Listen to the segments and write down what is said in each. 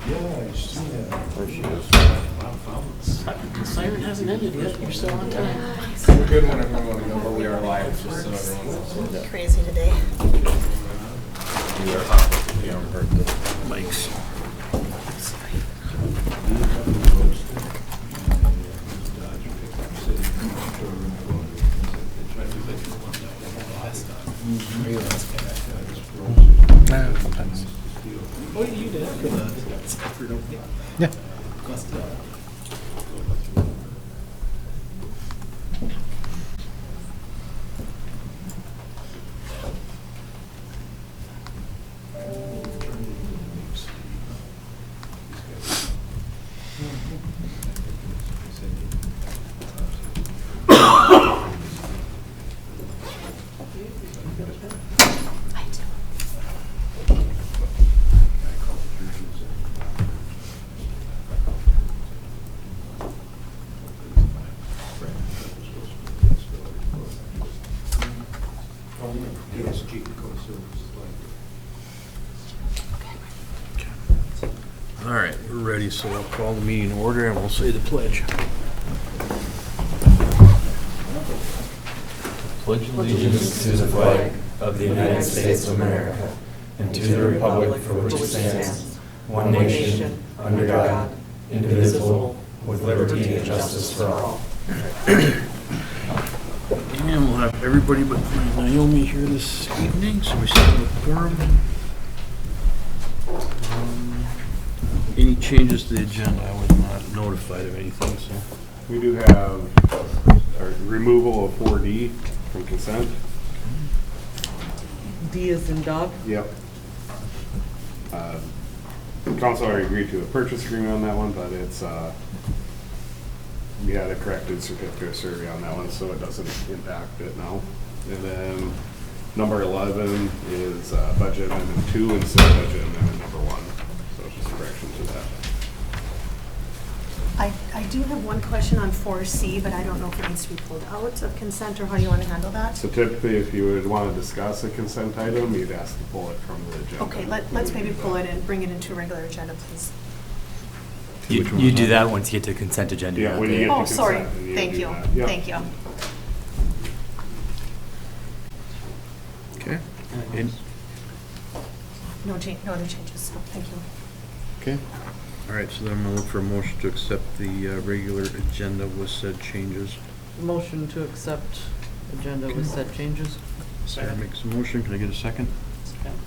Yeah, I see that. There she is. The siren hasn't ended yet. You're still on time. We're good when everyone knows, but we are live, just so everyone knows. Crazy today. We are on. We haven't heard the mics. Oh, you did for the Stafford opening? Yeah. All right, we're ready, so I'll call the meeting in order and we'll say the pledge. Pledge Allegiance to the flag of the United States of America and to the republic for which it stands, one nation, under God, indivisible, with liberty and justice for all. And we'll have everybody but Naomi here this evening, so we still have a quorum. Any changes to the agenda? I was not notified of anything, so. We do have a removal of 4D from consent. D is in dog. Yep. Council already agreed to a purchase agreement on that one, but it's, we had a corrected certificate of survey on that one, so it doesn't impact it now. And then number 11 is budget amendment 2 instead of budget amendment number 1. So it's just a correction to that. I do have one question on 4C, but I don't know if it needs to be pulled out of consent or how you want to handle that. So typically, if you would want to discuss a consent item, you'd ask to pull it from the agenda. Okay, let's maybe pull it and bring it into a regular agenda, please. You do that once you get to consent agenda. Yeah, when you get to Oh, consent. sorry. then you Thank do you. that. Yep. Thank you. Okay. And- No other changes. Thank you. Okay. All right, so then I'm gonna look for a motion to accept the regular agenda with said changes. Motion to accept agenda with said changes. Sarah makes a motion. Can I get a second? Second.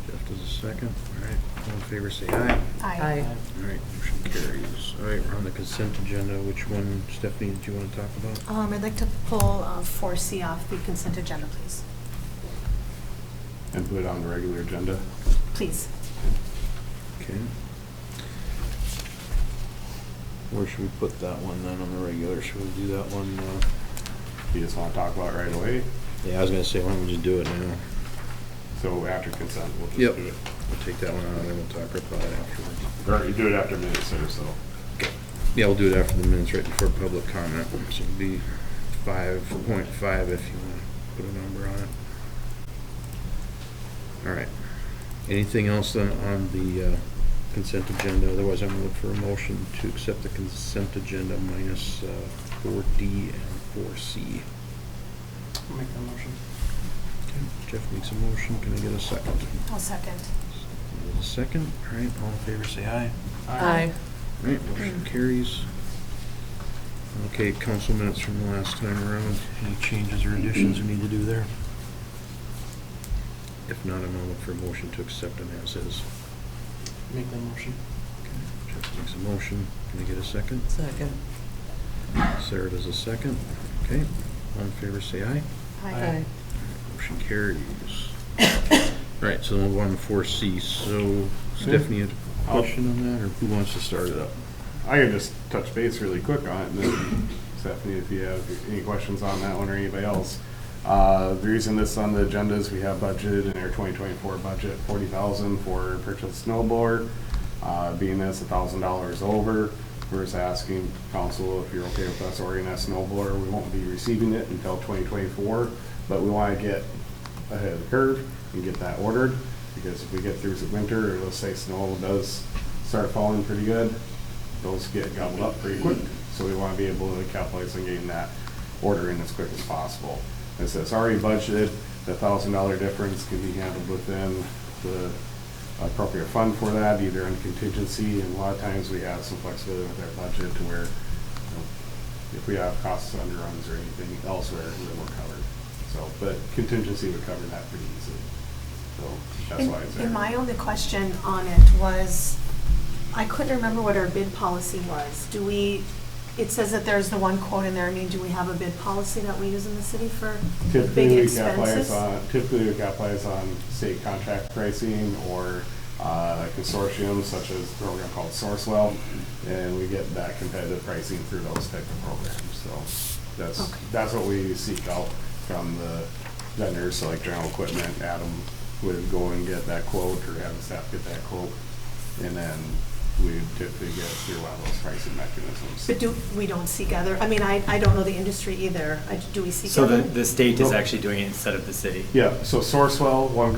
Jeff does a second. All right, all in favor say aye. Aye. All right, motion carries. All right, we're on the consent agenda. Which one, Stephanie, did you want to talk about? I'd like to pull 4C off the consent agenda, please. And put it on the regular agenda. Please. Okay. Where should we put that one then on the regular? Should we do that one? You just want to talk about it right away? Yeah, I was gonna say, why don't we just do it now? So after consent, we'll just Yep. do it. We'll take that one out and then we'll talk about it afterwards. Or you do it after minutes or so. Yeah, we'll do it after the minutes, right before public comment. So it'll be 5.5 if you want to put a number on it. All right. Anything else then on the consent agenda? Otherwise, I'm going to look for a motion to accept the consent agenda minus 4D and 4C. I'll make that motion. Okay, Jeff makes a motion. Can I get a second? I'll second. There's a second. All right, all in favor say aye. Aye. All right, motion carries. Okay, council minutes from the last time around. Any changes or additions we need to do there? If not, I'm gonna look for a motion to accept them as is. Make that motion. Okay, Jeff makes a motion. Can I get a second? Second. Sarah does a second. Okay, all in favor say aye. Aye. Motion carries. All right, so we'll move on to 4C. So Stephanie, had a question on that, or who wants to start it up? I can just touch base really quick on it, and then Stephanie, if you have any questions on that one or anybody else. The reason this is on the agenda is we have budgeted in our 2024 budget $40,000 for purchase snow blower. Being this $1,000 over, we're just asking council if you're okay with us ordering that snow blower. We won't be receiving it until 2024, but we want to get ahead of the curve and get that ordered, because if we get through the winter, or let's say snow does start falling pretty good, those get gobbled up pretty quick. So we want to be able to capitalize on getting that order in as quick as possible. As it's already budgeted, the $1,000 difference can be handled within the appropriate fund for that, either in contingency, and a lot of times we have some flexibility with our budget to where, if we have costs underruns or anything elsewhere, then we're covered. So, but contingency would cover that pretty easily. So that's why it's there. And my only question on it was, I couldn't remember what our bid policy was. It says that there's the one quote in there. I mean, do we have a bid policy that we use in the city for big expenses? Typically we capitalize on state contract pricing or consortiums such as a program called Sourcewell, and we get that competitive pricing through those type of programs. So that's what we seek out from the vendors. So like General Equipment, Adam would go and get that quote, or have the staff get that quote, and then we would typically get through one of those pricing mechanisms. But we don't seek other, I mean, I don't know the industry either. Do we seek So other? the state is actually doing it instead of the city? Yeah, so Sourcewell, one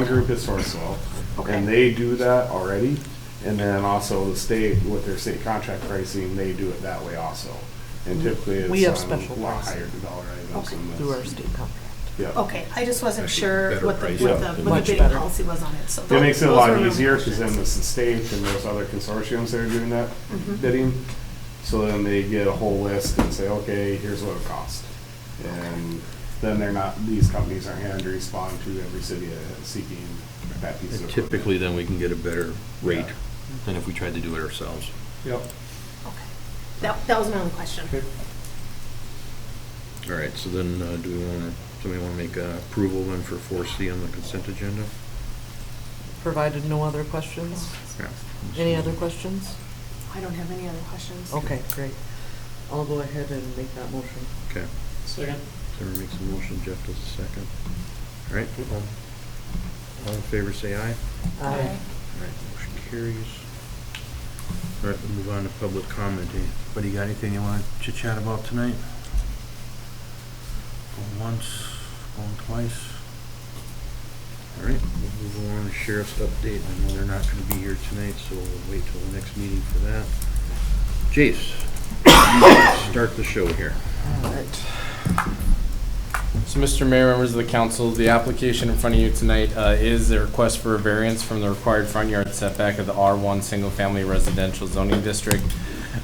group is Sourcewell, Okay. and they do that already. And then also the state, with their state contract pricing, they do it that way also. And typically We have it's on special a lot pricing. higher dollar items Okay. than this. Through our state contract. Yeah. Okay, I just wasn't Actually, sure better what the pricing. Yeah. Much bidding better. policy was on it, so. It makes it a those lot were my easier because then questions. it's the state and those other consortiums that are doing that Mhm. bidding. So then they get a whole list and say, okay, here's what it costs. And then these companies aren't having to respond to every city seeking that piece of And equipment. typically then we can get a better rate Yeah. than if we tried to do it ourselves. Yep. Okay. That was my only question. Okay. All right, so then somebody want to make approval then for 4C on the consent agenda? Provided no other questions? Yeah. Any other questions? I don't have any other questions. Okay, great. I'll go ahead and make that motion. Okay. Second. Sarah makes a motion, Jeff does a second. All right, all in favor say aye. Aye. All right, motion carries. All right, we'll move on to public comment. Anybody got anything you want to chit-chat about tonight? Going once, going twice? All right, we'll move on to sheriff's update. I know they're not going to be here tonight, so we'll wait till the next meeting for that. Jace, start the show here. All right. So, Mr. Mayor, members of the council, the application in front of you tonight is a request for a variance from the required front yard setback of the R1 single-family residential zoning district.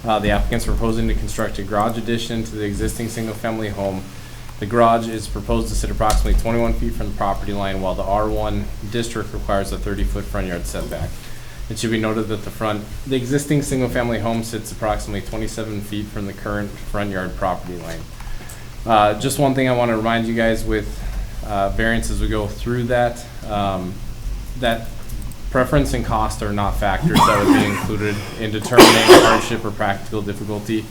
The applicant's proposing to construct a garage addition to the existing single-family home. The garage is proposed to sit approximately 21 feet from the property line, while the R1 district requires a 30-foot front yard setback. It should be noted that the existing single-family home sits approximately 27 feet from the current front yard property line. Just one thing I want to remind you guys with variance as we go through that, that preference and cost are not factors that would be included in determining hardship or practical difficulty.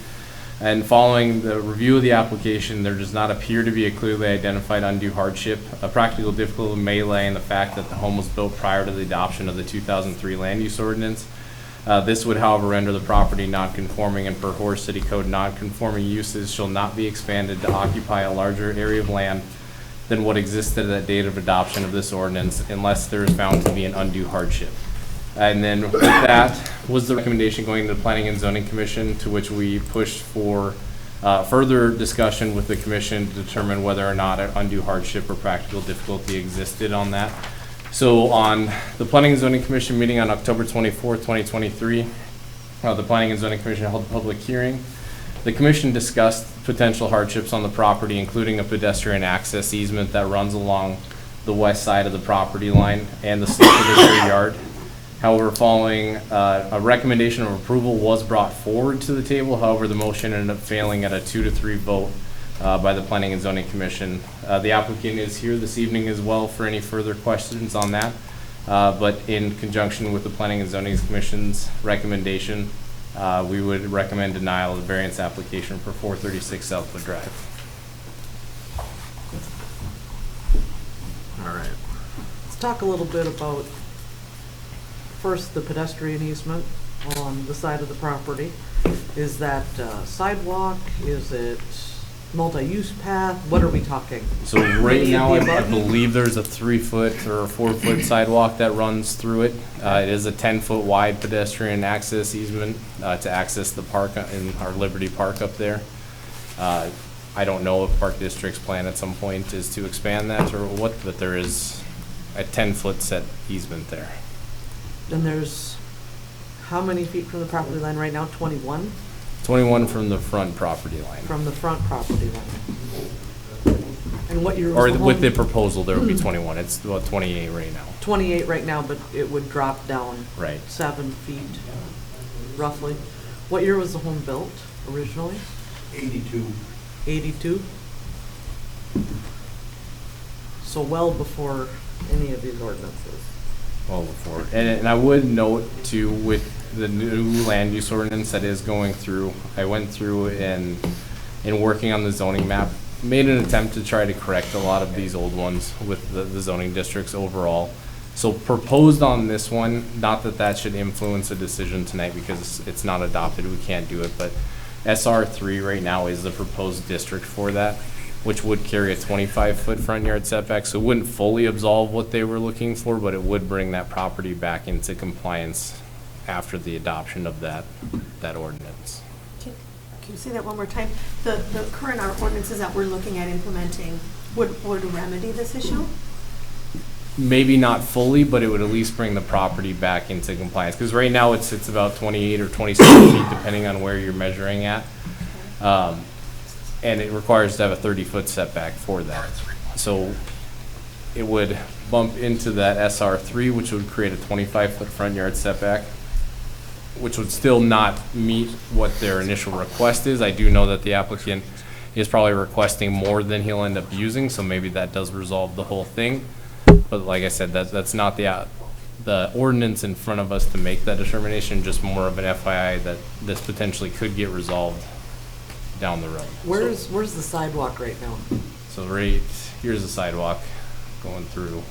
And following the review of the application, there does not appear to be a clearly identified undue hardship. A practical difficulty may lay in the fact that the home was built prior to the adoption of the 2003 land use ordinance. This would, however, render the property non-conforming, and per Horace City Code, non-conforming uses shall not be expanded to occupy a larger area of land than what existed at the date of adoption of this ordinance unless there is found to be an undue hardship. And then with that was the recommendation going to the Planning and Zoning Commission, to which we pushed for further discussion with the commission to determine whether or not an undue hardship or practical difficulty existed on that. So on the Planning and Zoning Commission meeting on October 24th, 2023, the Planning and Zoning Commission held a public hearing. The commission discussed potential hardships on the property, including a pedestrian access easement that runs along the west side of the property line and the slope of the rear yard. However, following a recommendation of approval was brought forward to the table. However, the motion ended up failing at a 2-3 vote by the Planning and Zoning Commission. The applicant is here this evening as well for any further questions on that. But in conjunction with the Planning and Zoning Commission's recommendation, we would recommend denial of the variance application for 436 Southwood Drive. All right. Let's talk a little bit about, first, the pedestrian easement on the side of the property. Is that sidewalk? Is it multi-use path? What are we talking? So right Any of now, the I above? believe there's a 3-foot or a 4-foot sidewalk that runs through it. It is a 10-foot wide pedestrian access easement to access the park in our Liberty Park up there. I don't know if Park District's plan at some point is to expand that or what, but there is a 10-foot set easement there. And there's how many feet from the property line right now? 21 21 from the front property line. from the front property line. And what year was Or the with the home? proposal, there would be 21. It's about 28 right now. 28 right now, but it would drop down Right. 7 feet roughly. What year was the home built originally? 82. 82? So well before any of these ordinances. Well before. And I would note too, with the new land use ordinance that is going through, I went through and in working on the zoning map, made an attempt to try to correct a lot of these old ones with the zoning districts overall. So proposed on this one, not that that should influence a decision tonight because it's not adopted, we can't do it, but SR3 right now is the proposed district for that, which would carry a 25-foot front yard setback, so it wouldn't fully absolve what they were looking for, but it would bring that property back into compliance after the adoption of that ordinance. Can you say that one more time? The current ordinances that we're looking at implementing would remedy this issue? Maybe not fully, but it would at least bring the property back into compliance, because right now it's about 28 or 27 feet, depending on where you're measuring at. And it requires to have a 30-foot setback for that. So it would bump into that SR3, which would create a 25-foot front yard setback, which would still not meet what their initial request is. I do know that the applicant is probably requesting more than he'll end up using, so maybe that does resolve the whole thing. But like I said, that's not the ordinance in front of us to make that determination, just more of an FYI that this potentially could get resolved down the road. Where's the sidewalk right now? So right here's the sidewalk going through.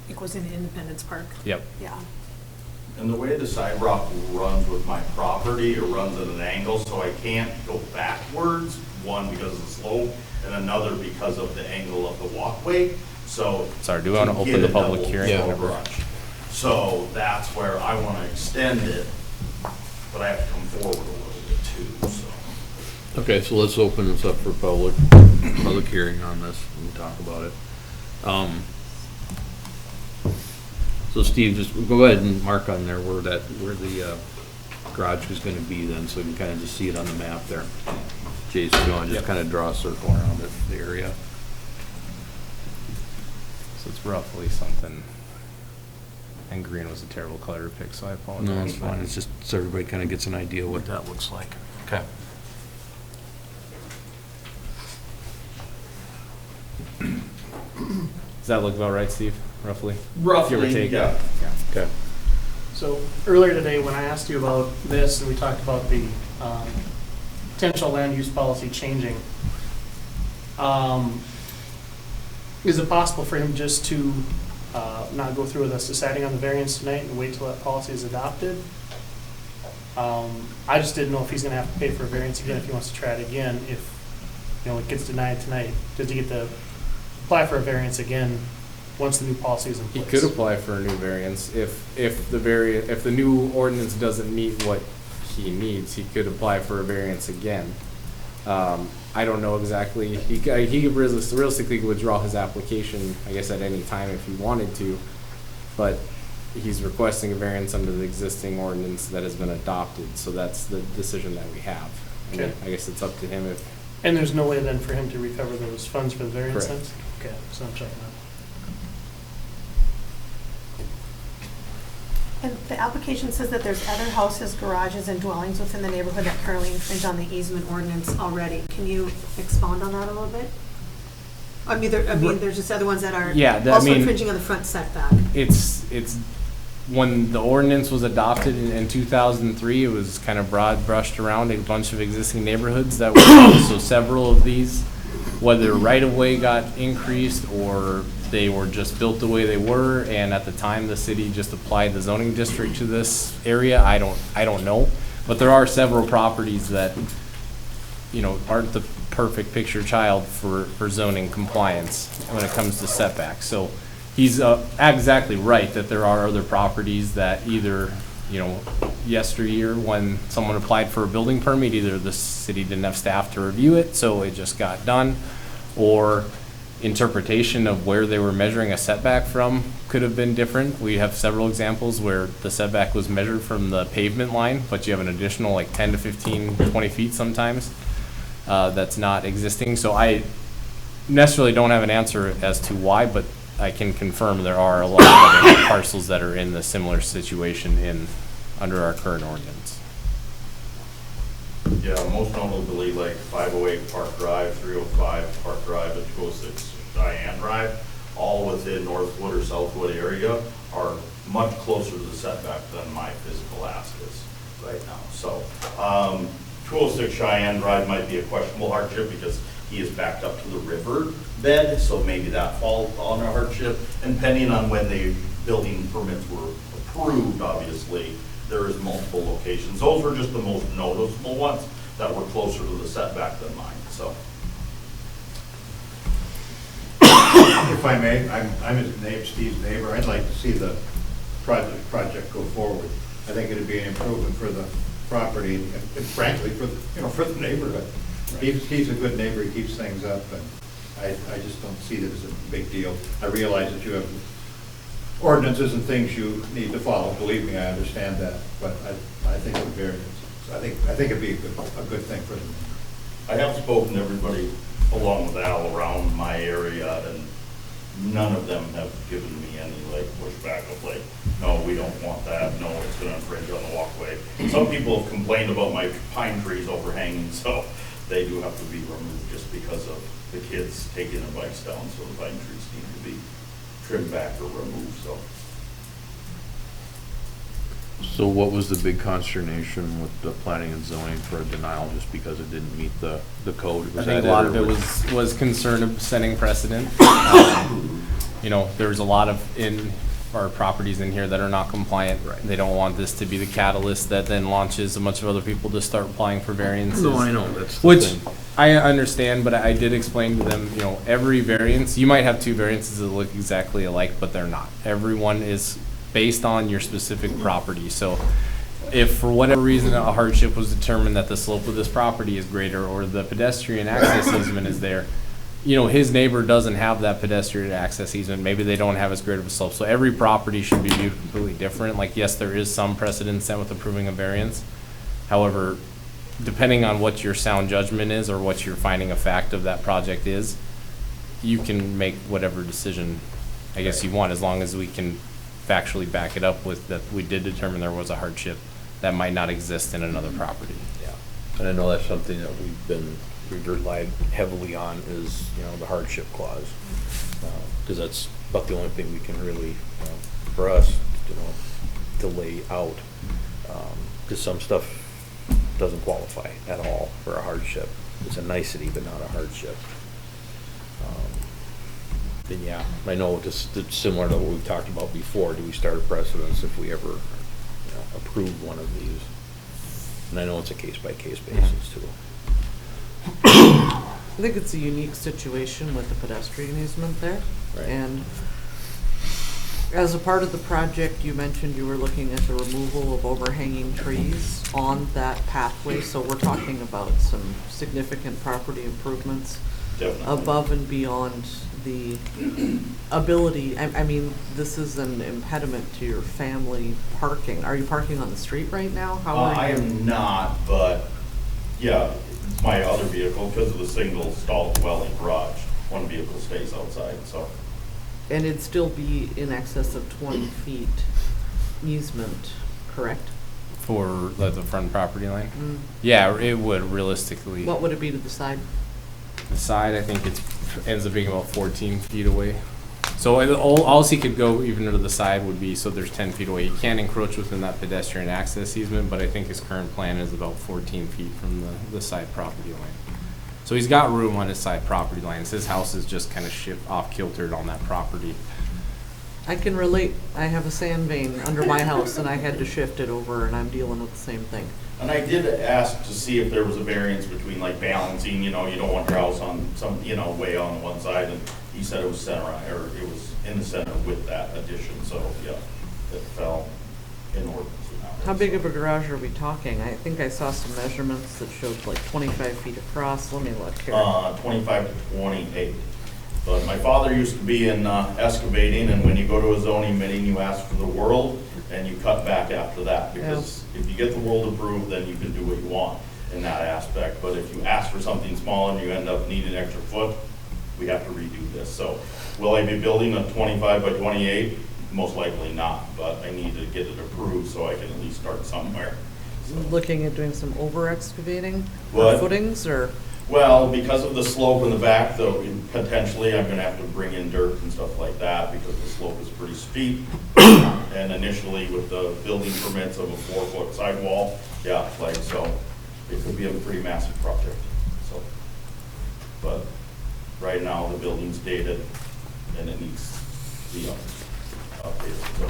It goes into Independence Park. Yep. Yeah. And the way the sidewalk runs with my property, it runs at an angle, so I can't go backwards, one because of the slope, and another because of the angle of the walkway, so. Sorry, do we want to open the public hearing? Yeah. So that's where I want to extend it, but I have to come forward a little bit too, so. Okay, so let's open this up for public hearing on this and talk about it. So Steve, just go ahead and mark on there where the garage is gonna be then, so we can kind of just see it on the map there. Jason, you want to just kind of draw a circle around it, the area? So it's roughly something, and green was a terrible color to pick, so I apologize. No, it's fine, it's just so everybody kind of gets an idea what that looks like. Okay. Does that look about right, Steve, roughly? Roughly, Give or take? yeah. Okay. So earlier today, when I asked you about this, and we talked about the potential land use policy changing, is it possible for him just to not go through with us deciding on the variance tonight and wait till that policy is adopted? I just didn't know if he's gonna have to pay for a variance again, if he wants to try it again, if, you know, it gets denied tonight. Does he get to apply for a variance again once the new policy is in He place? could apply for a new variance if the new ordinance doesn't meet what he needs. He could apply for a variance again. I don't know exactly. He could realistically withdraw his application, I guess, at any time if he wanted to, but he's requesting a variance under the existing ordinance that has been adopted. So that's the decision that we have. And Okay. I guess it's up to him if. And there's no way then for him to recover those funds for the variance then? Correct. Okay, so I'm checking that. And the application says that there's other houses, garages, and dwellings within the neighborhood that currently infringe on the easement ordinance already. Can you expound on that a little bit? I mean, there's just other ones that are Yeah, also infringing on the front setback. It's when the ordinance was adopted in 2003, it was kind of broad brushed around a bunch of existing neighborhoods that were, so several of these, whether right of way got increased or they were just built the way they were, and at the time the city just applied the zoning district to this area, I don't know. But there are several properties that aren't the perfect picture child for zoning compliance when it comes to setbacks. So he's exactly right that there are other properties that either, yesteryear when someone applied for a building permit, either the city didn't have staff to review it, so it just got done, or interpretation of where they were measuring a setback from could have been different. We have several examples where the setback was measured from the pavement line, but you have an additional like 10 to 15, 20 feet sometimes that's not existing. So I necessarily don't have an answer as to why, but I can confirm there are a lot of other parcels that are in the similar situation under our current ordinance. Yeah, most notably like 508 Park Drive, 305 Park Drive, and 206 Diane Drive, all within Northwood or Southwood area, are much closer to the setback than my physical ask is right now. So 206 Cheyenne Drive might be a questionable hardship because he is backed up to the river bed, so maybe that falls on a hardship. And depending on when the building permits were approved, obviously, there is multiple locations. Those were just the most noticeable ones that were closer to the setback than mine, so. If I may, I'm his neighbor, Steve's neighbor. I'd like to see the project go forward. I think it'd be an improvement for the property and frankly for the neighborhood. He's a good neighbor. He keeps things up, and I just don't see that as a big deal. I realize that you have ordinances and things you need to follow. Believe me, I understand that, but I think it's very. I think it'd be a good thing for them. I have spoken to everybody along with Al around my area, and none of them have given me any like pushback of like, no, we don't want that, no, it's gonna infringe on the walkway. Some people have complained about my pine trees overhanging, so they do have to be removed just because of the kids taking their bikes down, so the pine trees need to be trimmed back or removed, so. So what was the big consternation with the planning and zoning for a denial just because it didn't meet the code? I think a lot of it was concern of setting precedent. There's a lot of in our properties in here that are not compliant. Right. They don't want this to be the catalyst that then launches a bunch of other people to start applying for variances. No, I know, that's the Which thing. I understand, but I did explain to them, every variance, you might have two variances that look exactly alike, but they're not. Everyone is based on your specific property. So if for whatever reason a hardship was determined that the slope of this property is greater or the pedestrian access easement is there, his neighbor doesn't have that pedestrian access easement. Maybe they don't have as great of a slope. So every property should be viewed completely different. Like, yes, there is some precedent set with approving a variance. However, depending on what your sound judgment is or what your finding of fact of that project is, you can make whatever decision I guess you want, as long as we can factually back it up with that we did determine there was a hardship that might not exist in another property. Yeah, and I know that's something that we've relied heavily on is, the hardship clause. Because that's about the only thing we can really, for us, to lay out. Because some stuff doesn't qualify at all for a hardship. It's a nicety, but not a hardship. Then yeah, I know it's similar to what we've talked about before. Do we start a precedence if we ever, approve one of these? And I know it's a case-by-case basis too. I think it's a unique situation with the pedestrian easement there. Right. And as a part of the project, you mentioned you were looking at the removal of overhanging trees on that pathway. So we're talking about some significant property improvements. Definitely. Above and beyond the ability, I mean, this is an impediment to your family parking. Are you parking on the street right now? How are you? I am not, but yeah, it's my other vehicle, because of the single stall dwelling garage, one vehicle stays outside, so. And it'd still be in excess of 20 feet easement, correct? For the front property line? Yeah, it would realistically. What would it be to the side? The side, I think ends up being about 14 feet away. So all he could go even to the side would be, so there's 10 feet away. He can't encroach within that pedestrian access easement, but I think his current plan is about 14 feet from the side property line. So he's got room on his side property lines. His house is just kind of off kiltered on that property. I can relate. I have a sand vein under my house and I had to shift it over and I'm dealing with the same thing. And I did ask to see if there was a variance between like balancing, you know, you don't want your house on some, you know, way on one side, and he said it was center, or it was in the center with that addition, so, yeah, it fell in ordinance. How big of a garage are we talking? I think I saw some measurements that showed like 25 feet across. Let me look here. 25 to 28. But my father used to be in excavating, and when you go to a zoning meeting, you ask for the world, and you cut back after that. Because if you get the world approved, then you can do what you want in that aspect. But if you ask for something small and you end up needing an extra foot, we have to redo this. So will I be building a 25 by 28? Most likely not, but I need to get it approved so I can at least start somewhere. So. Looking at doing some over excavating What? footings or? Well, because of the slope in the back, though, potentially I'm gonna have to bring in dirt and stuff like that because the slope is pretty steep. And initially with the building permits of a 4-foot sidewall, yeah, like, so it could be a pretty massive project, so. But right now, the building's dated and it needs to be updated, so.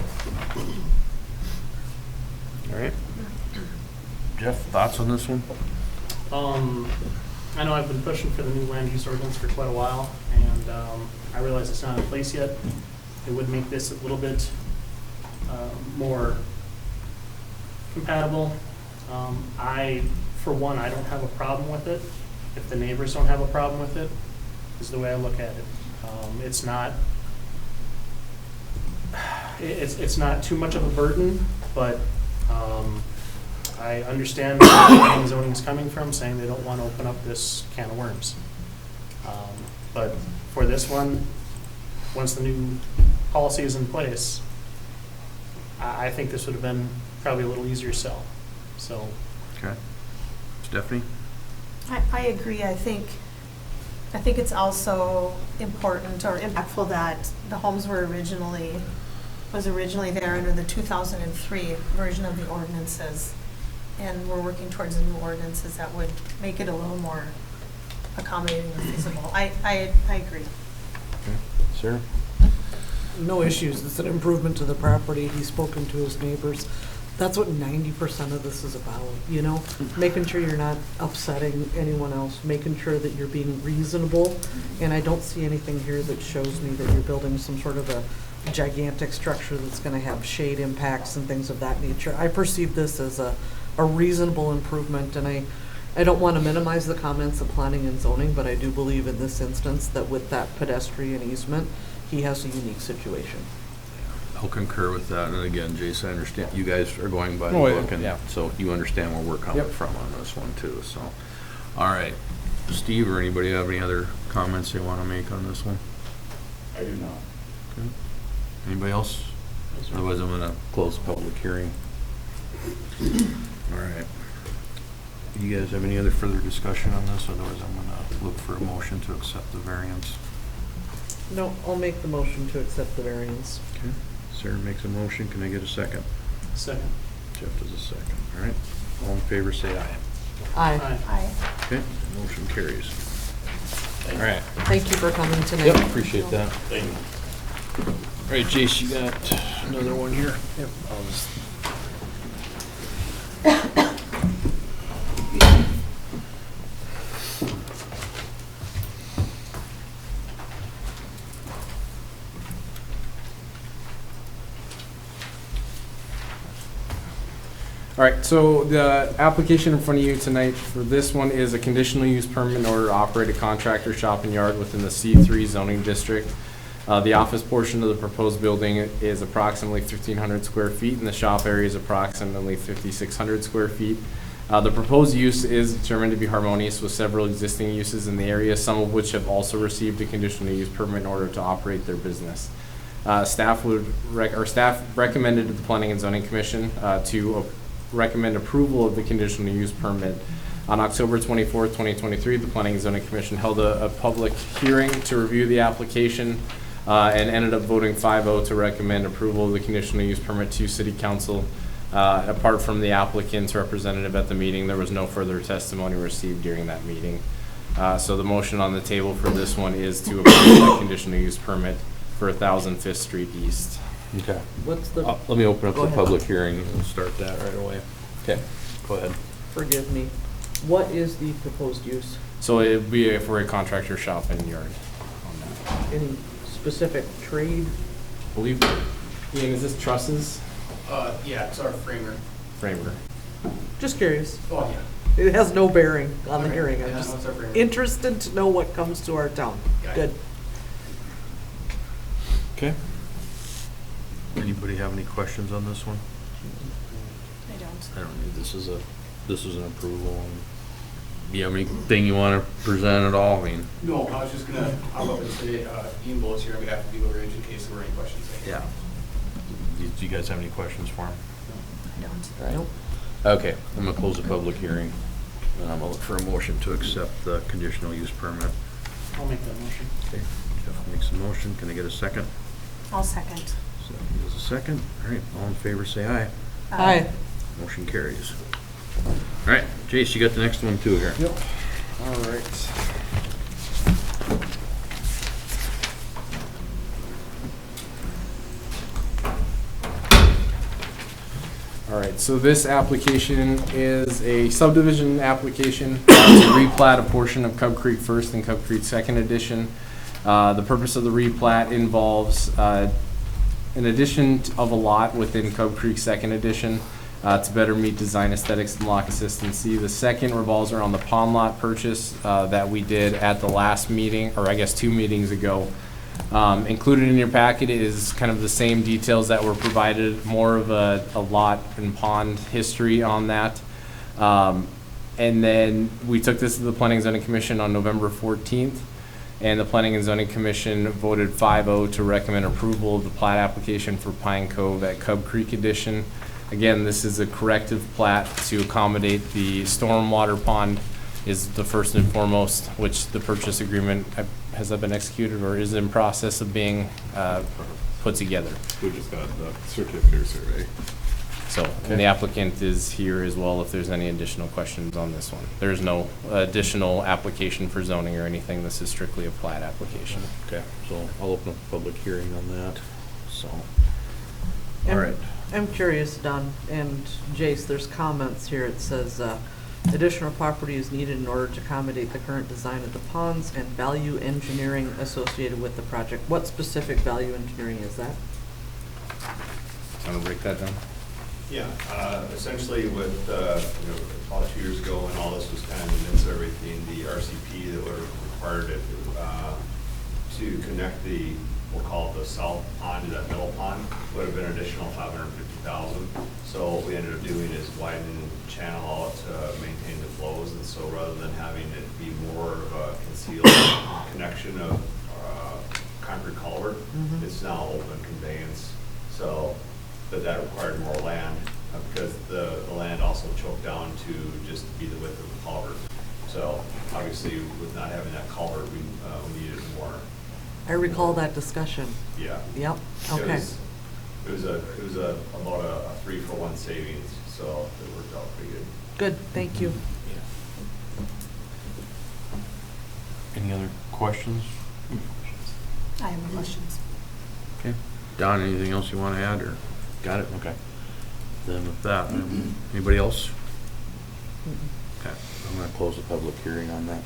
All right. Jeff, thoughts on this one? I know I've been pushing for the new land use ordinance for quite a while, and I realize it's not in place yet. It would make this a little bit more compatible. For one, I don't have a problem with it. If the neighbors don't have a problem with it, is the way I look at it. It's not too much of a burden, but I understand where zoning is coming from, saying they don't want to open up this can of worms. But for this one, once the new policy is in place, I think this would have been probably a little easier sell. So. Okay. Stephanie? I agree. I think it's also important or impactful that the homes was originally there under the 2003 version of the ordinances. And we're working towards the new ordinances that would make it a little more accommodating and feasible. I agree. Okay. Sarah? No issues. It's an improvement to the property. He's spoken to his neighbors. That's what 90% of this is about, you know? Making sure you're not upsetting anyone else, making sure that you're being reasonable. And I don't see anything here that shows me that you're building some sort of a gigantic structure that's gonna have shade impacts and things of that nature. I perceive this as a reasonable improvement, and I don't want to minimize the comments of planning and zoning, but I do believe in this instance that with that pedestrian easement, he has a unique situation. I'll concur with that, and again, Jason, I understand, you guys are going by the Oh, yeah, book, and yeah. so you understand where we're coming Yep. from on this one too, so. All right, Steve or anybody have any other comments they want to make on this one? I do not. Okay. Anybody else? Otherwise, I'm gonna close the public hearing. All right. You guys have any other further discussion on this? Otherwise, I'm gonna look for a motion to accept the variance. No, I'll make the motion to accept the variance. Okay. Sarah makes a motion. Can I get a second? Second. Jeff does a second. All right. All in favor, say aye. Aye. Aye. Okay. Motion carries. All right. Thank you for coming tonight. Yep, appreciate that. Thank you. All right, Jace, you got another one here? Yep. All right, so the application in front of you tonight for this one is a conditional use permit in order to operate a contractor shop and yard within the C3 zoning district. The office portion of the proposed building is approximately 1,500 square feet, and the shop area is approximately 5,600 square feet. The proposed use is determined to be harmonious with several existing uses in the area, some of which have also received a conditional use permit in order to operate their business. Staff recommended to the Planning and Zoning Commission to recommend approval of the conditional use permit. On October 24th, 2023, the Planning and Zoning Commission held a public hearing to review the application and ended up voting 5-0 to recommend approval of the conditional use permit to City Council. Apart from the applicant's representative at the meeting, there was no further testimony received during that meeting. So the motion on the table for this one is to approve the conditional use permit for 1000 Fifth Street East. Okay. What's the, Let me open up Go the ahead. public hearing and we'll start that right away. Okay, go ahead. forgive me, what is the proposed use? So it'd be for a contractor shop and yard on that. Any specific trade? I believe, Ian, is this trusses? Yeah, it's our framer. Framer. Just curious. Oh, yeah. It has no bearing on the Okay. hearing. I'm Yeah, just no, it's our framer. interested to know what comes to our town. Got it. Good. Okay. Anybody have any questions on this one? I don't. I don't need, this is an approval. You have anything you wanna present at all? I mean, No, I was just gonna, I'll go up and say, Ian Bullis here on behalf of Beagle Ridge in case there were any questions. yeah. Do you guys have any questions for him? I don't. Right. Nope. Okay, I'm gonna close the public hearing, and I'm gonna look for a motion to accept the conditional use permit. I'll make that motion. Okay, Jeff makes a motion, can I get a second? I'll second. Stephanie does a second, all right, all in favor say aye. Hi. Motion carries. All right, Jace, you got the next one too here. Yep. All right. All right, so this application is a subdivision application to replat a portion of Cub Creek First and Cub Creek Second Edition. The purpose of the replat involves an addition of a lot within Cub Creek Second Edition to better meet design aesthetics and lot consistency. The second revolves around the pond lot purchase that we did at the last meeting, or I guess 2 meetings ago. Included in your packet is kind of the same details that were provided, more of a lot and pond history on that. And then we took this to the Planning and Zoning Commission on November 14th, and the Planning and Zoning Commission voted 5-0 to recommend approval of the plat application for Pine Cove at Cub Creek Edition. Again, this is a corrective plat to accommodate the stormwater pond is the first and foremost, which the purchase agreement, has that been executed or is in process of being put together? We just got the certificate of survey. So, and the applicant is here as well if there's any additional questions on this one. There's no additional application for zoning or anything. This is strictly a plat application. Okay, so I'll open up a public hearing on that, so. All I'm- right, I'm curious, Don and Jace, there's comments here. It says, additional property is needed in order to accommodate the current design of the ponds and value engineering associated with the project. What specific value engineering is that? Want to break that down? Yeah, essentially with, about 2 years ago when all this was kind of in the midst of everything, the RCP that would have required it to connect the, we'll call it the south pond to that middle pond, would have been an additional $550,000. So what we ended up doing is widening the channel out to maintain the flows, and so rather than having it be more of a concealed connection of concrete culvert, it's now open conveyance. So, but that required more land because the land also choked down to just be the width of the culvert. So obviously with not having that culvert, we needed more. I recall that discussion. Yeah. Yep, okay. It was about a 3-for-1 savings, so it worked out pretty good. Good, thank you. any other questions? I have no questions. Okay, Don, anything else you wanna add, or, got it, okay. Then with that, anybody else? Okay, I'm gonna close the public hearing on that.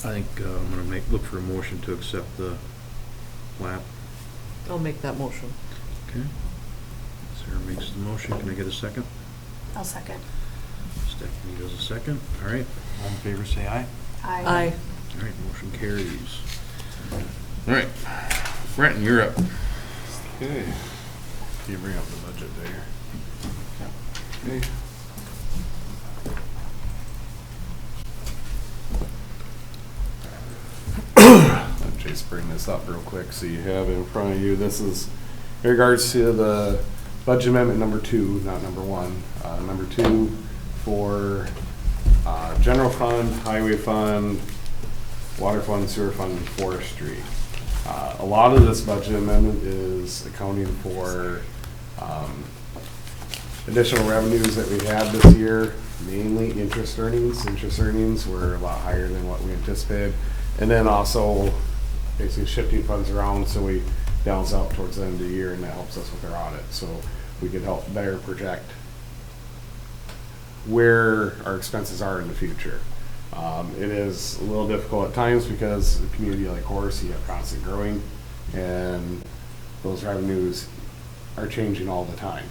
I think, I'm gonna look for a motion to accept the plat. I'll make that motion. Okay. Sarah makes the motion, can I get a second? I'll second. Stephanie does a second, all right, all in favor say aye. Aye. All right, motion carries. All right, Brenton, you're up. Okay. Can you bring up the budget there? Okay. Let Chase bring this up real quick so you have it in front of you. This is in regards to the budget amendment number 2, not number 1. Number 2 for general fund, highway fund, water fund, sewer fund, and forestry. A lot of this budget amendment is accounting for additional revenues that we had this year, mainly interest earnings. Interest earnings were a lot higher than what we anticipated. And then also basically shifting funds around, so we balance out towards the end of the year, and that helps us with our audit, so we can help better project where our expenses are in the future. It is a little difficult at times because a community like Horace, you have constant growing, and those revenues are changing all the time.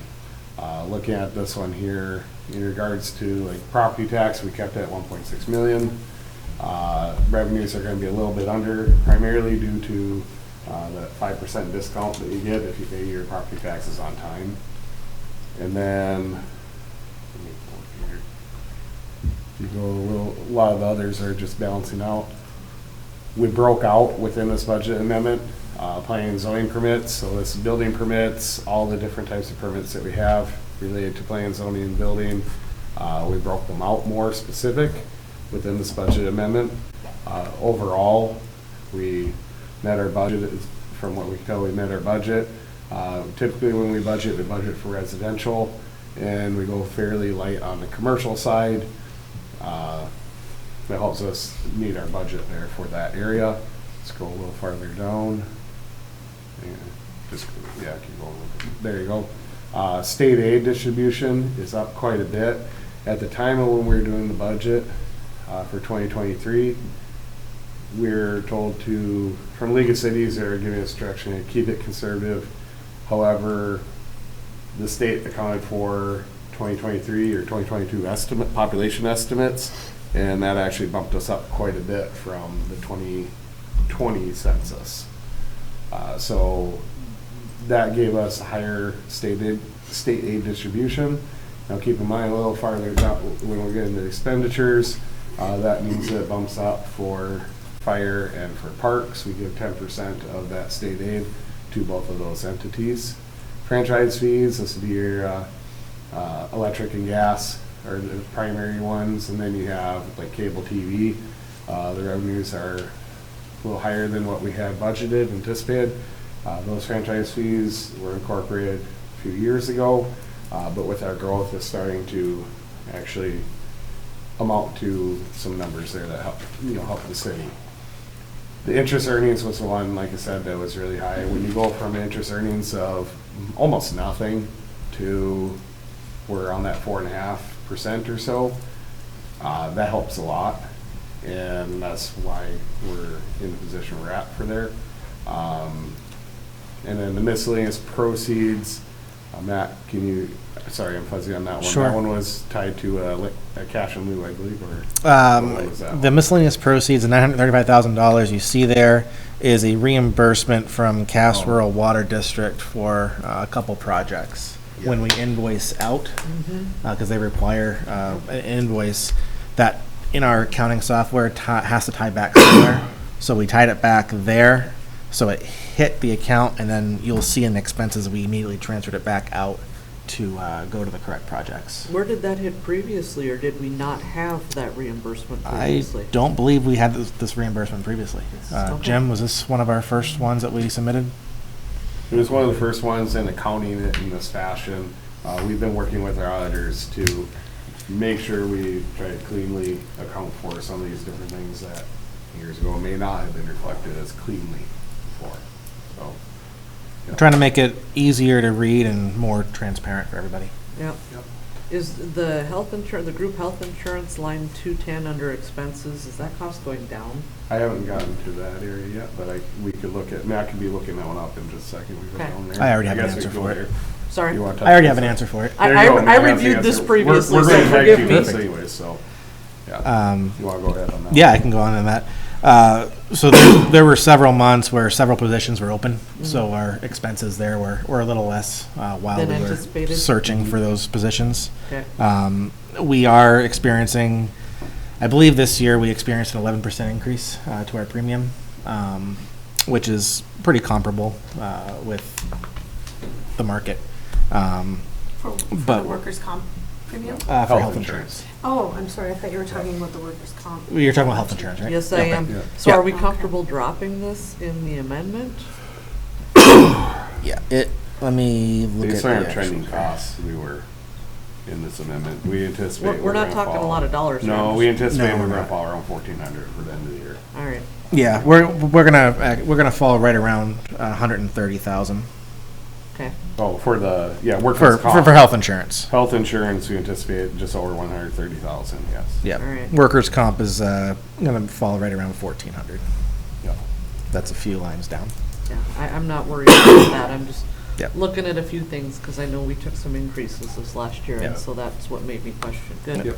Looking at this one here, in regards to like property tax, we kept it at 1.6 million. Revenues are going to be a little bit under, primarily due to the 5% discount that you get if you pay your property taxes on time. And then, let me pull it here. If you go a lot of the others are just balancing out. We broke out within this budget amendment, planning and zoning permits, so this is building permits, all the different types of permits that we have related to planning, zoning, and building. We broke them out more specific within this budget amendment. Overall, we met our budget. From what we can tell, we met our budget. Typically when we budget for residential, and we go fairly light on the commercial side. That helps us meet our budget there for that area. Let's go a little farther down. And just, yeah, keep going. There you go. State aid distribution is up quite a bit. At the time of when we were doing the budget for 2023, we're told to, from League of Cities, they're giving us direction to keep it conservative. However, the state accounted for 2023 or 2022 population estimates, and that actually bumped us up quite a bit from the 2020 census. So that gave us a higher state aid distribution. Now keep in mind, a little farther down when we get into expenditures, that means that it bumps up for fire and for parks. We give 10% of that state aid to both of those entities. Franchise fees, this would be your electric and gas are the primary ones, and then you have like cable TV. The revenues are a little higher than what we had budgeted, anticipated. Those franchise fees were incorporated a few years ago, but with our growth, it's starting to actually amount to some numbers there that help the city. The interest earnings was the one, like I said, that was really high. When you go from interest earnings of almost nothing to we're on that 4.5% or so, that helps a lot, and that's why we're in the position we're at for there. And then the miscellaneous proceeds, Matt, can you, sorry, I'm fuzzy on that one. Sure. That one was tied to a cash in lieu, I believe, or what was that The one? miscellaneous proceeds, the $935,000 you see there is a reimbursement from Cass Rural Water District for a couple projects. Yeah. When we invoice out, because they require an invoice that in our accounting software has to tie back somewhere. So we tied it back there, so it hit the account, and then you'll see in the expenses we immediately transferred it back out to go to the correct projects. Where did that hit previously, or did we not have that reimbursement I previously? don't believe we had this reimbursement previously. Okay. Jim, was this one of our first ones that we submitted? It was one of the first ones in accounting it in this fashion. We've been working with our auditors to make sure we try to cleanly account for some of these different things that years ago may not have been reflected as cleanly before. So, yeah. Trying to make it easier to read and more transparent for everybody. Yep. Is the health insurance, the group health insurance line 210 under expenses, is that cost going down? I haven't gotten to that area yet, but we could look at, Matt could be looking that one up in just a second. We go Okay. down there. I already have an guess we answer could go for it. there. Sorry. You wanna touch I already base have an on- answer for it. I- There you go. I have the reviewed this answer. previously, We're so gonna tag forgive team me. this anyways, so, yeah. You wanna go ahead on that? Yeah, I can go on in that. So there were several months where several positions were open, so our expenses there were a little less while Than we were anticipated? searching for those positions. Okay. We are experiencing, I believe this year we experienced an 11% increase to our premium, which is pretty comparable with the market. For the But- workers' comp premium? For health insurance. Oh, I'm sorry, I thought you were talking about the workers' comp. You're talking about health insurance, right? Yes, I am. Yeah. So Yeah. are we comfortable dropping this in the amendment? Yeah, let me look at Based on our the trending actual- costs, we were in this amendment. We anticipate. We're not gonna talking a fall- lot of dollars here. No, we anticipate No, we're we're gonna not. fall around 1,400 for the end of the year. All right. Yeah, we're gonna fall right around 130,000 Okay, Oh, for the, yeah, workers' for comp. health insurance. Health insurance, we anticipate just over 130,000, yes. Yeah, All right. workers' comp is gonna fall right around 1,400. Yep. That's a few lines down. yeah, I'm not worried about that, I'm just Yep. looking at a few things, because I know we took some increases this last year, Yeah. and so that's what made me question. Good. Yep.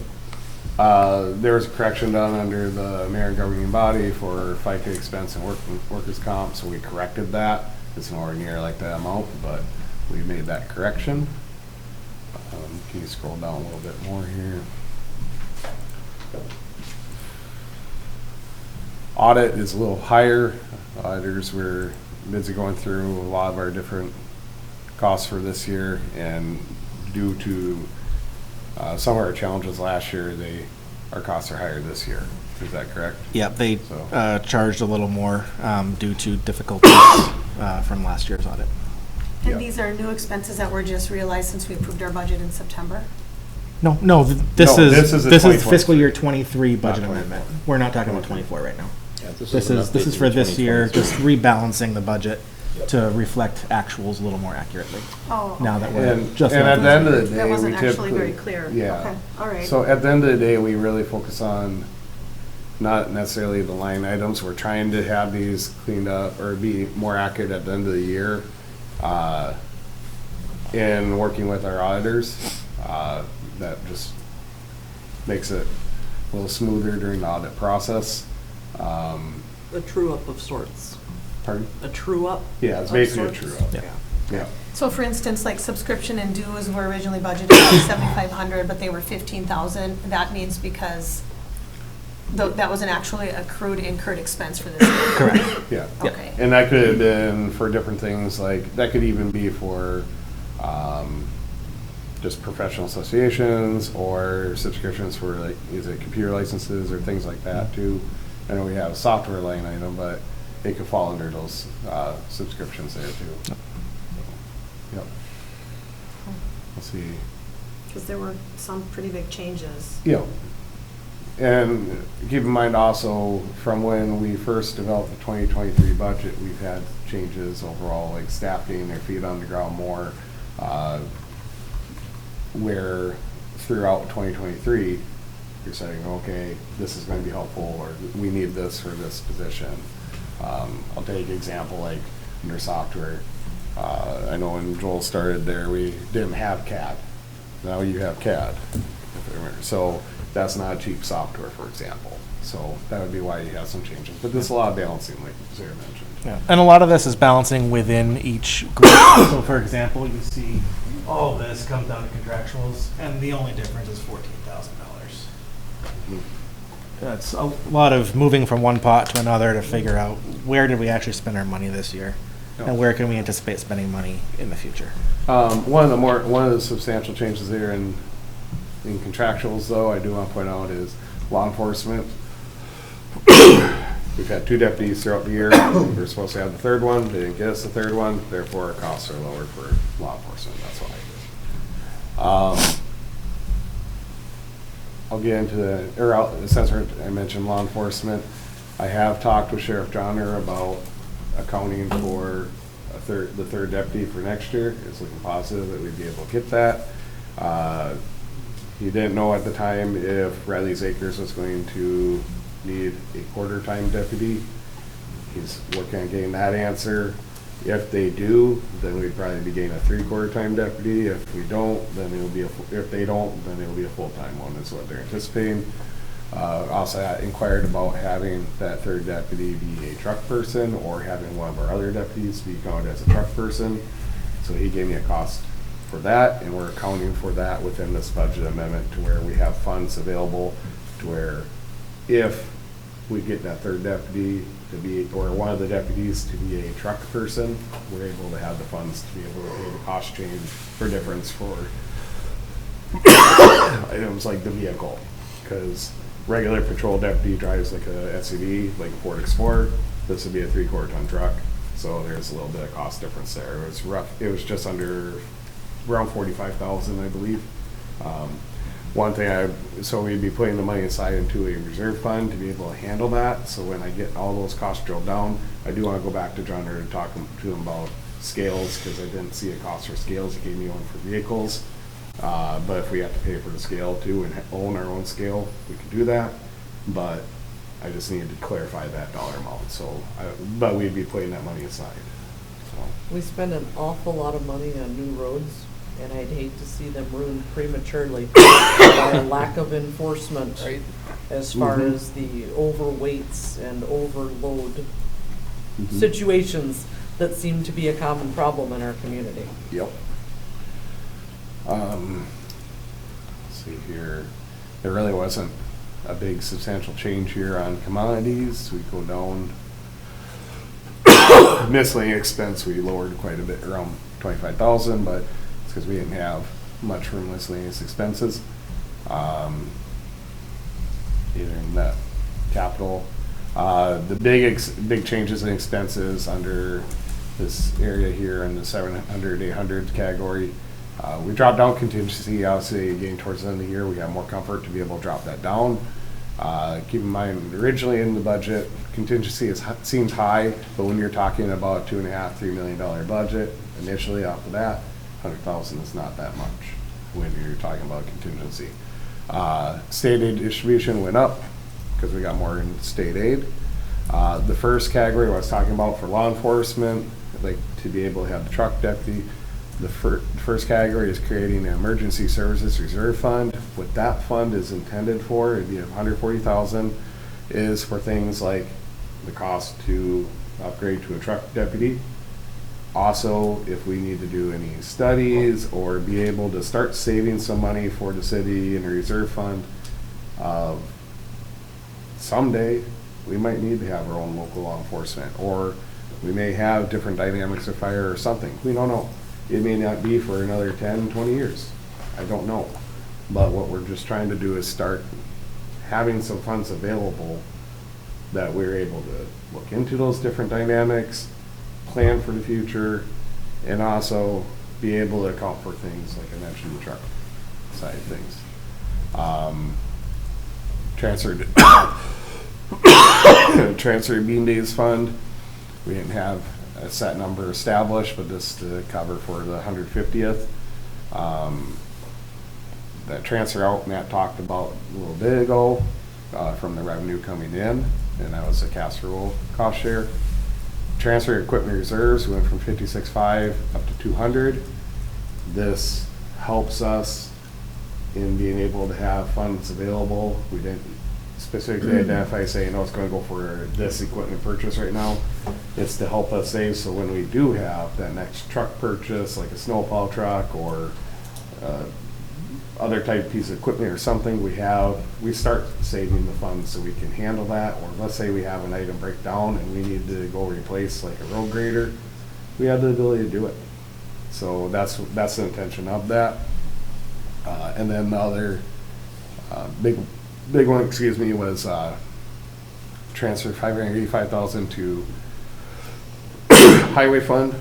There was a correction done under the mayor and governing body for FICA expense and workers' comp, so we corrected that. It's nowhere near like that amount, but we made that correction. Can you scroll down a little bit more here? Audit is a little higher. Auditors were busy going through a lot of our different costs for this year, and due to some of our challenges last year, our costs are higher this year. Is that correct? Yep, they So- charged a little more due to difficulties from last year's audit. Yeah. And these are new expenses that were just realized since we approved our budget in September? No, this No, is this is the this is 2023. fiscal year 23 budget Not amendment. We're not talking about 24 right now. Yeah, This an is update to for the this year, 2023. just rebalancing the budget to reflect actuals a little more accurately. Oh, Now that okay. we're And just at the end of the day, That we wasn't typically. actually very clear. Yeah. Okay, all right. So at the end of the day, we really focus on not necessarily the line items. We're trying to have these cleaned up or be more accurate at the end of the year. In working with our auditors, that just makes it a little smoother during the audit process. A true-up of sorts. Pardon? A true-up? Yeah, it's of basically a sorts? true-up. Yeah. Yeah. So for instance, like subscription and dues were originally budgeted at 7,500, but they were 15,000. That means because that was an actually accrued incurred expense for this year. Correct. Yeah. Okay. And that could have been for different things, like, that could even be for, just professional associations or subscriptions for like, is it computer licenses or things like that too. I know we have a software line item, but it could fall under those, subscriptions there too. Yep. Let's see. Because there were some pretty big changes. Yeah. And keep in mind also, from when we first developed the 2023 budget, we've had changes overall, like staff getting their feet on the ground more, where throughout 2023, you're saying, okay, this is going to be helpful, or we need this for this position. I'll take an example, like under software. I know when Joel started there, we didn't have CAD. Now you have CAD. So that's not cheap software, for example. So that would be why you have some changes. But there's a lot of balancing, like Sarah mentioned. Yeah. And a lot of this is balancing within each group. So for example, you see all of this comes down to contractuals, and the only difference is $14,000. That's a lot of moving from one pot to another to figure out where did we actually spend our money this year, and where can we anticipate spending money in the future. One of the substantial changes there in contractuals, though, I do want to point out is law enforcement. We've had 2 deputies throughout the year. We were supposed to have the 3rd one. They didn't get us the 3rd one. Therefore, our costs are lower for law enforcement. That's why. I'll get into since I mentioned law enforcement, I have talked with Sheriff Johnner about accounting for the 3rd deputy for next year. It's looking positive that we'd be able to get that. He didn't know at the time if Riley's Acres was going to need a quarter-time deputy. He's working on getting that answer. If they do, then we'd probably be getting a 3/4 time deputy. If we don't, then it'll be if they don't, then it'll be a full-time one, is what they're anticipating. Also inquired about having that 3rd deputy be a truck person or having one of our other deputies be counted as a truck person. So he gave me a cost for that, and we're accounting for that within this budget amendment to where we have funds available to where if we get that 3rd deputy to be, or one of the deputies to be a truck person, we're able to have the funds to be able to pay the cost change for difference for items like the vehicle. Because regular patrol deputy drives like a SUV, like a Ford Explorer. This would be a 3/4 ton truck. So there's a little bit of cost difference there. It was just under around 45,000, I believe. one thing so we'd be putting the money aside into a reserve fund to be able to handle that. So when I get all those costs drilled down, I do want to go back to John to talk to him about scales, because I didn't see a cost for scales. He gave me one for vehicles. But if we have to pay for the scale too and own our own scale, we can do that. But I just needed to clarify that dollar amount. So, but we'd be putting that money aside. So. We spend an awful lot of money on new roads, and I'd hate to see them ruined prematurely by a lack of enforcement as far as the overweights and overload situations that seem to be a common problem in our community. Yep. Let's see here. There really wasn't a big substantial change here on commodities. We go down. Miscellaneous expense we lowered quite a bit, around 25,000, but it's because we didn't have much for miscellaneous expenses. Either in that capital. The big changes in expenses under this area here in the 700, 800 category. We dropped down contingency, obviously getting towards the end of the year, we have more comfort to be able to drop that down. Keep in mind, originally in the budget, contingency seems high, but when you're talking about $2.5–3 million budget, initially off of that, 100,000 is not that much when you're talking about contingency. State aid distribution went up because we got more in state aid. The first category I was talking about for law enforcement, like to be able to have the truck deputy, the first category is creating an emergency services reserve fund. What that fund is intended for, it'd be 140,000, is for things like the cost to upgrade to a truck deputy. Also, if we need to do any studies or be able to start saving some money for the city in a reserve fund, someday we might need to have our own local law enforcement, or we may have different dynamics of fire or something. We don't know. It may not be for another 10, 20 years. I don't know. But what we're just trying to do is start having some funds available that we're able to look into those different dynamics, plan for the future, and also be able to account for things like I mentioned, the truck side of things. Transferred Bean Days Fund. We didn't have a set number established, but this to cover for the 150th. That transfer out Matt talked about a little bit ago from the revenue coming in, and that was a casserole cost share. Transfer equipment reserves went from 56.5 up to 200. This helps us in being able to have funds available. We didn't specifically identify saying, oh, it's going to go for this equipment purchase right now. It's to help us save, so when we do have that next truck purchase, like a snowplow truck or other type piece of equipment or something, we start saving the funds so we can handle that. Or let's say we have an item break down and we need to go replace like a road grader, we have the ability to do it. So that's the intention of that. And then the other big one, was transfer 585,000 to highway fund.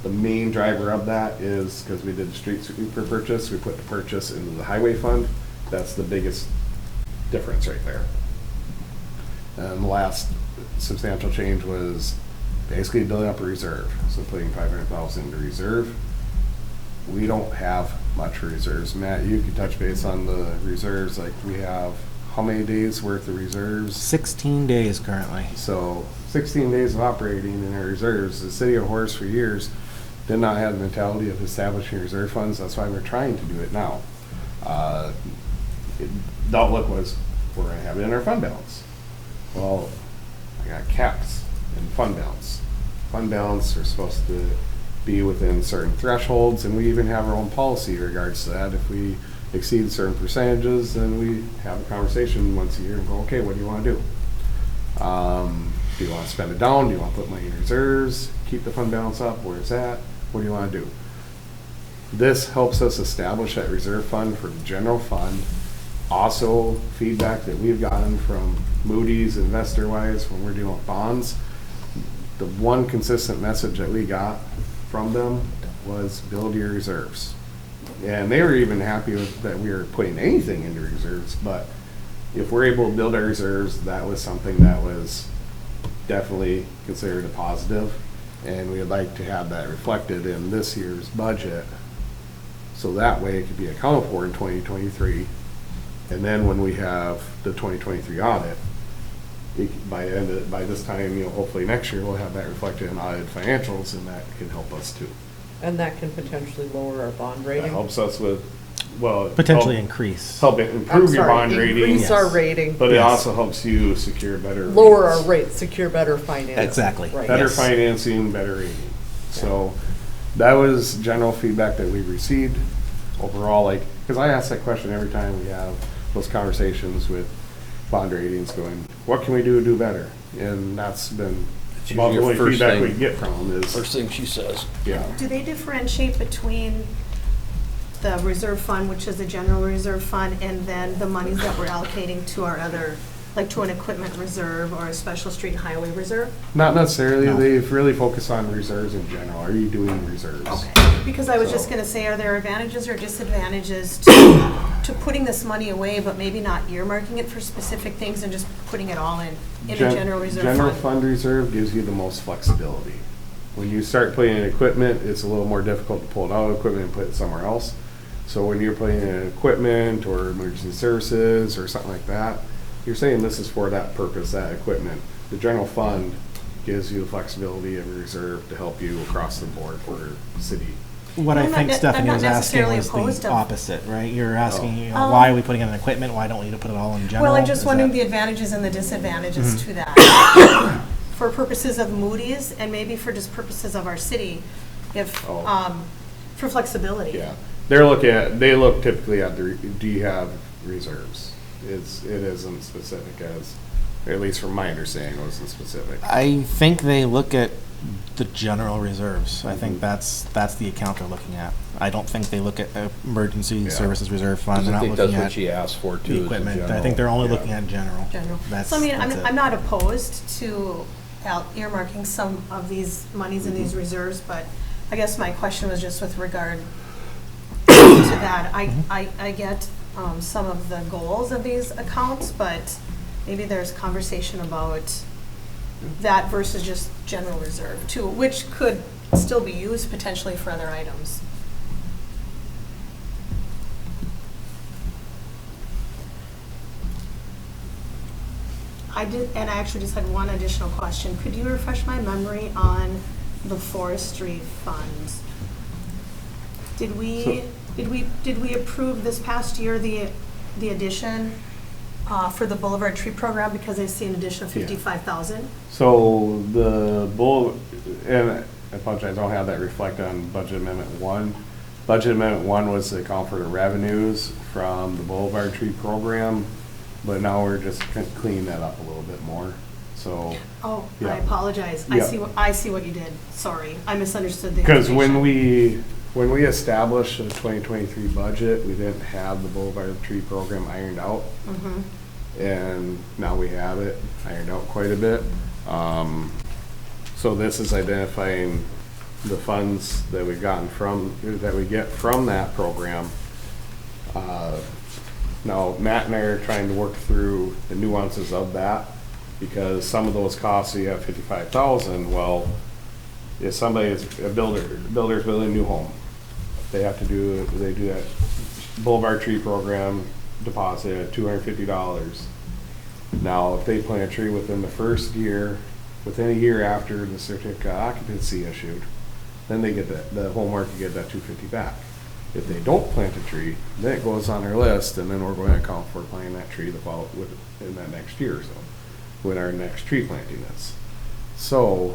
The main driver of that is because we did the street sweeper purchase, we put the purchase into the highway fund. That's the biggest difference right there. And the last substantial change was basically building up a reserve. So putting 500,000 into reserve. We don't have much reserves. Matt, you can touch base on the reserves. Like, we have how many days worth of reserves? 16 days currently. So 16 days of operating in our reserves. The city of Horace for years did not have the mentality of establishing reserve funds. That's why we're trying to do it now. The outlook was, we're going to have it in our fund balance. Well, I got caps in fund balance. Fund balance are supposed to be within certain thresholds, and we even have our own policy in regards to that. If we exceed certain percentages, then we have a conversation once a year and go, okay, what do you want to do? Do you want to spend it down? Do you want to put money in reserves? Keep the fund balance up where it's at? What do you want to do? This helps us establish that reserve fund for the general fund. Also, feedback that we've gotten from Moody's, InvestorWise, when we're dealing with bonds, the one consistent message that we got from them was build your reserves. And they were even happy with that we were putting anything into reserves, but if we're able to build our reserves, that was something that was definitely considered a positive. And we'd like to have that reflected in this year's budget. So that way it could be accounted for in 2023. And then when we have the 2023 audit, by this time, hopefully next year, we'll have that reflected in audited financials, and that can help us too. And that can potentially lower our bond That rating. helps us with, well. Potentially help- increase. Help it I'm improve your sorry, bond rating. increase our rating, But it Yes. also helps you secure better. lower our rates. rate, secure better financing. Exactly. Right. Better Yes. financing, better rating. So that was general feedback that we received overall, like, because I ask that question every time we have those conversations with bond ratings going, what can we do better? And that's been It's about the usually only your first feedback we thing. get from them is, First thing she says. yeah. Do they differentiate between the reserve fund, which is the general reserve fund, and then the monies that we're allocating to our other, like to an equipment reserve or a special street and highway reserve? Not necessarily, No. they've really focused on reserves in general. Are you doing reserves? Okay, because I was just So- gonna say, are there advantages or disadvantages to putting this money away, but maybe not earmarking it for specific things and just putting it all in a general reserve General fund? fund reserve gives you the most flexibility. When you start putting in equipment, it's a little more difficult to pull it out of equipment and put it somewhere else. So when you're putting in equipment or emergency services or something like that, you're saying this is for that purpose, that equipment. The general fund gives you the flexibility of a reserve to help you across the board for city. What I I'm not think ne- I'm Stephanie not was asking necessarily was opposed the of- opposite, right? You're asking, Oh. why are we putting it in equipment? Why don't we put it all in general? Well, I'm just Is wondering that- the advantages and the disadvantages to that. For purposes of Moody's and maybe for just purposes of our city, if, Oh. for flexibility. Yeah, they look typically at do you have reserves? It isn't specific as, or at least from my understanding, it wasn't specific. I think they look at the general reserves. I think Mhm. that's the account they're looking at. I don't think they look at emergency Yeah. services reserve fund. They're I not think that's looking what at she asked for too. the is equipment. I general. think they're only Yeah. looking at general. General. That's, So I mean, that's it. I'm not opposed to earmarking some of these monies in these reserves, but I guess my question was just with regard to that. I get some of the goals of these accounts, but maybe there's conversation about that versus just general reserve too, which could still be used potentially for other items. I did, and I actually just had one additional question. Could you refresh my memory on the forestry funds? Did we approve this past year the addition for the Boulevard Tree Program because I see an addition of Yeah. 55,000? So and I apologize, I don't have that reflected on Budget Amendment 1. Budget Amendment 1 was to account for the revenues from the Boulevard Tree Program, but now we're just cleaning that up a little bit more, so. Oh, I Yeah. apologize. Yeah. I see what you did. Sorry, I misunderstood the Because information. when we established the 2023 budget, we didn't have the Boulevard Tree Program ironed out. Mhm. And now we have it ironed out quite a bit. So this is identifying the funds that we've gotten that we get from that program. Now, Matt and I are trying to work through the nuances of that, because some of those costs, you have 55,000, well, if somebody is a builder's building a new home, they do that Boulevard Tree Program deposit at $250. Now, if they plant a tree within the first year, within a year after the certificate of occupancy issued, then they get the homeowner can get that $250 back. If they don't plant a tree, then it goes on our list, and then we're going to account for planting that tree in that next year or so, when our next tree planting is. So,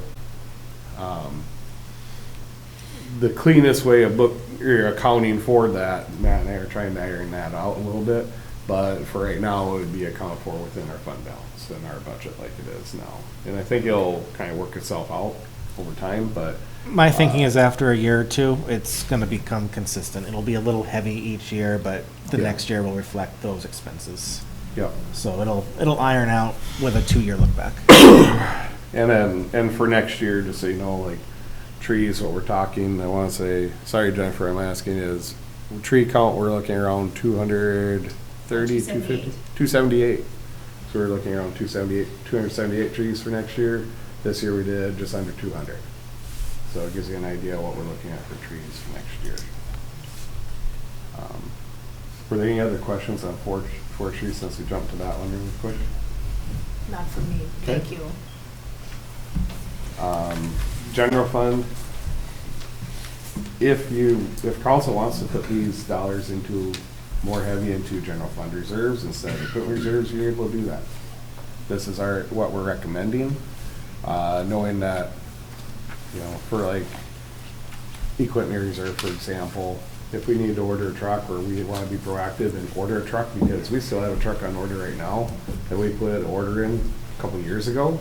the cleanest way of accounting for that, Matt and I are trying to iron that out a little bit, but for right now, it would be accounted for within our fund balance in our budget like it is now. And I think it'll kind of work itself out over time, but. My thinking is after a year or two, it's going to become consistent. It'll be a little heavy each year, but the Yeah. next year will reflect those expenses. Yep. So it'll iron out with a 2-year look back. And for next year, just so you know, like trees, what we're talking, I want to say, sorry Jennifer, I'm asking is, tree count, we're looking around 230, 250, 278. So we're looking around 278 trees for next year. This year we did just under 200. So it gives you an idea of what we're looking at for trees for next year. Were there any other questions on forestry since we jumped to that one really quick? Not for me, thank you. General fund, if council wants to put these dollars into more heavy into general fund reserves instead of equipment reserves, you're able to do that. This is what we're recommending, knowing that, for like equipment reserve, for example, if we need to order a truck or we want to be proactive and order a truck, because we still have a truck on order right now that we put an order in a couple years ago.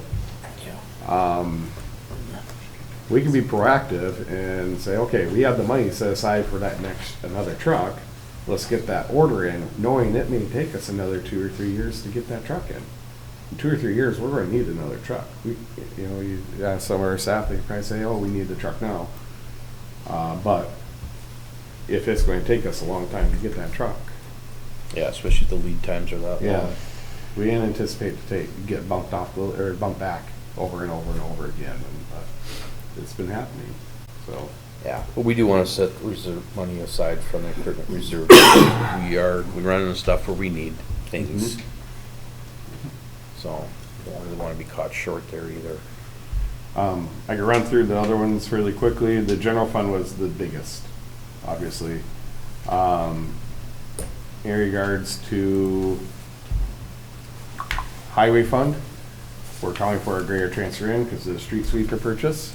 We can be proactive and say, okay, we have the money set aside for another truck. Let's get that order in, knowing it may take us another 2 or 3 years to get that truck in. In 2 or 3 years, we're going to need another truck. You ask some of our staff, they probably say, oh, we need the truck now. But if it's going to take us a long time to get that truck. Yeah, especially the lead times are that Yeah. long. We didn't anticipate to get bumped back over and over and over again, but it's been happening, so. Yeah, but we do want to set reserve money aside from the equipment reserve. We run into stuff where we need things. So, we don't really want to be caught short there either. I can run through the other ones really quickly. The general fund was the biggest, obviously. In regards to highway fund, we're calling for a greater transfer in because of the street sweeper purchase.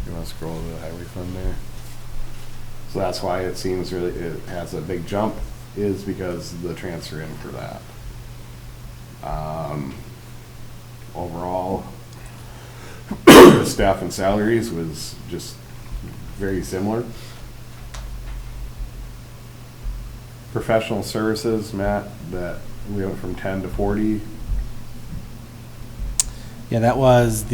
You want to scroll to the highway fund there? So that's why it seems it has a big jump, is because of the transfer in for that. Overall, the staff and salaries was just very similar. Professional services, Matt, that we went from 10 to 40. Yeah, that was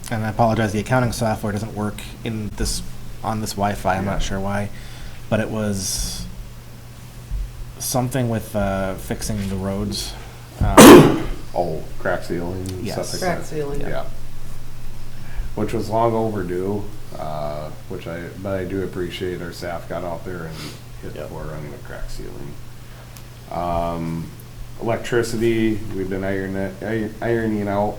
and I apologize, the accounting software doesn't work on this Wi-Fi, I'm not sure why, but it was something with fixing the roads. Crack sealing and Yes. stuff like Crack that. sealing. Yeah. Which was long overdue, but I do appreciate our staff got out there and hit the floor running with crack sealing. Electricity, we've been ironing out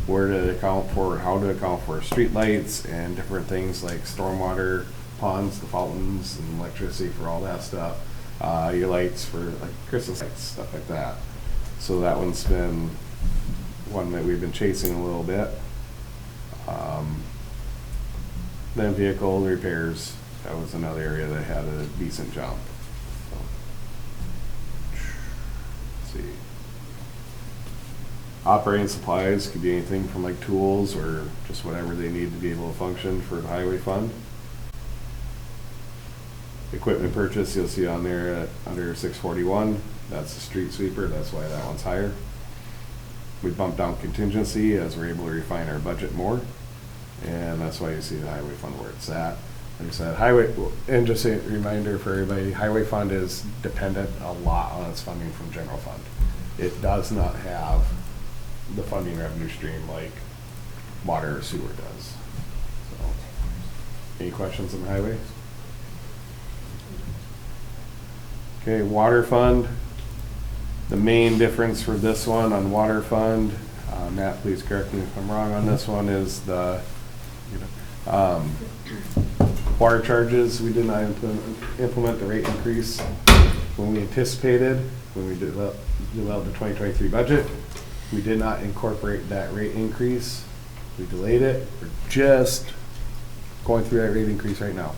how to account for street lights and different things like stormwater ponds, the fountains, and electricity for all that stuff. Your lights for like Christmas lights, stuff like that. So that one's been one that we've been chasing a little bit. Then vehicle repairs, that was another area that had a decent jump. So, let's see. Operating supplies could be anything from like tools or just whatever they need to be able to function for the highway fund. Equipment purchase, you'll see on there at under 641. That's the street sweeper, that's why that one's higher. We bumped down contingency as we're able to refine our budget more. And that's why you see the highway fund where it's at. Like I said, and just a reminder for everybody, highway fund is dependent a lot on its funding from general fund. It does not have the funding revenue stream like water or sewer does. So, any questions on the highway? Okay, water fund. The main difference for this one on water fund, Matt, please correct me if I'm wrong on this one, is the water charges. We did not implement the rate increase when we anticipated, when we developed the 2023 budget. We did not incorporate that rate increase. We delayed it. We're just going through that rate increase right now.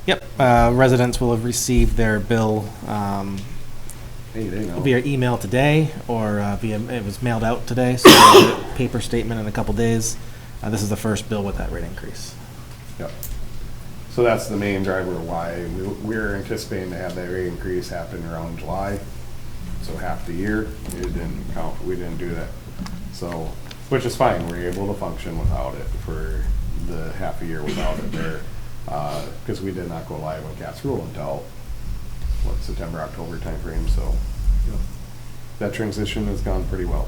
Yep, residents will have received their bill Hey, they know. via email today, or it was mailed out today, so we'll get a paper statement in a couple days. This is the first bill with that rate increase. Yep. So that's the main driver of why we're anticipating to have that rate increase happen around July. So half the year, it didn't count. We didn't do that. So, which is fine. We're able to function without it for the half a year without it there. because we did not go live on Cat's Rule until, September, October timeframe, so that transition has gone pretty well.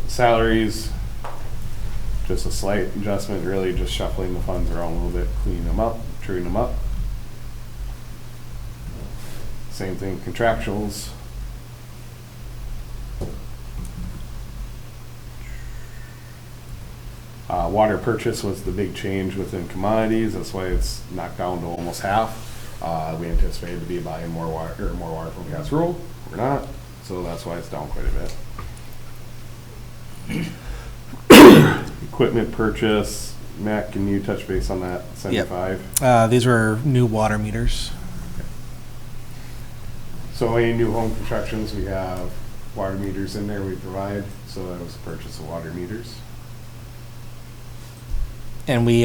Salaries, just a slight adjustment, really just shuffling the funds around a little bit, cleaning them up, truing them up. Same thing, contractuals. Water purchase was the big change within commodities, that's why it's knocked down to almost half. We anticipated to be buying more water from Cat's Rule, we're not, so that's why it's down quite a bit. Equipment purchase, Matt, can you touch base on that, 75? These were new water meters. So any new home constructions, we have water meters in there we provide, so that was the purchase of water meters. And we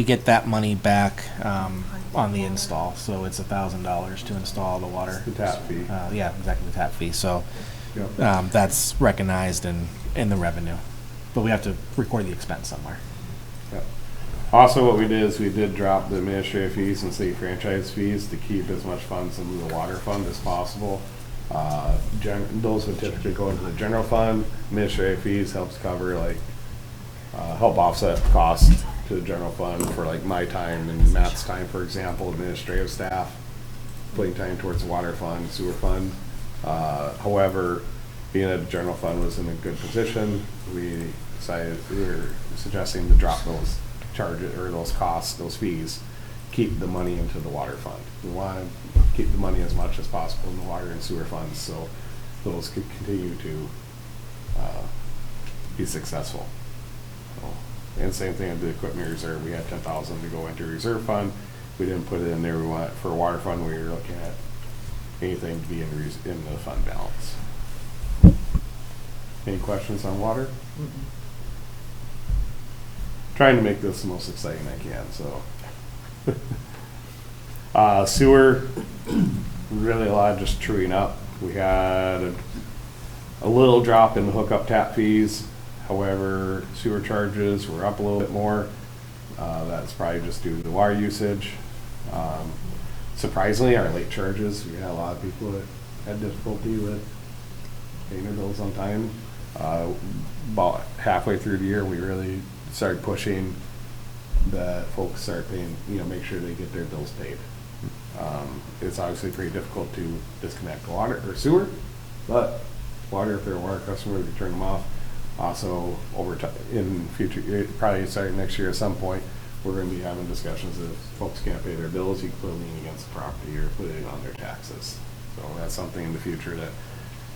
get that money back on the install, so it's $1,000 to install the water. The tap fee. Yeah, exactly, the tap fee. So Yep. that's recognized in the revenue, but we have to record the expense somewhere. Yep. Also, what we did is we did drop the administrative fees and city franchise fees to keep as much funds in the water fund as possible. Those would typically go into the general fund. Administrative fees helps cover help offset costs to the general fund for my time and Matt's time, for example, administrative staff, putting time towards the water fund, sewer fund. However, being that the general fund was in a good position, we were suggesting to drop those charges or those costs, those fees, keep the money into the water fund. We want to keep the money as much as possible in the water and sewer funds so those could continue to be successful. And same thing with the equipment reserve. We had 10,000 to go into reserve fund. We didn't put it in there. We want for a water fund. We were looking at anything to be in the fund balance. Any questions on water? Trying to make this the most exciting I can. So, sewer, really a lot of just truing up. We had a little drop in the hookup tap fees. However, sewer charges were up a little bit more. That's probably just due to the water usage. Surprisingly, our late charges, we had a lot of people that had difficulty with paying their bills on time. About halfway through the year, we really started pushing that folks start paying, make sure they get their bills paid. It's obviously pretty difficult to disconnect water or sewer, but water, if they're a water customer, we can turn them off. Also, over time, in future, probably starting next year at some point, we're going to be having discussions if folks can't pay their bills, you can put a lien against the property or put it on their taxes. So that's something in the future that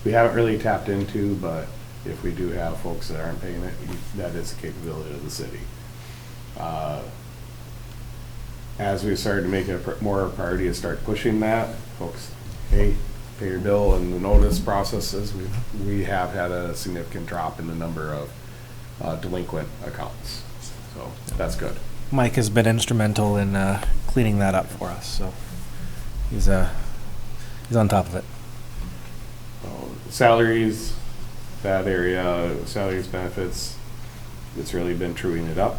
we haven't really tapped into, but if we do have folks that aren't paying it, that is a capability of the city. As we started to make it more of a priority to start pushing that, folks, hey, pay your bill, and the notice processes, we have had a significant drop in the number of delinquent accounts. So that's good. Mike has been instrumental in cleaning that up for us, so he's on top of it. Salaries, that area, salaries, benefits, it's really been truing it up.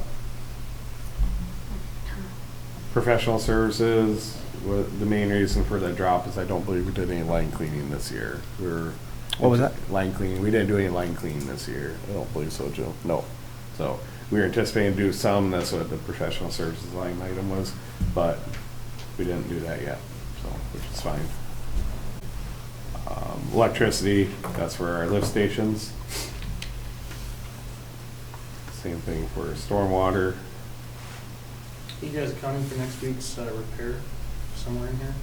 Professional services, the main reason for that drop is I don't believe we did any line cleaning this year. What was that? Line cleaning. We didn't do any line cleaning this year. I don't believe so, Joe. No. So we were anticipating to do some. That's what the professional services line item was, but we didn't do that yet, so which is fine. Electricity, that's for our lift stations. Same thing for stormwater. You guys accounting for next week's repair somewhere in here?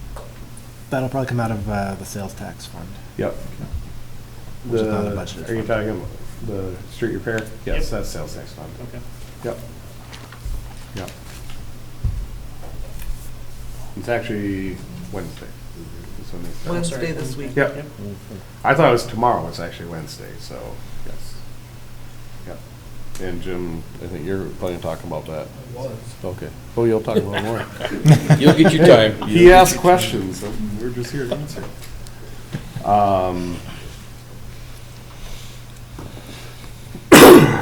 That'll probably come out of the sales tax fund. Yep. Which is not a budgeted Are you fund. talking about the street repair? Yes, Yep. that's sales tax fund. Okay. Yep. Yep. It's actually Wednesday. Is when they start. Wednesday this week. Yep. I thought it was tomorrow. It's actually Wednesday, so, yes. Yep. And Jim, I think you're planning on talking about that. Okay. Oh, you'll talk about more. You'll get your time. He asked questions, so we're just here to answer.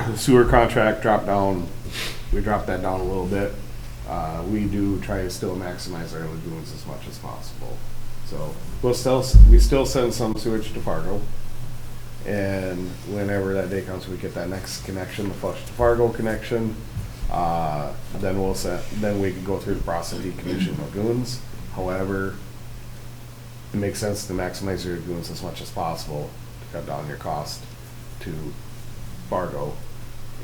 The sewer contract dropped down, we dropped that down a little bit. we do try to still maximize our lagoons as much as possible. So we still send some sewage to Fargo. And whenever that day comes, we get that next connection, the flush to Fargo connection. Then we can go through the process of decommissioning lagoons. However, it makes sense to maximize your lagoons as much as possible to cut down your cost to Fargo.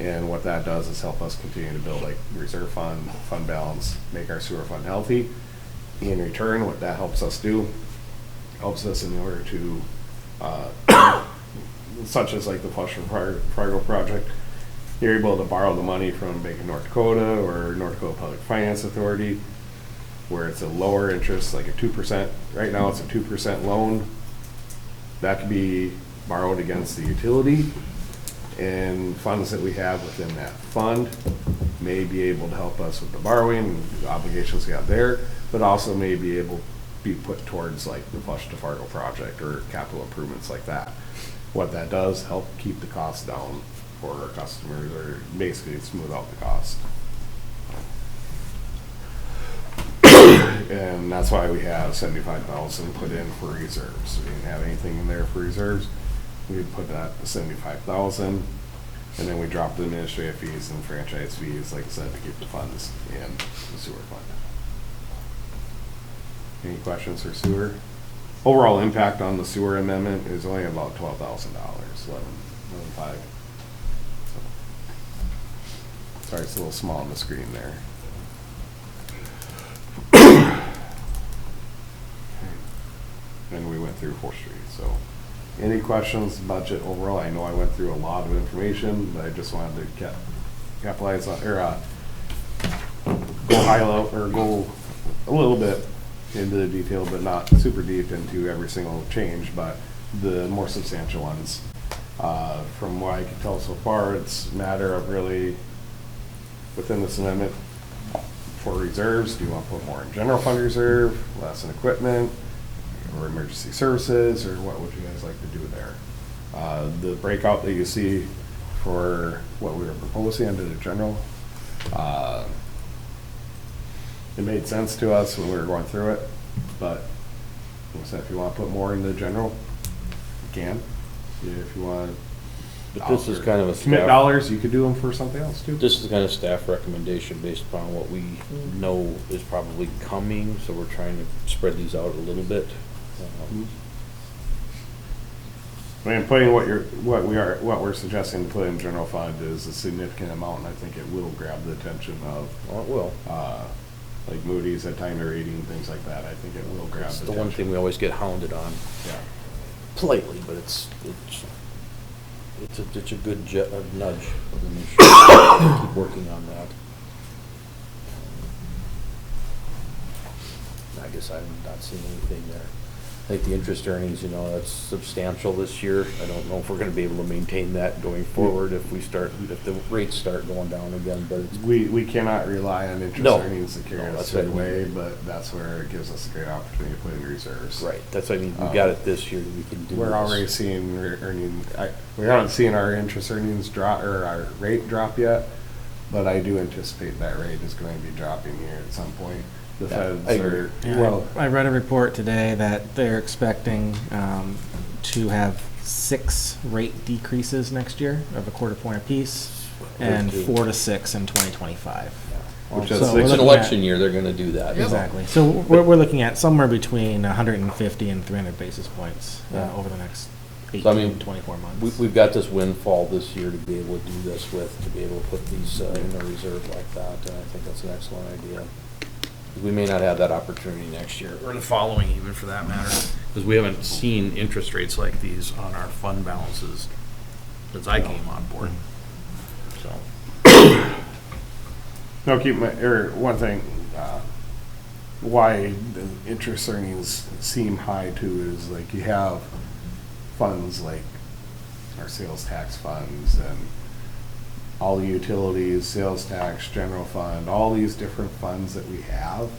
And what that does is help us continue to build like reserve fund balance, make our sewer fund healthy. In return, what that helps us do, helps us in order to, such as like the Flush from Fargo project, you're able to borrow the money from Bank of North Dakota or North Dakota Public Finance Authority, where it's a lower interest, like a 2%. Right now it's a 2% loan. That could be borrowed against the utility, and funds that we have within that fund may be able to help us with the borrowing, the obligations we have there, but also may be able to be put towards like the Flush to Fargo project or capital improvements like that. What that does, help keep the cost down for our customers, or basically smooth out the cost. And that's why we have 75,000 put in for reserves. We didn't have anything in there for reserves. We put that to 75,000, and then we dropped the administrative fees and franchise fees, like I said, to keep the funds in the sewer fund. Any questions for sewer? Overall impact on the sewer amendment is only about $12,000, 11.5. Sorry, it's a little small on the screen there. And we went through 4th Street, so. Any questions, budget overall? I know I went through a lot of information, but I just wanted to capitalize on, or go high level, or go a little bit into the detail, but not super deep into every single change, but the more substantial ones. From what I can tell so far, it's a matter of really, within this amendment, for reserves, do you want to put more in general fund reserve, less in equipment, or emergency services, or what would you guys like to do there? The breakout that you see for what we were proposing under the general, it made sense to us when we were going through it, but like I said, if you want to put more in the general, you can. If you want to, But this is kind of a commit staff, dollars, you could do them for something else too. this is kind of staff recommendation based upon what we know is probably coming, so we're trying to spread these out a little bit. I mean, putting what we're suggesting to put in general fund is a significant amount, and I think it will grab the attention of, Well, it will. like Moody's at time of rating, things like that. I think it will grab It's the the attention. one thing we always get hounded on, Yeah. politely, but it's a good nudge. And we should keep working on that. I guess I'm not seeing anything there. I think the interest earnings, that's substantial this year. I don't know if we're gonna be able to maintain that going forward if the rates start going down again, but it's, We cannot rely on interest No. earnings to carry No, us that's through the what I way, mean. but that's where it gives us a great opportunity to put in reserves. right, that's what I mean, we got it this year, we can do this. We're already seeing we haven't seen our interest earnings drop, or our rate drop yet, but I do anticipate that rate is going to be dropping here at some point. The Yeah, feds I agree. are, Yeah, well, I read a report today that they're expecting to have 6 rate decreases next year of a quarter point apiece, and 4 to 6 in 2025. which So is we're It's looking an at- election year, they're gonna do that. so. Exactly. So we're looking at somewhere between 150 and 300 basis points Yeah. over the next So, 18 to 24 months. We've got this windfall this year to be able to do this with, to be able to put these in a reserve like that, and I think that's an excellent idea. We may not have that opportunity next year, or the following even for that matter, because we haven't seen interest rates like these on our fund balances since I came on board, so. no, one thing, why the interest earnings seem high too is like you have funds like our sales tax funds and all the utilities, sales tax, general fund, all these different funds that we have.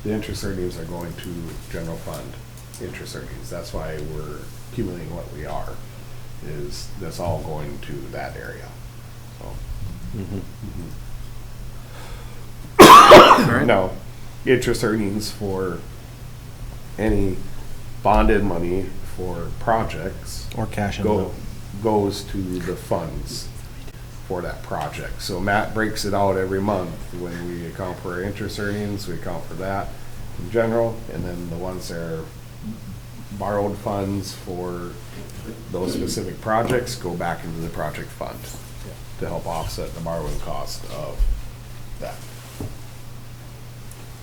The interest earnings are going to general fund interest earnings. That's why we're accumulating what we are, is that's all going to that area. So. right. No, interest earnings for any bonded money for projects Or cash in lieu. goes to the funds for that project. So Matt breaks it out every month. When we account for our interest earnings, we account for that in general, and then the ones that are borrowed funds for those specific projects go back into the project fund to help offset the borrowing cost of that.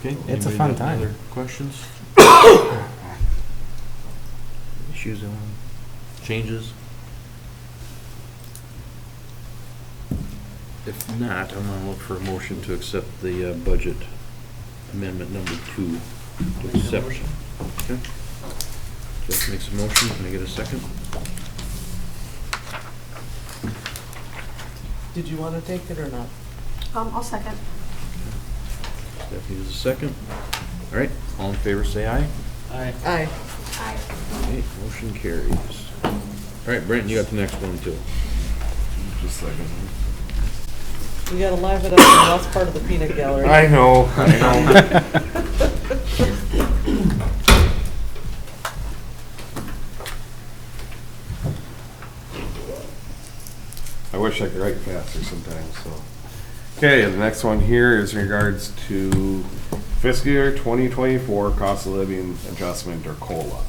Okay. It's a anybody fun got time. Other questions? Issues on changes? If not, I'm gonna look for a motion to accept the budget amendment number 2 to exception. Okay. Jeff makes a motion, can I get a second? Did you want to take it or not? I'll second. Stephanie does a second. All right, all in favor, say aye. Aye. Aye. Aye. Okay, motion carries. All right, Brent, you got the next one too. Just like, We gotta live it up, and that's part of the peanut gallery. I know. I wish I could write faster sometimes, so. Okay, the next one here is in regards to fiscal year 2024 cost of living adjustment or COLA.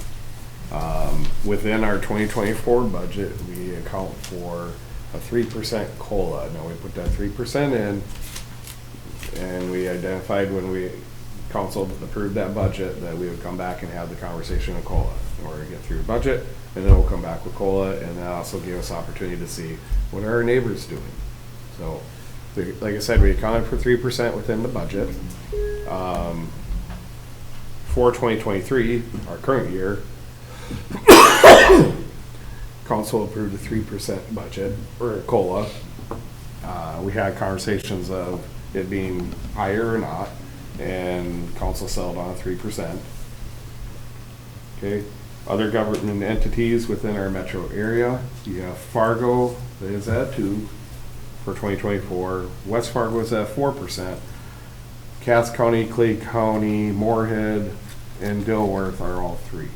Within our 2024 budget, we account for a 3% COLA. Now, we put that 3% in, and we identified when we council approved that budget that we would come back and have the conversation on COLA in order to get through the budget, and then we'll come back with COLA, and that also gave us opportunity to see what are our neighbors doing. So, like I said, we accounted for 3% within the budget. For 2023, our current year, council approved a 3% budget, or COLA. We had conversations of it being higher or not, and council settled on 3%. Okay, other government entities within our metro area, you have Fargo, that is at 2 for 2024. West Fargo is at 4%. Cass County, Clay County, Moorhead, and Dilworth are all 3.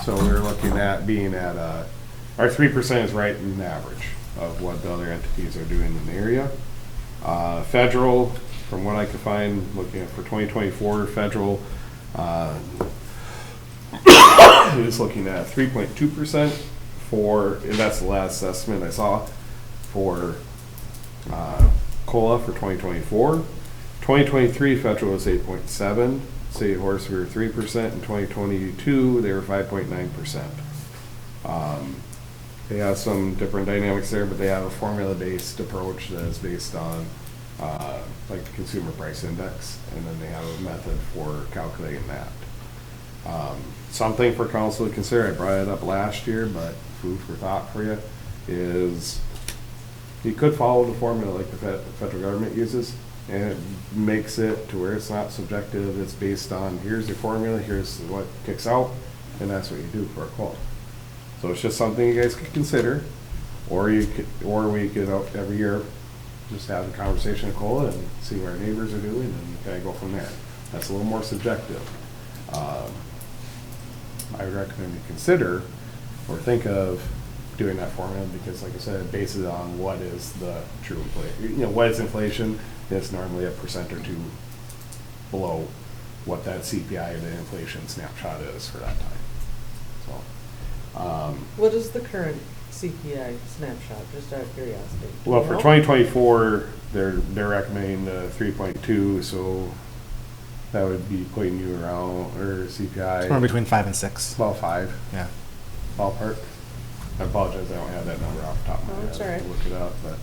So we're looking at being at our 3% is right in average of what the other entities are doing in the area. Federal, from what I could find, looking at for 2024, federal is looking at 3.2% for, and that's the last estimate I saw for COLA for 2024. 2023 federal was 8.7. City of Horace, we were 3%. In 2022, they were 5.9%. They have some different dynamics there, but they have a formula-based approach that is based on like the consumer price index, and then they have a method for calculating that. Something for council to consider, I brought it up last year, but food for thought for you, is you could follow the formula like the federal government uses, and it makes it to where it's not subjective. It's based on, here's your formula, here's what kicks out, and that's what you do for a COLA. So it's just something you guys could consider, or we could every year just have a conversation of COLA and see what our neighbors are doing, and kind of go from there. That's a little more subjective. I would recommend you consider or think of doing that formula, because like I said, it bases it on what is the true inflation. You know, what is inflation? It's normally 1% or 2 below what that CPI, the inflation snapshot is for that time. So, What is the current CPI snapshot, just out of curiosity? Do well, you for know? 2024, they're recommending 3.2, so that would be putting you around, or CPI. Somewhere between 5 and 6. About 5, Yeah. ballpark. I apologize, I don't have that number off the top of my Oh, head. that's all right. I'll look it up, but.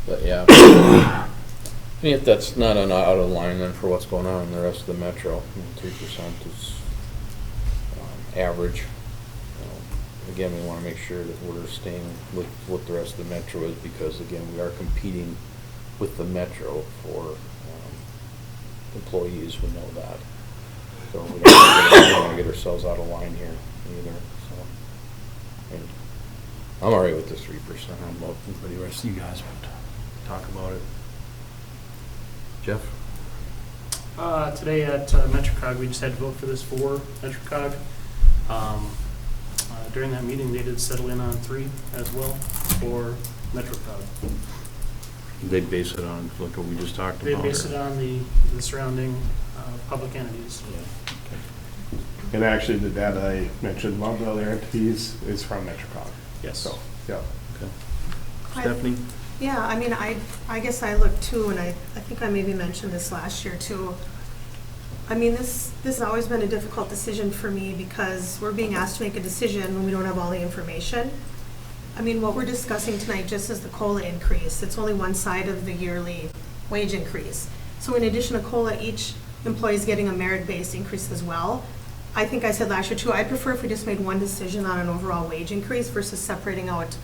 But yeah, And if that's not out of line then for what's going on in the rest of the metro, 3% is average. Again, we want to make sure that we're staying with what the rest of the metro is, because again, we are competing with the metro for employees, we know that. So we don't want to get ourselves out of line here either, so. And I'm all right with this 3%, I don't know what the rest of you guys would talk about it. Jeff? Today at MetroCog, we just had to vote for this for MetroCog. During that meeting, they did settle in on 3 as well for MetroCog. They base it on, like what we just talked They about? base or- it on the surrounding public entities. And actually, the data I mentioned about the other entities is from MetroCog. Yes. So, yeah. Okay. I- Stephanie? Yeah, I mean, I guess I looked too, and I think I maybe mentioned this last year too. I mean, this has always been a difficult decision for me because we're being asked to make a decision when we don't have all the information. I mean, what we're discussing tonight just is the COLA increase. It's only one side of the yearly wage increase. So in addition to COLA, each employee is getting a merit-based increase as well. I think I said last year too, I'd prefer if we just made one decision on an overall wage increase versus separating out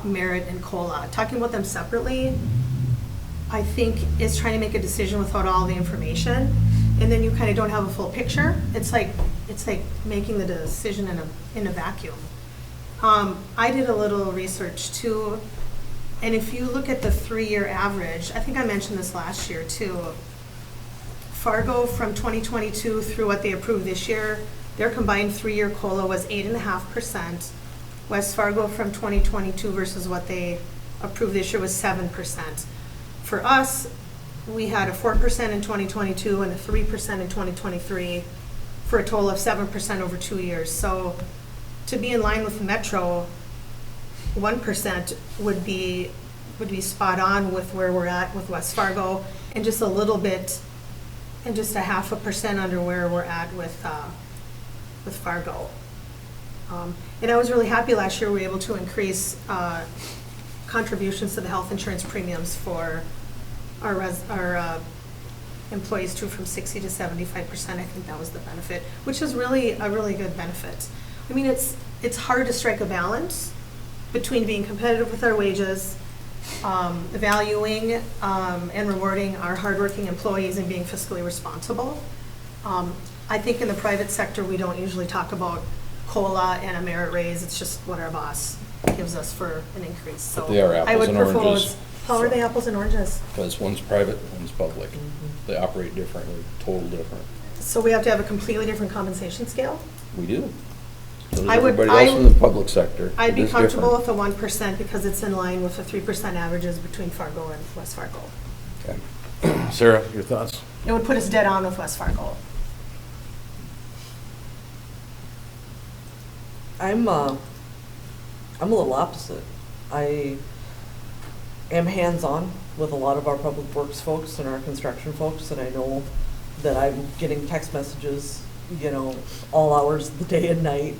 merit and COLA. Talking about them separately, I think is trying to make a decision without all the information, and then you kind of don't have a full picture. It's like making the decision in a vacuum. I did a little research too, and if you look at the 3-year average, I think I mentioned this last year too. Fargo from 2022 through what they approved this year, their combined 3-year COLA was 8.5%. West Fargo from 2022 versus what they approved this year was 7%. For us, we had a 4% in 2022 and a 3% in 2023 for a total of 7% over 2 years. So to be in line with Metro, 1% would be spot on with where we're at with West Fargo, and just a little bit, and just a 0.5% under where we're at with Fargo. And I was really happy last year we were able to increase contributions to the health insurance premiums for our employees too, from 60 to 75%. I think that was the benefit, which is really a really good benefit. I mean, it's hard to strike a balance between being competitive with our wages, valuing and rewarding our hardworking employees, and being fiscally responsible. I think in the private sector, we don't usually talk about COLA and a merit raise. It's just what our boss gives us for an increase. So But they are I apples would and propose, oranges. how are they apples and oranges? Because one's private, one's public. They operate differently, total different. So we have to have a completely different compensation scale? We do. So does I would- everybody else in the public sector. I'd It be is comfortable different. with the 1% because it's in line with the 3% averages between Fargo and West Fargo. Okay. Sarah, your thoughts? It would put us dead on with West Fargo. I'm a little opposite. I am hands-on with a lot of our public works folks and our construction folks, and I know that I'm getting text messages, all hours of the day and night,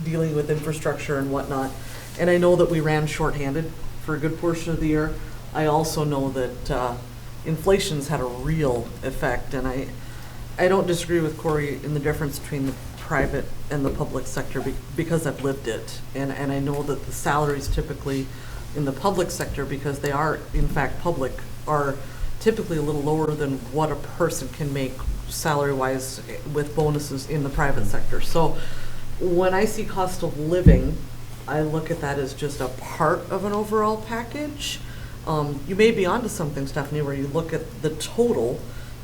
dealing with infrastructure and whatnot. And I know that we ran shorthanded for a good portion of the year. I also know that inflation's had a real effect, and I don't disagree with Corey in the difference between the private and the public sector because I've lived it. And I know that the salaries typically in the public sector, because they are in fact public, are typically a little lower than what a person can make salary-wise with bonuses in the private sector. So when I see cost of living, I look at that as just a part of an overall package. You may be onto something, Stephanie, where you look at the total,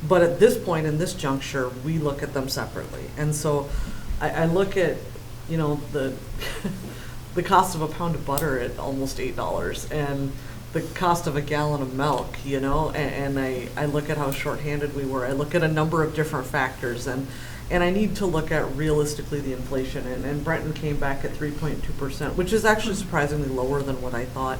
but at this point, in this juncture, we look at them separately. And so I look at, the the cost of a pound of butter at almost $8 and the cost of a gallon of milk, and I look at how shorthanded we were. I look at a number of different factors, and I need to look at realistically the inflation. And Brenton came back at 3.2%, which is actually surprisingly lower than what I thought.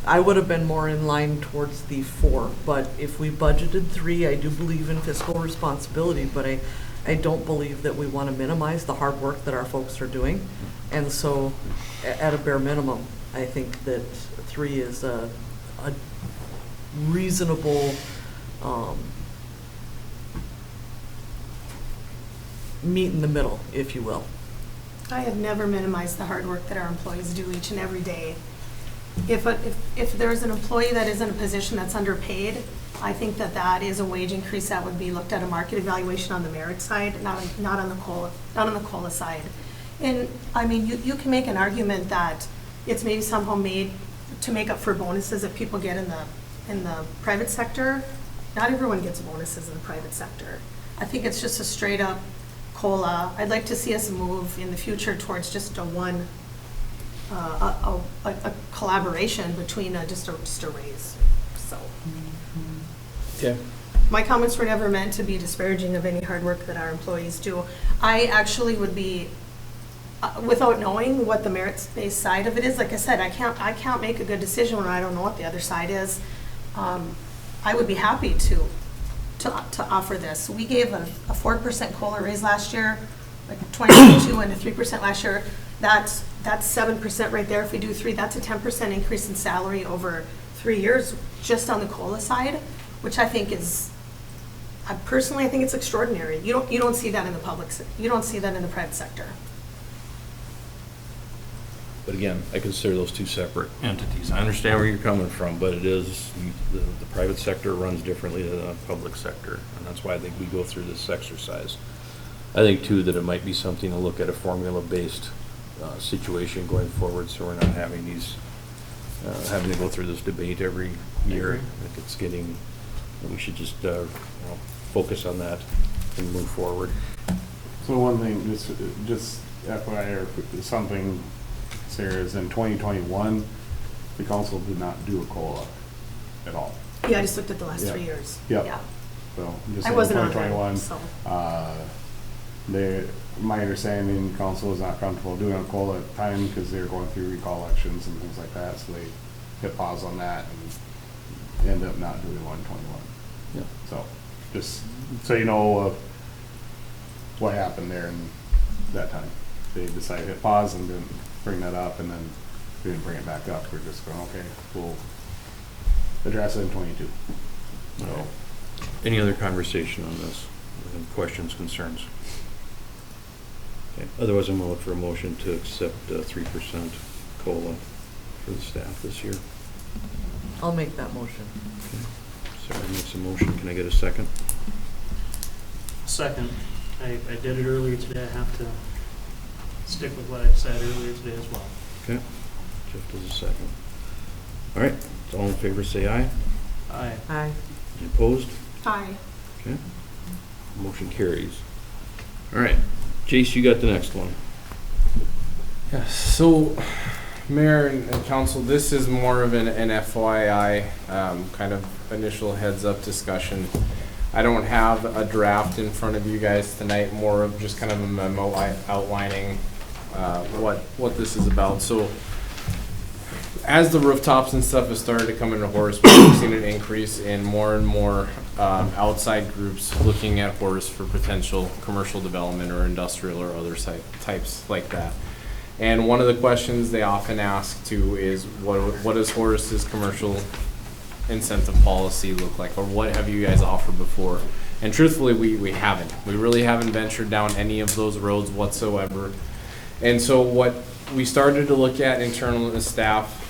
I would have been more in line towards the 4, but if we budgeted 3, I do believe in fiscal responsibility, but I don't believe that we want to minimize the hard work that our folks are doing. And so at a bare minimum, I think that 3 is a reasonable meet in the middle, if you will. I have never minimized the hard work that our employees do each and every day. If there's an employee that is in a position that's underpaid, I think that is a wage increase that would be looked at a market evaluation on the merit side, not on the COLA side. And I mean, you can make an argument that it's maybe somehow made to make up for bonuses that people get in the private sector. Not everyone gets bonuses in the private sector. I think it's just a straight up COLA. I'd like to see us move in the future towards just a collaboration between just a raise, so. Okay. My comments were never meant to be disparaging of any hard work that our employees do. I actually would be, without knowing what the merits-based side of it is, like I said, I can't make a good decision when I don't know what the other side is. I would be happy to offer this. We gave a 4% COLA raise last year, like 2022, and a 3% last year. That's 7% right there. If we do 3, that's a 10% increase in salary over 3 years, just on the COLA side, which I think is, personally, I think it's extraordinary. You don't see that in the public, you don't see that in the private sector. But again, I consider those two separate entities. I understand where you're coming from, but it is, the private sector runs differently than the public sector, and that's why I think we go through this exercise. I think too that it might be something to look at a formula-based situation going forward, so we're not having these, having to go through this debate every year. I think it's getting, we should just, focus on that and move forward. So one thing, just FYI, or something, Sarah, is in 2021, the council did not do a COLA at all. Yeah, I just looked at the last Yeah. 3 years. Yep. Yeah. So just I in wasn't on 2021, there, so. my understanding, council was not comfortable doing a COLA at the time because they were going through recall elections and things like that, so they hit pause on that and ended up not doing one in 21. Yeah. So, just so you know what happened there in that time. They decided to hit pause and didn't bring that up, and then we didn't bring it back up. We're just going, okay, we'll address it in 22. So, Any other conversation on this? Any questions, concerns? Okay. Otherwise, I'm going to look for a motion to accept 3% COLA for the staff this year. I'll make that motion. Okay. Sarah makes a motion. Can I get a second? Second, I did it earlier today. I have to stick with what I said earlier today as well. Okay. Jeff does a second. All right. All in favor, say aye. Aye. Aye. Any opposed? Aye. Okay. Motion carries. All right. Jace, you got the next one. Yeah, so, Mayor and Council, this is more of an FYI, kind of initial heads-up discussion. I don't have a draft in front of you guys tonight, more of just kind of a memo outlining what this is about. So, as the rooftops and stuff has started to come into Horace, we've seen an increase in more and more outside groups looking at Horace for potential commercial development or industrial or other types like that. And one of the questions they often ask too is, what does Horace's commercial incentive policy look like, or what have you guys offered before? And truthfully, we haven't. We really haven't ventured down any of those roads whatsoever. And so what we started to look at internally as staff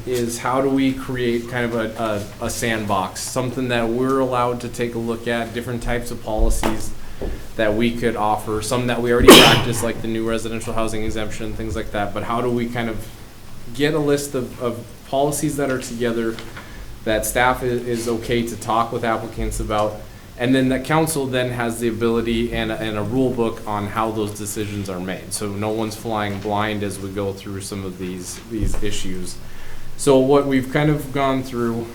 is how do we create kind of a sandbox, something that we're allowed to take a look at, different types of policies that we could offer, some that we already practice, like the new residential housing exemption, things like that. But how do we kind of get a list of policies that are together that staff is okay to talk with applicants about, and then the council then has the ability and a rule book on how those decisions are made. So no one's flying blind as we go through some of these issues. So what we've kind of gone through,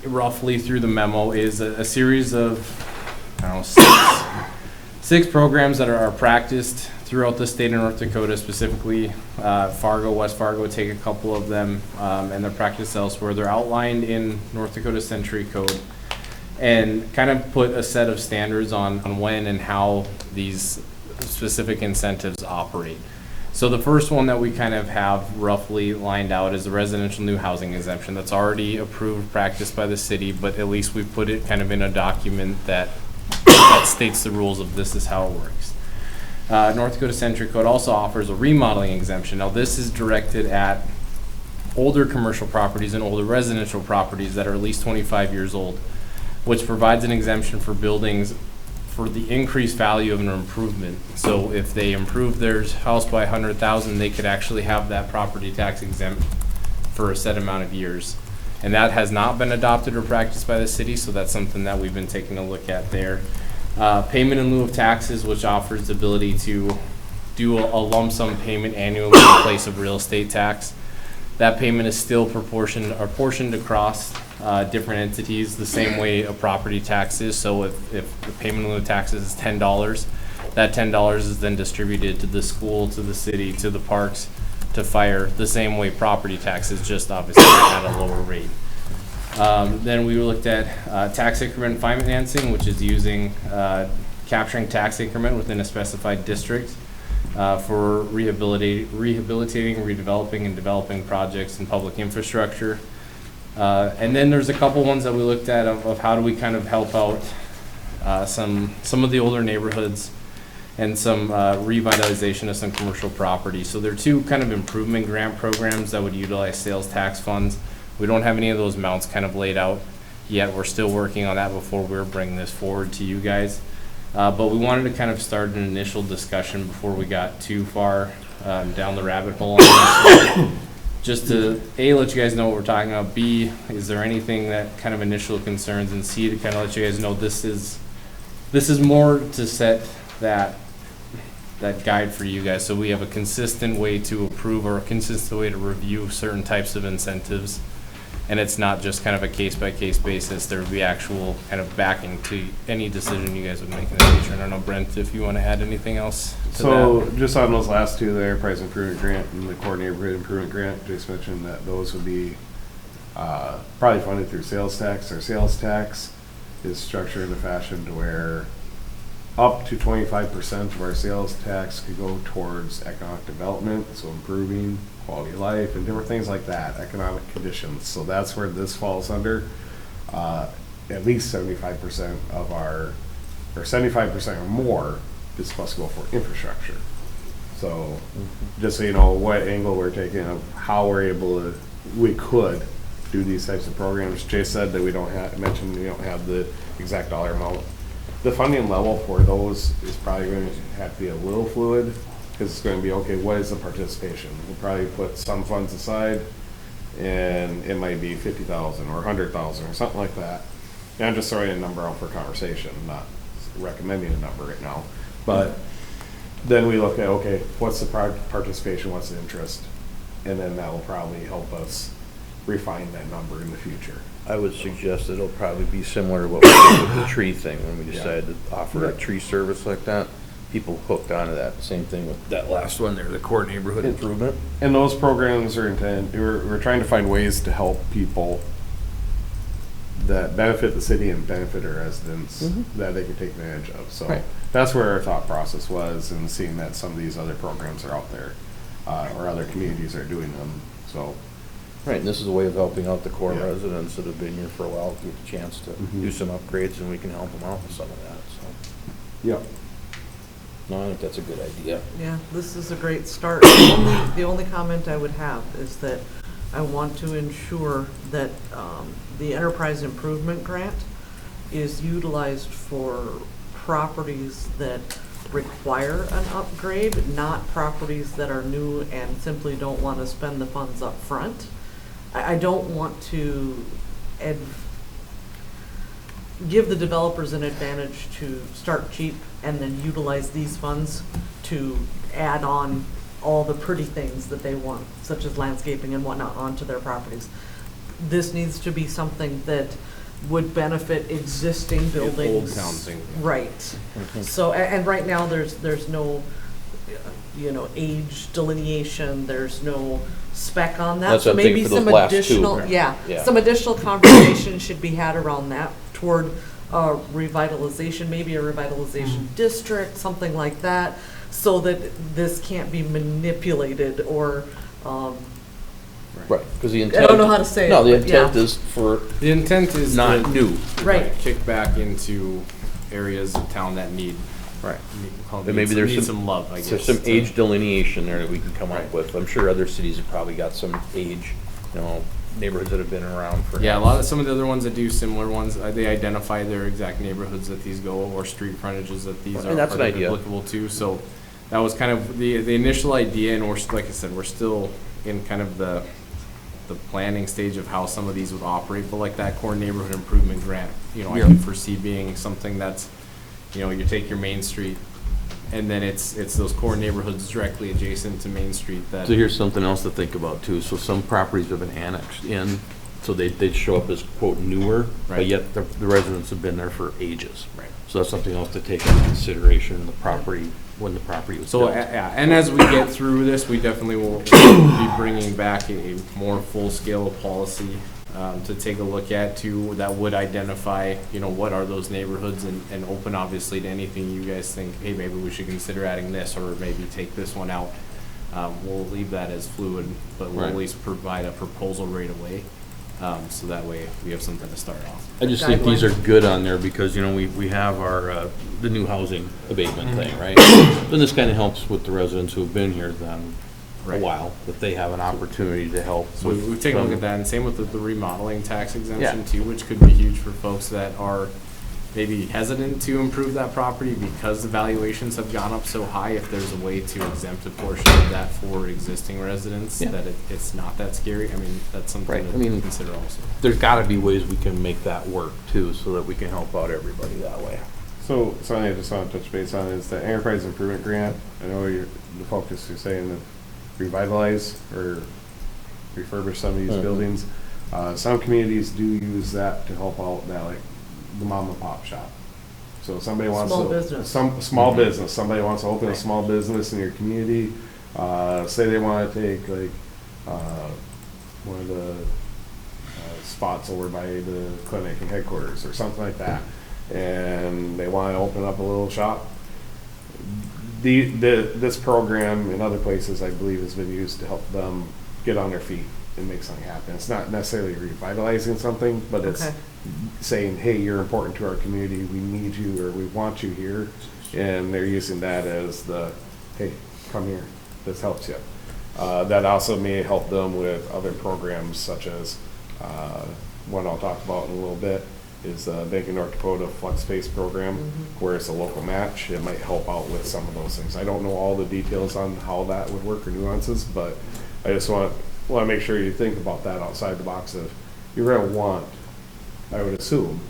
roughly through the memo, is a series of, I don't know, six programs that are practiced throughout the state of North Dakota, specifically Fargo, West Fargo, take a couple of them, and they're practiced elsewhere. They're outlined in North Dakota Century Code, and kind of put a set of standards on when and how these specific incentives operate. So the first one that we kind of have roughly lined out is the residential new housing exemption. That's already approved, practiced by the city, but at least we've put it kind of in a document that states the rules of this is how it works. North Dakota Century Code also offers a remodeling exemption. Now this is directed at older commercial properties and older residential properties that are at least 25 years old, which provides an exemption for buildings for the increased value of an improvement. So if they improve their house by $100,000, they could actually have that property tax exempt for a set amount of years. And that has not been adopted or practiced by the city, so that's something that we've been taking a look at there. Payment in lieu of taxes, which offers the ability to do a lump sum payment annually in place of real estate tax. That payment is still portioned across different entities the same way a property tax is. So if the payment in lieu of taxes is $10, that $10 is then distributed to the school, to the city, to the parks, to fire, the same way property taxes, just obviously at a lower rate. Then we looked at tax increment financing, which is using capturing tax increment within a specified district for rehabilitating, redeveloping, and developing projects in public infrastructure. And then there's a couple ones that we looked at of how do we kind of help out some of the older neighborhoods and some revitalization of some commercial property. So there are two kind of improvement grant programs that would utilize sales tax funds. We don't have any of those amounts kind of laid out yet. We're still working on that before we're bringing this forward to you guys. But we wanted to kind of start an initial discussion before we got too far down the rabbit hole on this. Just to A, let you guys know what we're talking about. B, is there anything that kind of initial concerns, and C, to kind of let you guys know this is more to set that guide for you guys, so we have a consistent way to approve or a consistent way to review certain types of incentives, and it's not just kind of a case-by-case basis. There would be actual kind of backing to any decision you guys would make in the future. I don't know, Brent, if you want to add anything else to So that. just on those last two there, price improvement grant and the core neighborhood improvement grant, Jace mentioned that those would be probably funded through sales tax. Our sales tax is structured in a fashion to where up to 25% of our sales tax could go towards economic development, so improving quality of life and different things like that, economic conditions. So that's where this falls under. At least 75% of our, or 75% or more is supposed to go for infrastructure. So just so you know what angle we're taking of how we're able to, we could do these types of programs. Jay said that we don't have, mentioned we don't have the exact dollar amount. The funding level for those is probably going to have to be a little fluid, because it's going to be, okay, what is the participation? We'll probably put some funds aside, and it might be 50,000 or 100,000 or something like that. And I'm just throwing a number out for conversation, not recommending a number right now. But then we look at, okay, what's the participation, what's the interest? And then that will probably help us refine that number in the future. I would suggest it'll probably be similar to what we did with the tree thing, when we decided to offer a tree service like that. People hooked onto that. Same thing with that last one there, the core neighborhood improvement. And those programs are intended, we're trying to find ways to help people that benefit the city and benefit our residents that they can take advantage of. So that's where our thought process was, and seeing that some of these other programs are out there, or other communities are doing them. So. Right, and this is a way of helping out the core residents that have been here for a while, get a chance to do some upgrades, and we can help them out with some of that, so. Yep. No, I think that's a good idea. Yeah, this is a great start. The only comment I would have is that I want to ensure that the enterprise improvement grant is utilized for properties that require an upgrade, not properties that are new and simply don't want to spend the funds up front. I don't want to give the developers an advantage to start cheap and then utilize these funds to add on all the pretty things that they want, such as landscaping and whatnot, onto their properties. This needs to be something that would benefit existing buildings. Old town thing. Right. So, and right now, there's no, age delineation, there's no spec on that. That's So what I'm thinking maybe for those some last two. additional, Yeah. some additional conversation should be had around that toward revitalization, maybe a revitalization district, something like that, so that this can't be manipulated or, Right, because the I intent. don't know how to say it. No, the but yeah. intent is for The intent is not to new. Right. kick back into areas of town that need, Right. need And maybe there's need some love, I guess. So some to- age delineation there that we can come up Right. with. I'm sure other cities have probably got some age, neighborhoods that have been around for. Yeah, some of the other ones that do similar ones, they identify their exact neighborhoods that these go, or street frontages that these And are that's an idea. applicable to. So that was kind of the initial idea, and like I said, we're still in kind of the the planning stage of how some of these would operate, but like that core neighborhood improvement grant, you know, I Yeah. could foresee being something that's, you know, you take your Main Street, and then it's those core neighborhoods directly adjacent to Main Street that. So here's something else to think about too. So some properties have been annexed in, so they'd show up as quote newer, but Right. yet the residents have been there for ages. Right. So that's something else to take into consideration in the property, when the property was So, built. yeah, and as we get through this, we definitely will be bringing back a more full-scale policy to take a look at too, that would identify, you know, what are those neighborhoods, and open obviously to anything you guys think, hey, maybe we should consider adding this, or maybe take this one out. We'll leave that as fluid, but we'll Right. at least provide a proposal right away, so that way we have something to start off. I just think these are good on there because, you know, we have our, the new housing abatement thing, right? Then this kind of helps with the residents who have been here then a Right. while, that they have an opportunity to help. So with we've taken a look some- at that, and same with the remodeling tax exemption Yeah. too, which could be huge for folks that are maybe hesitant to improve that property because the valuations have gone up so high. If there's a way to exempt a portion of that for existing residents, Yeah. that it's not that scary, I mean, that's something Right, I to mean- consider also. There's gotta be ways we can make that work too, so that we can help out everybody that way. So, something I just want to touch base on is the enterprise improvement grant. I know the focus you're saying to revitalize or refurbish some of these Mhm. buildings. Some communities do use that to help out that, like, the mom and pop shop. So if somebody wants to. Small business. Some small business, somebody wants to open a small business in your community, say they want to take like, one of the spots over by the clinic and headquarters or something like that, and they want to open up a little shop. This program in other places, I believe, has been used to help them get on their feet and make something happen. It's not necessarily revitalizing something, but it's Okay. saying, hey, you're important to our community, we need you, or we want you here. And they're using that as the, hey, come here, this helps you. That also may help them with other programs such as, one I'll talk about in a little bit, is the Bank of North Dakota Flex Space Program, where it's a local match. It might help out with some of those things. I don't know all the details on how that would work or nuances, but I just want to make sure you think about that outside the box of, you're going to want, I would assume,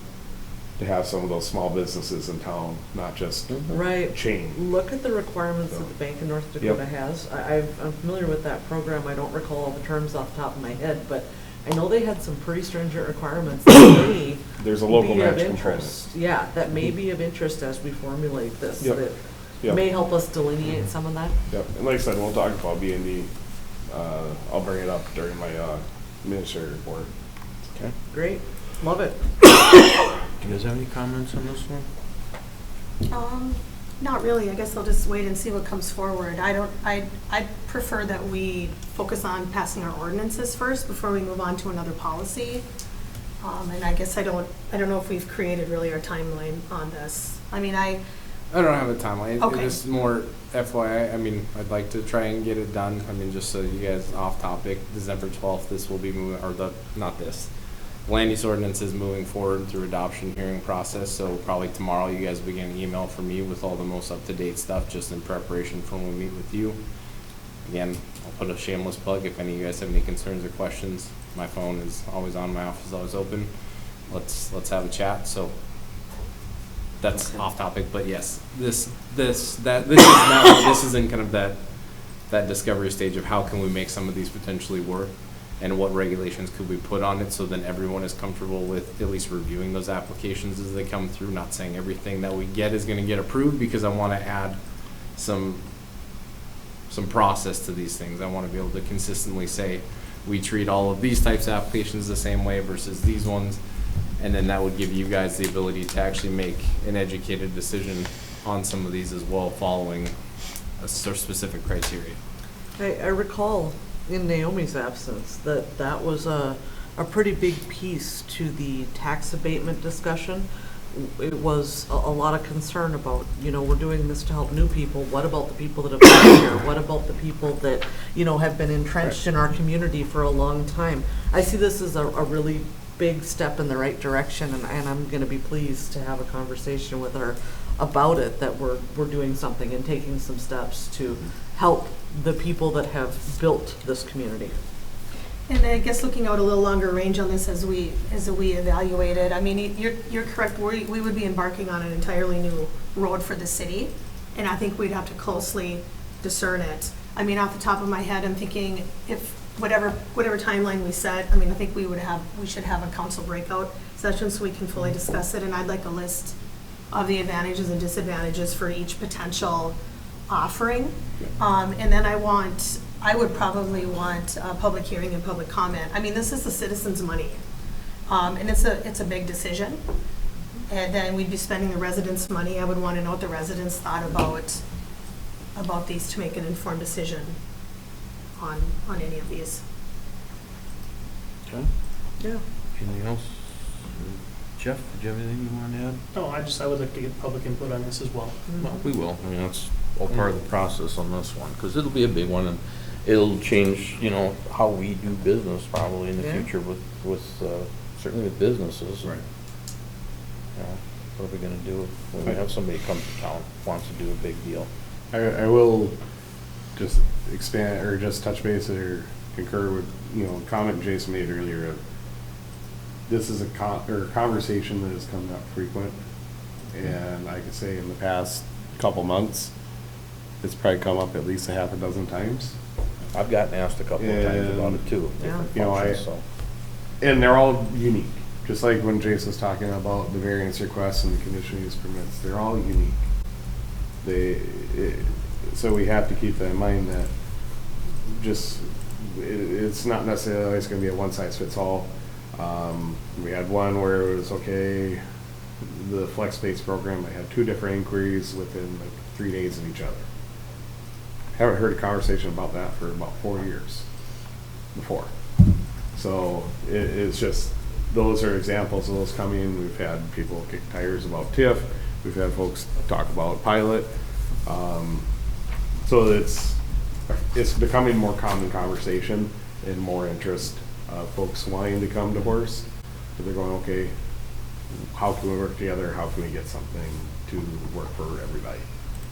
to have some of those small businesses in town, not just Right. chain. Look at the requirements that the Bank of North Dakota has. I'm familiar with that program. I don't recall all the terms off the top of my head, but I know they had some pretty stringent requirements that may There's a local be of match component. interest. Yeah, that may be of interest as we formulate this. Yep. That Yep. may help us delineate some of that. Yep, and like I said, we'll talk about B&D. I'll bring it up during my administrative report. Okay. Great, love it. Do you guys have any comments on this one? Not really. I guess I'll just wait and see what comes forward. I prefer that we focus on passing our ordinances first before we move on to another policy. And I guess I don't know if we've created really our timeline on this. I mean, I don't have a timeline. Okay. It's more FYI. I mean, I'd like to try and get it done. I mean, just so you guys off topic, December 12th, this will be moving, or not this. Land use ordinance is moving forward through adoption hearing process, so probably tomorrow you guys will get an email from me with all the most up-to-date stuff, just in preparation for when we meet with you. Again, I'll put a shameless plug. If any of you guys have any concerns or questions, my phone is always on, my office is always open. Let's have a chat. So that's off topic, but yes, this is in kind of that discovery stage of how can we make some of these potentially work, and what regulations could we put on it so then everyone is comfortable with at least reviewing those applications as they come through. Not saying everything that we get is going to get approved, because I want to add some process to these things. I want to be able to consistently say we treat all of these types of applications the same way versus these ones. And then that would give you guys the ability to actually make an educated decision on some of these as well, following a specific criteria. I recall in Naomi's absence that was a pretty big piece to the tax abatement discussion. It was a lot of concern about, we're doing this to help new people. What about the people that have been here? What about the people that, have been entrenched in our community for a long time? I see this as a really big step in the right direction, and I'm going to be pleased to have a conversation with her about it, that we're doing something and taking some steps to help the people that have built this community. And I guess looking out a little longer range on this as we evaluate it, I mean, you're correct, we would be embarking on an entirely new road for the city, and I think we'd have to closely discern it. I mean, off the top of my head, I'm thinking if whatever timeline we set, I mean, I think we should have a council breakout session so we can fully discuss it, and I'd like a list of the advantages and disadvantages for each potential offering. And then I would probably want a public hearing and public comment. I mean, this is the citizens' money, and it's a big decision. And then we'd be spending the residents' money. I would want to know what the residents thought about these to make an informed decision on any of these. Okay. Yeah. Anything else? Jeff, did you have anything you want to add? No, I would like to get public input on this as well. Well, we will. I mean, that's all part of the process on this one, because it'll be a big one, and it'll change, you know, how we do business probably in the Yeah. future with certainly with businesses. Right. You know, what are we gonna do when we have somebody come to town, wants to do a big deal? I will just expand, or just touch base or concur with, comment Jason made earlier of, this is a conversation that has come up frequent, and I could say in the past couple months, it's probably come up at least a half a dozen times. I've gotten asked a couple of times about it too. Yeah. different functions, so. And they're all unique, just like when Jason was talking about the variance requests and the conditional use permits, they're all unique. So we have to keep that in mind, that it's not necessarily always going to be a one-size-fits-all. We had one where it was okay, the flex space program, I had 2 different inquiries within like 3 days of each other. Haven't heard a conversation about that for about 4 years before. So it's just, those are examples of those coming. We've had people kick tires about TIF. We've had folks talk about pilot. So it's becoming more common conversation and more interest of folks wanting to come to Horace. But they're going, okay, how can we work together? How can we get something to work for everybody?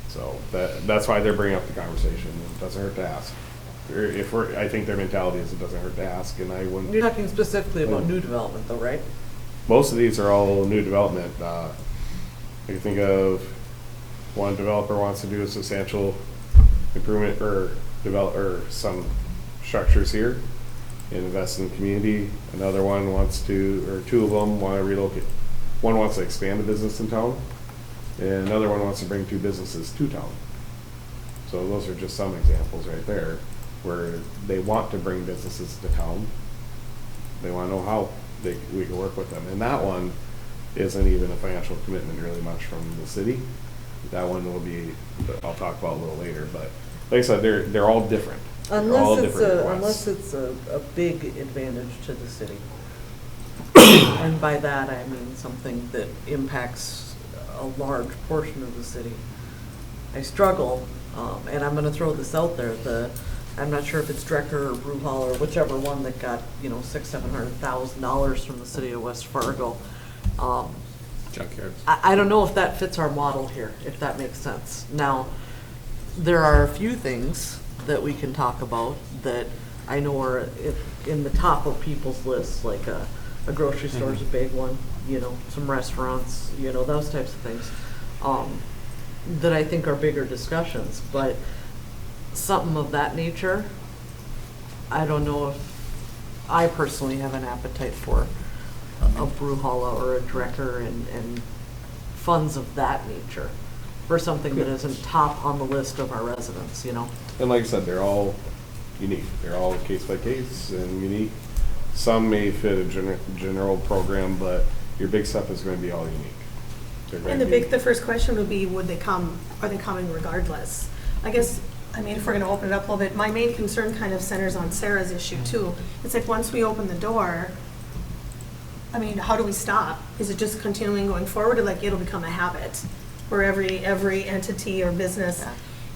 So that's why they're bringing up the conversation. It doesn't hurt to ask. I think their mentality is it doesn't hurt to ask, and I wouldn't. You're talking specifically about new development though, right? Most of these are all new development. I can think of one developer wants to do a substantial improvement or some structures here and invest in the community. Another one wants to, or 2 of them want to relocate. One wants to expand a business in town, and another one wants to bring 2 businesses to town. So those are just some examples right there where they want to bring businesses to town. They want to know how we can work with them. And that one isn't even a financial commitment really much from the city. That one will be, I'll talk about a little later, but like I said, they're all different. Unless it's a big advantage to the city. And by that, I mean something that impacts a large portion of the city. I struggle, and I'm gonna throw this out there, I'm not sure if it's Drecker or Brew Hall or whichever one that got, $600,000-700,000 from the city of West Fargo. Junkyards. I don't know if that fits our model here, if that makes sense. Now, there are a few things that we can talk about that I know are in the top of people's lists, like a grocery store is a big one, some restaurants, those types of things, that I think are bigger discussions. But something of that nature, I don't know if I personally have an appetite for a Brewhalla or a Drecker and funds of that nature for something that isn't top on the list of our residents, And like I said, they're all unique. They're all case by case and unique. Some may fit a general program, but your big stuff is going to be all unique. And the first question would be, would they come? Are they coming regardless? I guess, if we're going to open it up a little bit, my main concern kind of centers on Sarah's issue too. It's like once we open the door, how do we stop? Is it just continuing going forward, or like it'll become a habit where every entity or business?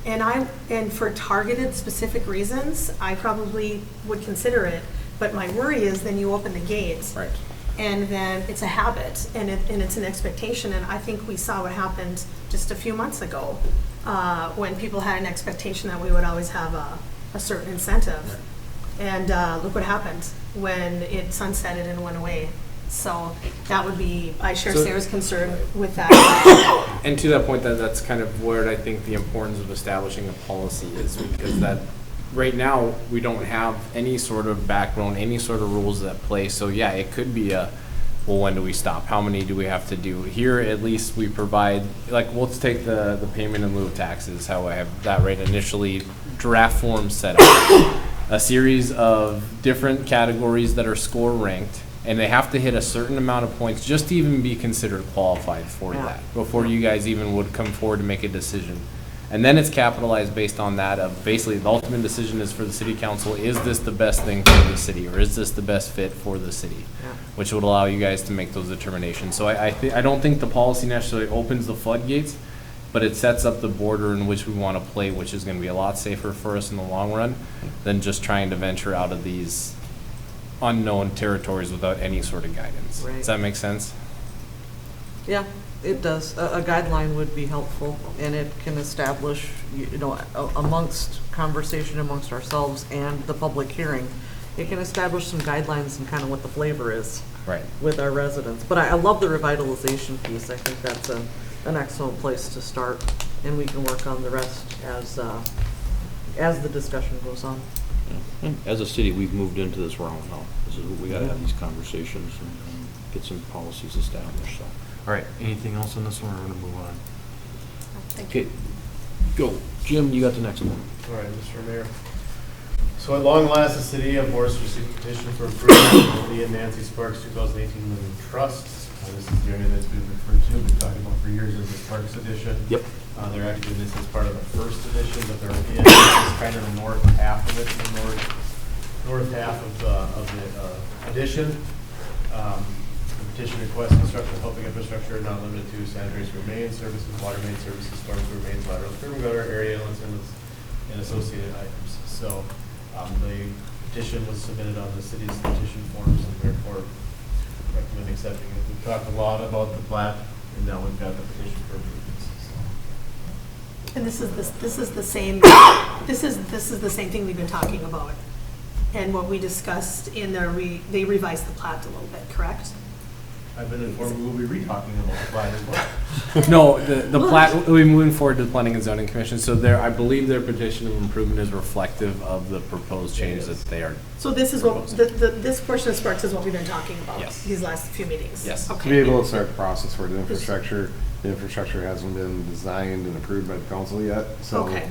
And for targeted specific reasons, I probably would consider it. But my worry is then you open the gates. Right. And then it's a habit, and it's an expectation. And I think we saw what happened just a few months ago when people had an expectation that we would always have a certain incentive. And look what happened when it sunsetted and went away. So that would be, I share So- Sarah's concern with that. And to that point, that's kind of where I think the importance of establishing a policy is, because that, right now, we don't have any sort of backbone, any sort of rules that play. So yeah, it could be a, well, when do we stop? How many do we have to do? Here, at least we provide, like, let's take the payment in lieu of taxes, how I have that right initially, draft form set up. A series of different categories that are score ranked, and they have to hit a certain amount of points just to even be considered qualified for Yeah. that, before you guys even would come forward to make a decision. And then it's capitalized based on that of, basically, the ultimate decision is for the city council, is this the best thing for the city, or is this the best fit for the city? Yeah. Which would allow you guys to make those determinations. So I don't think the policy necessarily opens the floodgates, but it sets up the border in which we want to play, which is going to be a lot safer for us in the long run than just trying to venture out of these unknown territories without any sort of guidance. Right. Does that make sense? Yeah, it does. A guideline would be helpful, and it can establish, you know, amongst conversation amongst ourselves and the public hearing, it can establish some guidelines and kind of what the flavor is Right. with our residents. But I love the revitalization piece. I think that's an excellent place to start, and we can work on the rest as the discussion goes on. And as a city, we've moved into this realm now. This is, we gotta have these conversations and get some policies established, so. All right, anything else on this one, or we're gonna move on? Thank you. Okay, go. Jim, you got the next one. All right, Mr. Mayor. So at long last, the city of Horace received a petition for approval of the Nancy Sparks 2018 Living Trust. This is the area that's been referred to, we've been talking about for years as the Sparks edition. Yep. They're actually, this is part of the first edition, but they're in, this is kind of the north half of it, the north half of the edition. The petition requests construction of public infrastructure not limited to sanitary sewer main services, water main services, storm sewer mains, lateral curb and gutter, area inlets, and associated items. So the petition was submitted on the city's petition forms, and therefore recommend accepting it. We've talked a lot about the plat, and now we've got the petition for approvals. And this is the same, this is the same thing we've been talking about. And what we discussed in they revised the plat a little bit, correct? I've been informed we'll be re-talking about the plat as well. No, the plat, we'll be moving forward to the Planning and Zoning Commission, so I believe their petition of improvement is reflective of the proposed change that they are. So this is what, this portion of Sparks is what we've been talking about. Yes. These last few meetings. Yes. To be Okay. able to start the process for the infrastructure hasn't been designed and approved by the council yet, so Okay.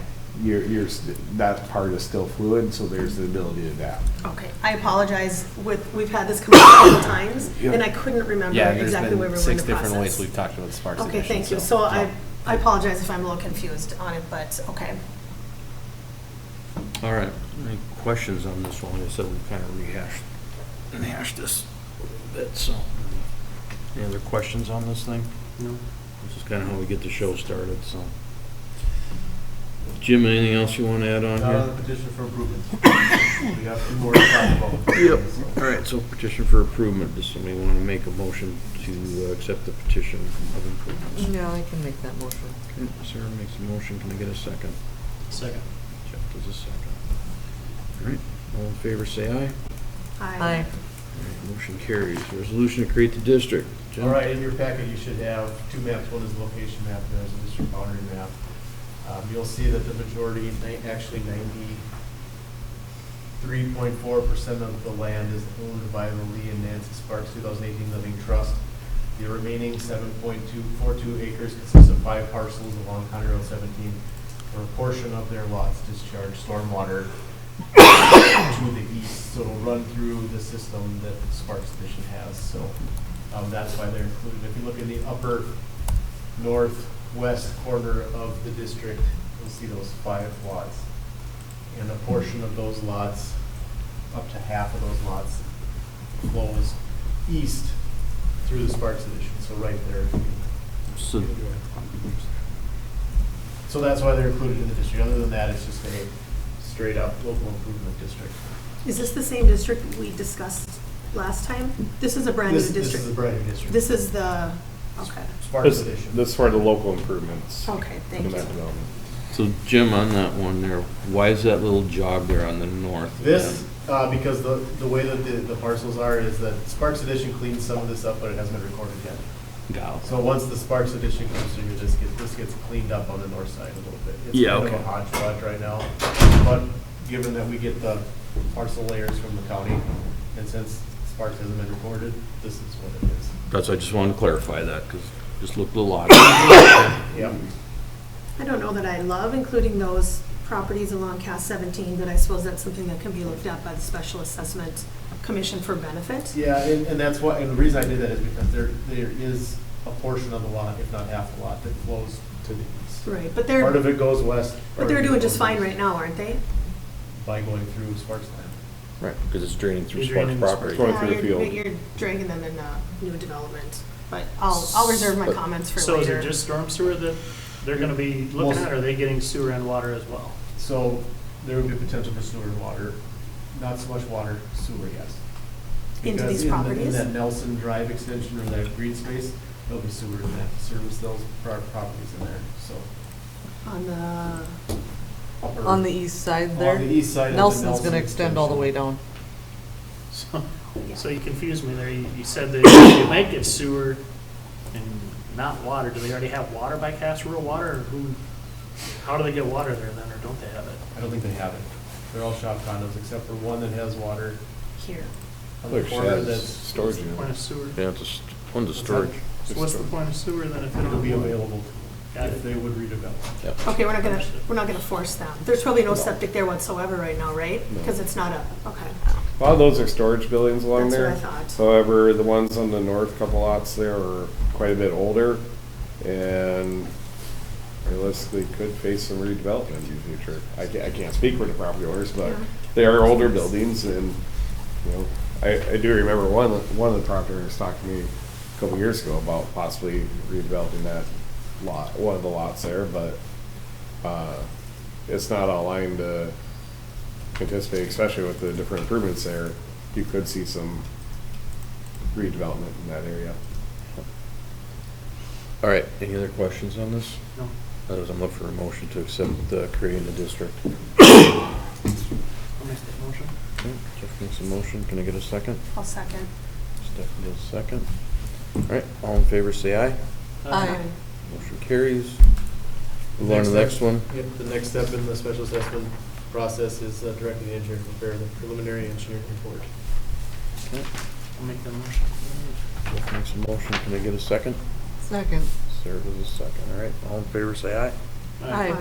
that part is still fluid, so there's the ability to adapt. Okay, I apologize, we've had this come up a couple times, Yeah. and I couldn't remember Yeah, there's exactly where been we were in 6 the different ways process. we've talked about the Sparks Okay, edition. thank you. So I apologize if I'm a little confused on it, but, okay. All right, any questions on this one? Like I said, we kind of rehashed this a little bit, so. Any other questions on this thing? No. This is kind of how we get the show started, so. Jim, anything else you want to add on The here? petition for improvement. We have 2 more to talk about. Yep. All right, so petition for improvement. Does somebody want to make a motion to accept the petition of improvements? Yeah, I can make that motion. Okay, Sarah makes a motion. Can I get a second? Second. Jeff does a second. All right, all in favor, say aye. Aye. All right, motion carries. Resolution to create the district. Jim? All right, in your packet, you should have 2 maps. One is a location map, and there's a district boundary map. You'll see that the majority, actually 93.4% of the land is owned by the Lee and Nancy Sparks 2018 Living Trust. The remaining 7.242 acres consists of 5 parcels along County Road 17, where a portion of their lots discharge stormwater to the east, so it'll run through the system that the Sparks Edition has. So that's why they're included. If you look in the upper northwest corner of the district, you'll see those 5 lots. And a portion of those lots, up to half of those lots, flows east through the Sparks Edition, so right there. So, So that's why they're included in the district. Other than that, it's just a straight up local improvement district. Is this the same district we discussed last time? This is a brand new This district. is a brand new district. This is the, okay, Sparks Edition. This is for the local improvements. okay, thank in that you. development. so Jim, on that one there, why is that little jog there on the north? This Because the way that the parcels are is that Sparks Edition cleans some of this up, but it hasn't been recorded yet. So once the Sparks Edition comes through, this gets cleaned up on the north side a little bit. It's kind of a hodgepodge right now, but given that we get the parcel layers from the county, and since Sparks hasn't been recorded, this is what it is. That's, I just wanted to clarify that, because just looked a lot. Yep. I don't know that I love including those properties along Cass 17, but I suppose that's something that can be looked at by the Special Assessment Commission for benefit. Yeah, and that's why, and the reason I did that is because there is a portion of the lot, if not half the lot, that flows to the east. Right, but Part of it goes west. but part they're of it doing goes just fine east right now, aren't they? By going through Sparks land. Right, because it's draining through You're Sparks draining the property. Going Yeah, through the field. You're dragging them in new development, but I'll reserve my comments for So is later. it just storm sewer that they're gonna be looking at, or are they getting sewer and water as well? So there would be potential for sewer and water, not so much water, sewer, yes. Into Because these in properties? that Nelson Drive extension or that green space, there'll be sewer in that, service those properties in there, so. On the, or On the east side there? On the east side of the Nelson's Nelson gonna extend all the way down. So you confused me there. You said that they might get sewer and not water. Do they already have water by Cass Rural Water, or how do they get water there then, or don't they have it? I don't think they have it. They're all shop condos except for one that has water here. on the Like corner sheds, that's, storage What's the unit. point of sewer? Yeah, it's one's a storage. So what's the point of sewer then if they don't it'll be have water? available Got if it. they would redevelop. Okay, we're not gonna force them. There's probably no septic there whatsoever right now, right? Because it's not okay. A lot of those are storage buildings along That's what there. I thought. However, the ones on the north couple lots there are quite a bit older and realistically could face some redevelopment in the future. I can't speak for the property owners, but Yeah. they are older buildings and, you know, I do remember one of the property owners talked to me a couple years ago about possibly redeveloping that lot, one of the lots there, but it's not outlined to anticipate, especially with the different improvements there. You could see some redevelopment in that area. All right, any other questions on this? No. Otherwise, I'm looking for a motion to accept creating the district. I'll make that motion. Okay, Jeff makes a motion. Can I get a second? I'll second. Stephanie does a second. All right, all in favor, say aye. Aye. Motion carries. Move on to the next one. Yep, the next step in the special assessment process is directing the engineer to prepare the preliminary engineering report. Okay, I'll make that motion. Jeff makes a motion. Can I get a second? Second. Sarah does a second. All right, all in favor, say aye. Aye.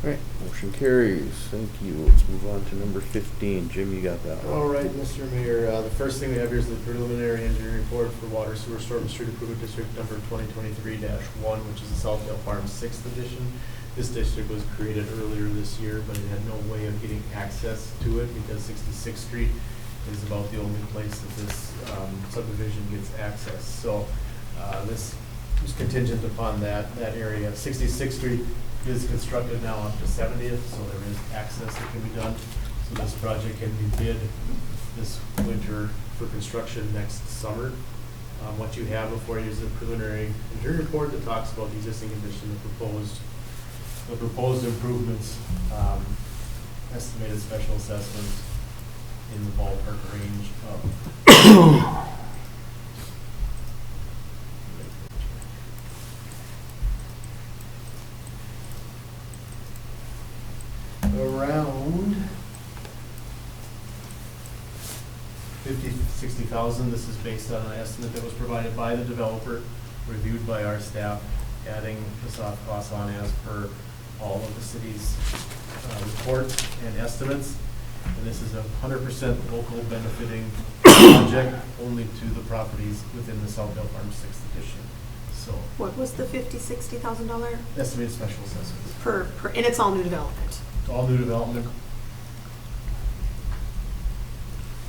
All right, motion carries. Thank you. Let's move on to number 15. Jim, you got that one. All right, Mr. Mayor, the first thing we have here is the preliminary engineering report for Water Sewer Storm Street Improvement District number 2023-1, which is the Southdale Farm 6th edition. This district was created earlier this year, but it had no way of getting access to it because 66th Street is about the only place that this subdivision gets access. So this was contingent upon that area. 66th Street is constructed now up to 70th, so there is access that can be done. So this project can be bid this winter for construction next summer. What you have before you is a preliminary engineering report that talks about the existing condition, the proposed improvements, estimated special assessment in the ballpark range of around 60,000. This is based on an estimate that was provided by the developer, reviewed by our staff, adding the soft costs on as per all of the city's reports and estimates. And this is a 100% local benefiting project only to the properties within the Southdale Farm 6th edition. So What was the $50,000-$60,000 estimated special assessments. per, and it's all new development? All new development.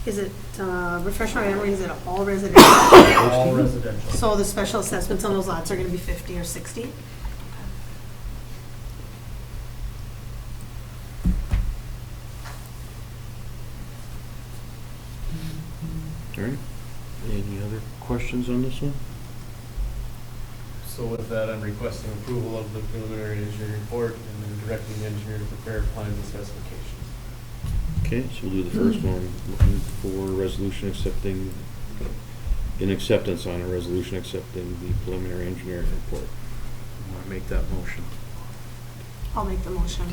Is it, refresh my memory, is it all residential? All residential. So the special assessments on those lots are gonna be 50 or 60? All right. Any other questions on this one? So with that, I'm requesting approval of the preliminary engineering report and then directing the engineer to prepare plans and specifications. Okay, so we'll do the first one, looking for resolution accepting, an acceptance on a resolution accepting the preliminary engineering report. I want to make that motion. I'll make the motion.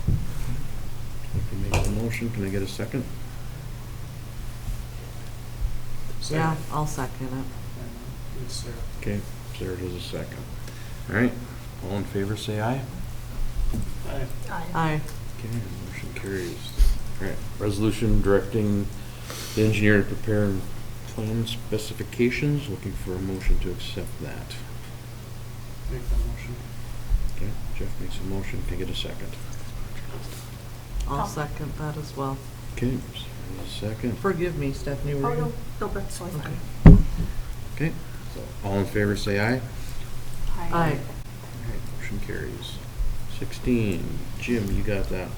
I can make the motion. Can I get a second? Yeah, I'll second it. It's Sarah. Okay, Sarah does a second. All right, all in favor, say aye. Aye. Aye. Okay, motion carries. All right, resolution directing the engineer to prepare plan specifications, looking for a motion to accept that. Make that motion. Okay, Jeff makes a motion, can I get a second? I'll second that as well. Okay, Sarah does a second. Forgive me, Stephanie, were Oh, you? no, that's totally fine. Okay, so all in favor, say aye. Aye. All right, motion carries. 16, Jim, you got that.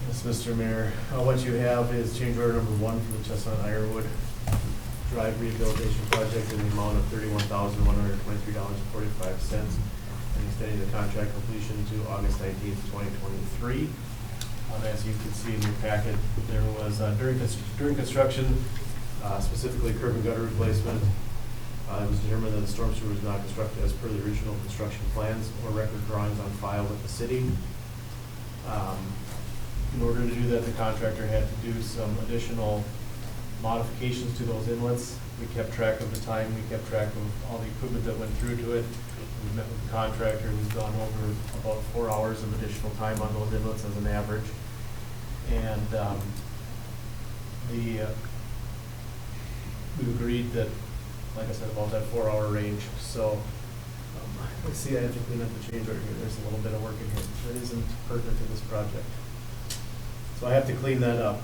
Yes, Mr. Mayor, what you have is change order number 1 for the Chestnut Ironwood Drive Rehabilitation Project in the amount of $31,123.45, and extending the contract completion to August 19th, 2023. As you can see in your packet, there was, during construction, specifically curb and gutter replacement, it was determined that the storm sewer was not constructed as per the original construction plans or record drawings on file with the city. In order to do that, the contractor had to do some additional modifications to those inlets. We kept track of the time, we kept track of all the equipment that went through to it. We met with the contractor, we've gone over about 4 hours of additional time on those inlets as an average. And we agreed that, like I said, about that 4-hour range. So let's see, I have to clean up the change order here. There's a little bit of work in here that isn't pertinent to this project. So I have to clean that up.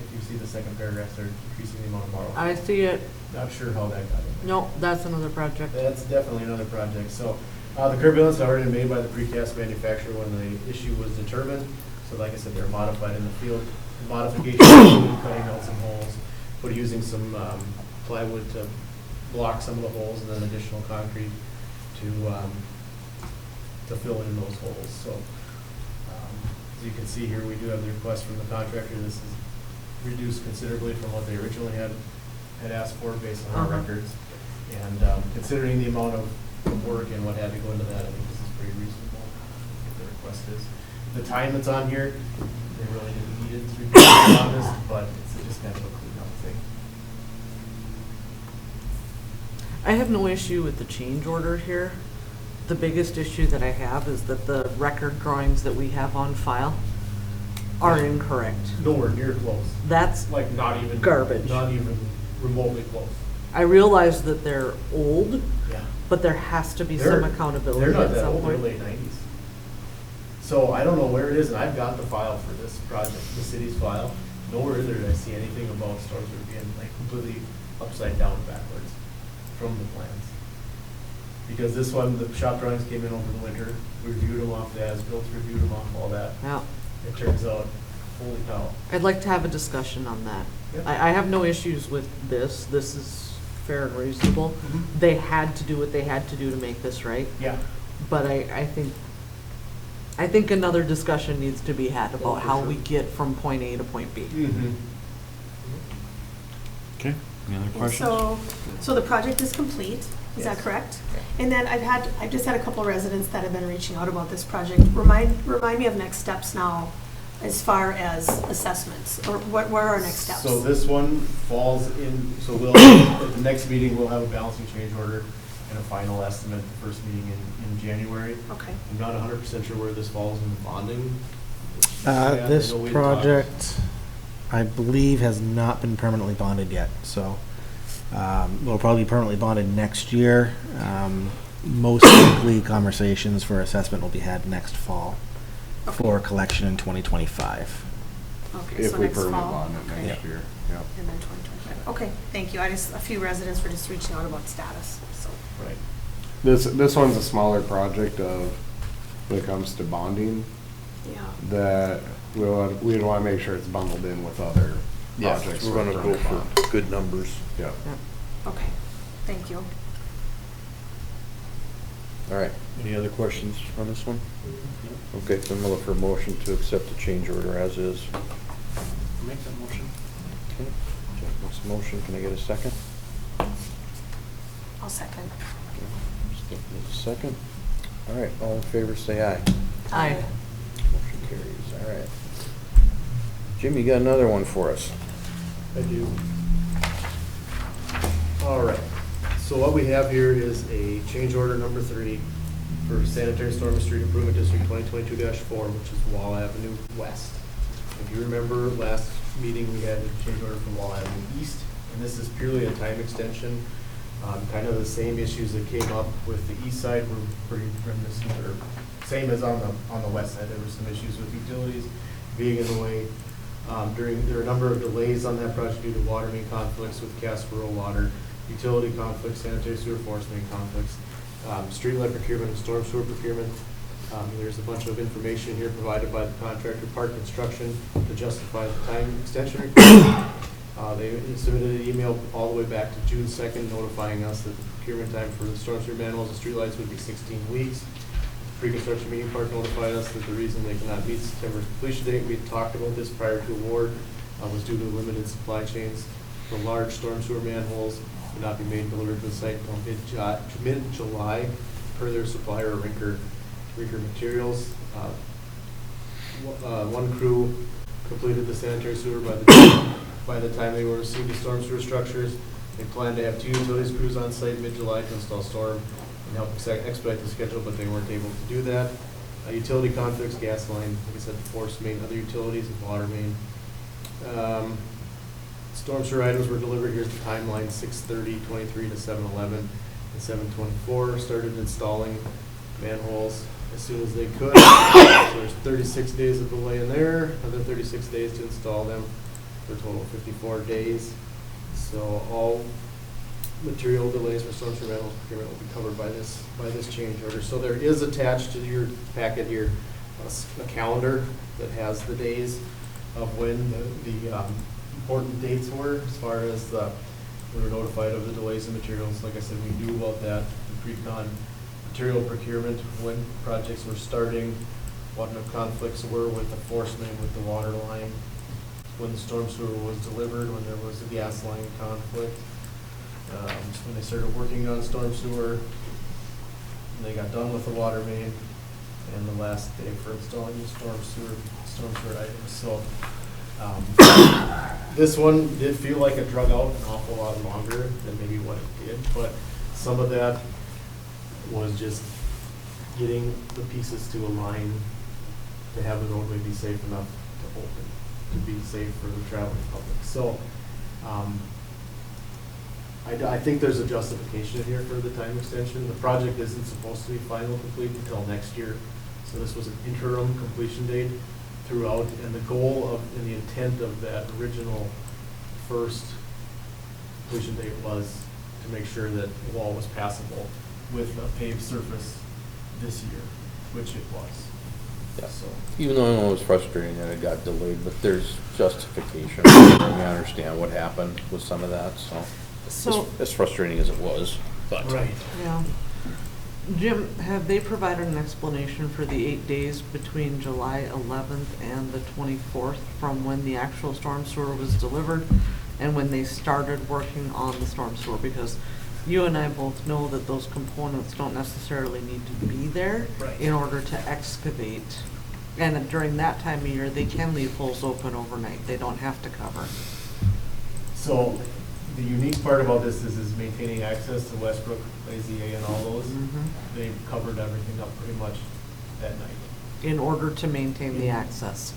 If you see the second paragraph, they're increasing the amount of borrowing. I see it. Not sure how that got in there. No, that's another project. That's definitely another project. So the curb inlets are already made by the precast manufacturer when the issue was determined. So like I said, they're modified in the field. Modifications include cutting out some holes, but using some plywood to block some of the holes, and then additional concrete to fill in those holes. So as you can see here, we do have the request from the contractor. This is reduced considerably from what they originally had asked for based on our records. And considering the amount of work and what had to go into that, I think this is pretty reasonable, what the request is. The time that's on here, they really didn't need it, to be honest, but it's just kind of a cleanup thing. I have no issue with the change order here. The biggest issue that I have is that the record drawings that we have on file are incorrect. Nowhere near close. That's Like not even. garbage. Not even remotely close. I realize that they're old, Yeah. but there has to be They're- some accountability They're not at that some old, they're point. late 90s. So I don't know where it is, and I've got the file for this project, the city's file. Nowhere in there did I see anything about storms that are being like completely upside down backwards from the plans. Because this one, the shop drawings came in over the winter, we reviewed them off the as-built, reviewed them off all that. Yeah. It turns out, holy cow. I'd like to have a discussion on that. Yep. I have no issues with this. This is fair and reasonable. They had to do what they had to do to make this right. Yeah. But I think another discussion needs to be had about how we get from point A to point B. Mm-hmm. Okay, any other questions? So the project is complete, is that Yes. correct? And then I've just had a couple residents that have been reaching out about this project. Remind me of next steps now as far as assessments, or what are our next steps? So this one falls in, so we'll, at the next meeting, we'll have a balancing change order and a final estimate, the first meeting in January. Okay. I'm not 100% sure where this falls in the bonding. Yeah, This I know we talked. project, I believe, has not been permanently bonded yet, so will probably be permanently bonded next year. Most likely, conversations for assessment will be had next fall for collection in 2025. Okay, If so we next permit fall. bond it Okay. next year, yep. And then 2025. Okay, thank you. A few residents were just reaching out about status, so. Right. This one's a smaller project of, when it comes to bonding, Yeah. that we'd want to make sure it's bundled in with other Yeah, projects. we're gonna go for good numbers. Yeah. Okay, thank you. All right, any other questions on this one? Okay, then we'll look for a motion to accept the change order as is. Make that motion. Okay, Jeff makes a motion, can I get a second? I'll second. Skip needs a second. All right, all in favor, say aye. Aye. Motion carries, all right. Jim, you got another one for us? I do. All right, so what we have here is a change order number 3 for sanitary storm and street improvement district 2022-4, which is Wall Avenue West. If you remember last meeting, we had a change order for Wall Avenue East, and this is purely a time extension. Kind of the same issues that came up with the east side were pretty reminiscent, or same as on the west side. There were some issues with utilities being in the way. There were a number of delays on that project due to water main conflicts with Cass Rural Water, utility conflicts, sanitary sewer force main conflicts, street light procurement and storm sewer procurement. There's a bunch of information here provided by the contractor, Park Construction, to justify the time extension request. They submitted an email all the way back to June 2nd notifying us that the procurement time for the storm sewer manholes and streetlights would be 16 weeks. The pre-construction meeting part notified us that the reason they cannot meet September completion date, we had talked about this prior to award, was due to limited supply chains for large storm sewer manholes could not be made and delivered to the site until mid-July per their supplier, Rinker Materials. One crew completed the sanitary sewer by the time they were received the storm sewer structures. They planned to have 2 utilities crews on site mid-July to install storm and help expedite the schedule, but they weren't able to do that. Utility conflicts, gas line, like I said, force main, other utilities, and water main. Storm sewer items were delivered. Here's the timeline: 6/30/23 to 7/11 and 7/24. Started installing manholes as soon as they could. So there's 36 days of delay in there, another 36 days to install them, for a total of 54 days. So all material delays for storm sewer manholes procurement will be covered by this change order. So there is attached to your packet here a calendar that has the days of when the important dates were, as far as we were notified of the delays in materials. Like I said, we knew about that, the pre-con material procurement, when projects were starting, what the conflicts were with the force main, with the water line, when the storm sewer was delivered, when there was a gas line conflict, when they started working on storm sewer, and they got done with the water main, and the last day for installing the storm sewer items. So this one did feel like it drug out an awful lot longer than maybe what it did, but some of that was just getting the pieces to align to have the roadway be safe enough to open, to be safe for the traveling public. So I think there's a justification here for the time extension. The project isn't supposed to be final complete until next year, so this was an interim completion date throughout, and the goal of and the intent of that original first completion date was to make sure that the wall was passable with a paved surface this year, which it was. Yeah. So Even though I know it was frustrating that it got delayed, but there's justification. We understand what happened with some of that, so as frustrating as it was, but. right. Yeah. Jim, have they provided an explanation for the 8 days between July 11th and the 24th from when the actual storm sewer was delivered and when they started working on the storm sewer? Because you and I both know that those components don't necessarily need to be there Right. in order to excavate. And during that time of year, they can leave holes open overnight. They don't have to cover. So the unique part about this is maintaining access to Westbrook, AZA, and all those. They've covered everything up pretty much that night. In order to maintain the access.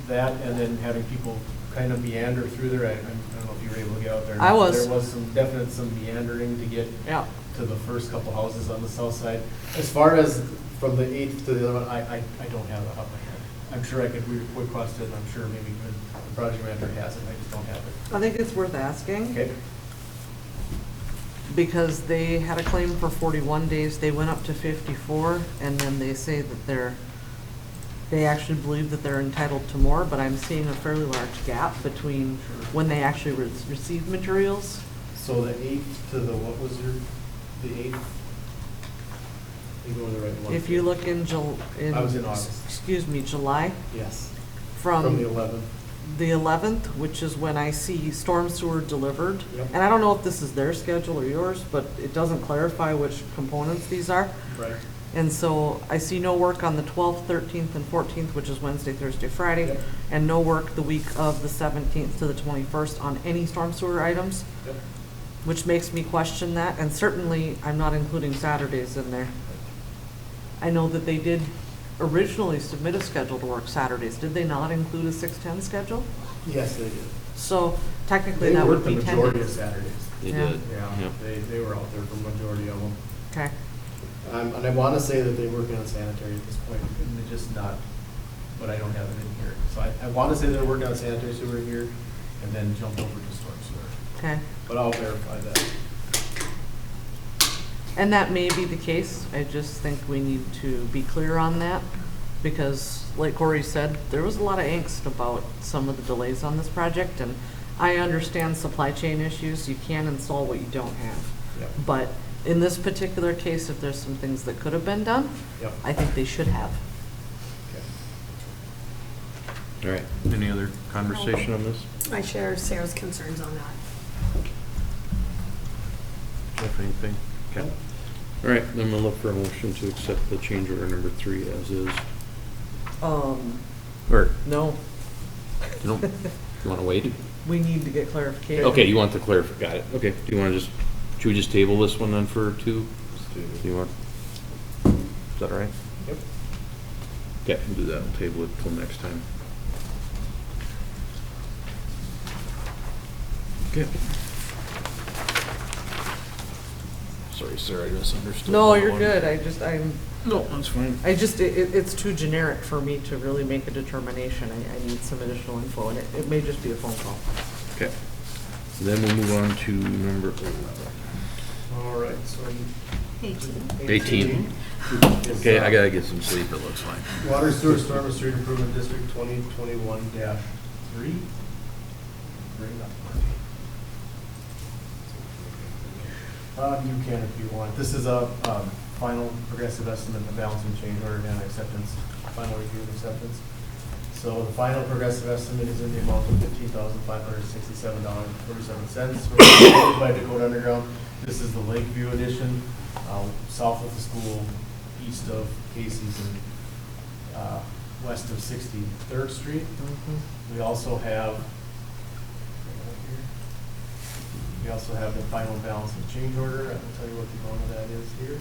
That, and then having people kind of meander through there. I don't know if you were able to get out there. I was. There was some meandering to get Yeah. to the first couple houses on the south side. As far as from the 8th to the 11th, I don't have that off my head. I'm sure I could request it, and I'm sure maybe even the project manager has it, I just don't have it. I think it's worth asking. Okay. Because they had a claim for 41 days, they went up to 54, and then they say that they actually believe that they're entitled to more, but I'm seeing a fairly large gap between when they actually received materials. So the 8th to the, what was the 8th? You go to the right one. If you look in I was in August. excuse me, July, Yes. from the 11th. the 11th, which is when I see storm sewer delivered. Yep. And I don't know if this is their schedule or yours, but it doesn't clarify which components these are. Right. And so I see no work on the 12th, 13th, and 14th, which is Wednesday, Thursday, Friday, Yep. and no work the week of the 17th to the 21st on any storm sewer items, Yep. which makes me question that, and certainly I'm not including Saturdays in there. I know that they did originally submit a schedule to work Saturdays. Did they not include a 6/10 schedule? Yes, they did. So technically They that would worked be the 10 majority of days. Saturdays. They Yeah. did. Yeah, they were out there for the majority of them. Okay. And I want to say that they're working on sanitary at this point, and they're just not, but I don't have it in here. So I want to say they're working on sanitary sewer here, and then jump over to storm sewer. Okay. But I'll verify that. And that may be the case. I just think we need to be clear on that because, like Corey said, there was a lot of angst about some of the delays on this project. And I understand supply chain issues. You can't install what you don't have. Yep. But in this particular case, if there's some things that could have been done, Yep. I think they should have. Okay. All right, any other conversation on this? I share Sarah's concerns on that. Jeff, anything? Okay. All right, then we'll look for a motion to accept the change order number 3 as is. Or, No, you don't, you want to wait? we need to get clarification. Okay, you want the clarify, got it. Okay, do you want to just, should we just table this one then for 2? Do you want, is that all right? Yep. Okay, we'll do that, we'll table it till next time. Okay. Sorry, Sarah, I misunderstood. No, that you're one. good. No, that's fine. It's too generic for me to really make a determination. I need some additional info, and it may just be a phone call. Okay. Then we'll move on to number 11. All right, so 18. is, Okay, I gotta get some sleep, it looks like. Water Sewer Storm and Street Improvement District 2021-3. Bring it up. You can if you want. This is a final progressive estimate, the balance and change order and acceptance, final review and acceptance. So the final progressive estimate is in the amount of $15,567.47 provided by Dakota Underground. This is the Lakeview edition, south of the school, east of Casey's, and west of 63rd Street. We also have the final balance and change order. I will tell you what the amount of that is here.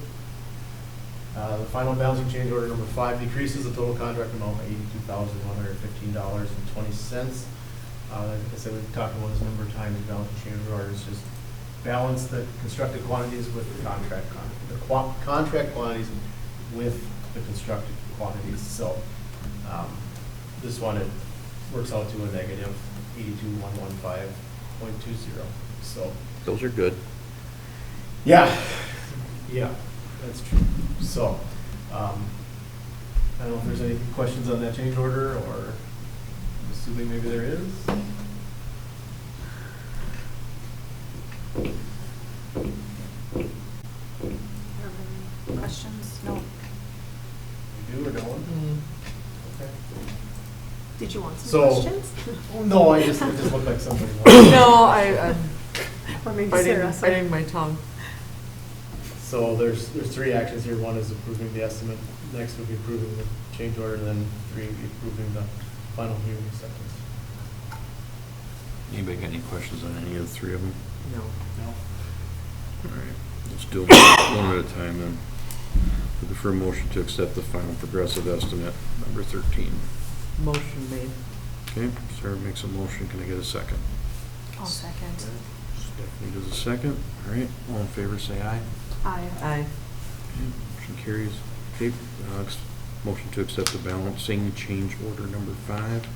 The final balancing change order number 5 decreases the total contract amount by $82,115.20. Like I said, we've talked about this a number of times. The balancing change orders just balance the constructed quantities with the contract quantities with the constructed quantities. So this one, it works out to a negative 82,115.20. So Those are good. yeah, that's true. So I don't know if there's any questions on that change order, or I'm assuming maybe there is. Questions? No. You do or don't? Okay. Did you want some So- questions? No, it just looked like somebody wanted. No, I'm Or maybe Sarah. biting my tongue. So there's 3 actions here. One is approving the estimate. Next would be approving the change order, and then 3 would be approving the final hearing acceptance. Anybody got any questions on any of the 3 of them? No. No? All right, let's do them one at a time then. Looking for a motion to accept the final progressive estimate, number 13. Motion made. Okay, Sarah makes a motion, can I get a second? I'll second. Stephanie does a second. All right, all in favor, say aye. Aye. Aye. Okay, motion carries. Okay, motion to accept the balancing change order number 5.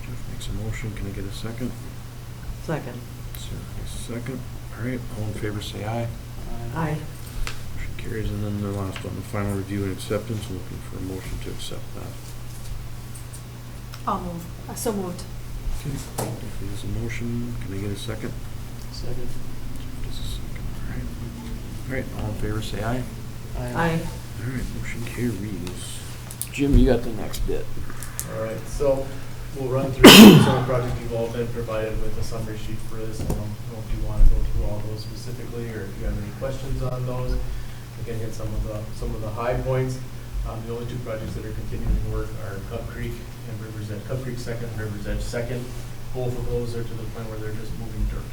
Jeff makes a motion, can I get a second? Second. Sarah makes a second. All right, all in favor, say aye. Aye. Motion carries, and then the last one, the final review and acceptance, I'm looking for a motion to accept that. I'll move. So moved. Okay, if there's a motion, can I get a second? Second. Jeff does a second, all right. All right, all in favor, say aye. Aye. All right, motion carries. Jim, you got the next bit. All right, so we'll run through some project involvement provided with a summary sheet for this. I don't know if you want to go through all those specifically, or if you have any questions on those. Again, hit some of the high points. The only two projects that are continuing work are Cub Creek and River's Edge. Cub Creek second, River's Edge second. Both of those are to the point where they're just moving dirt.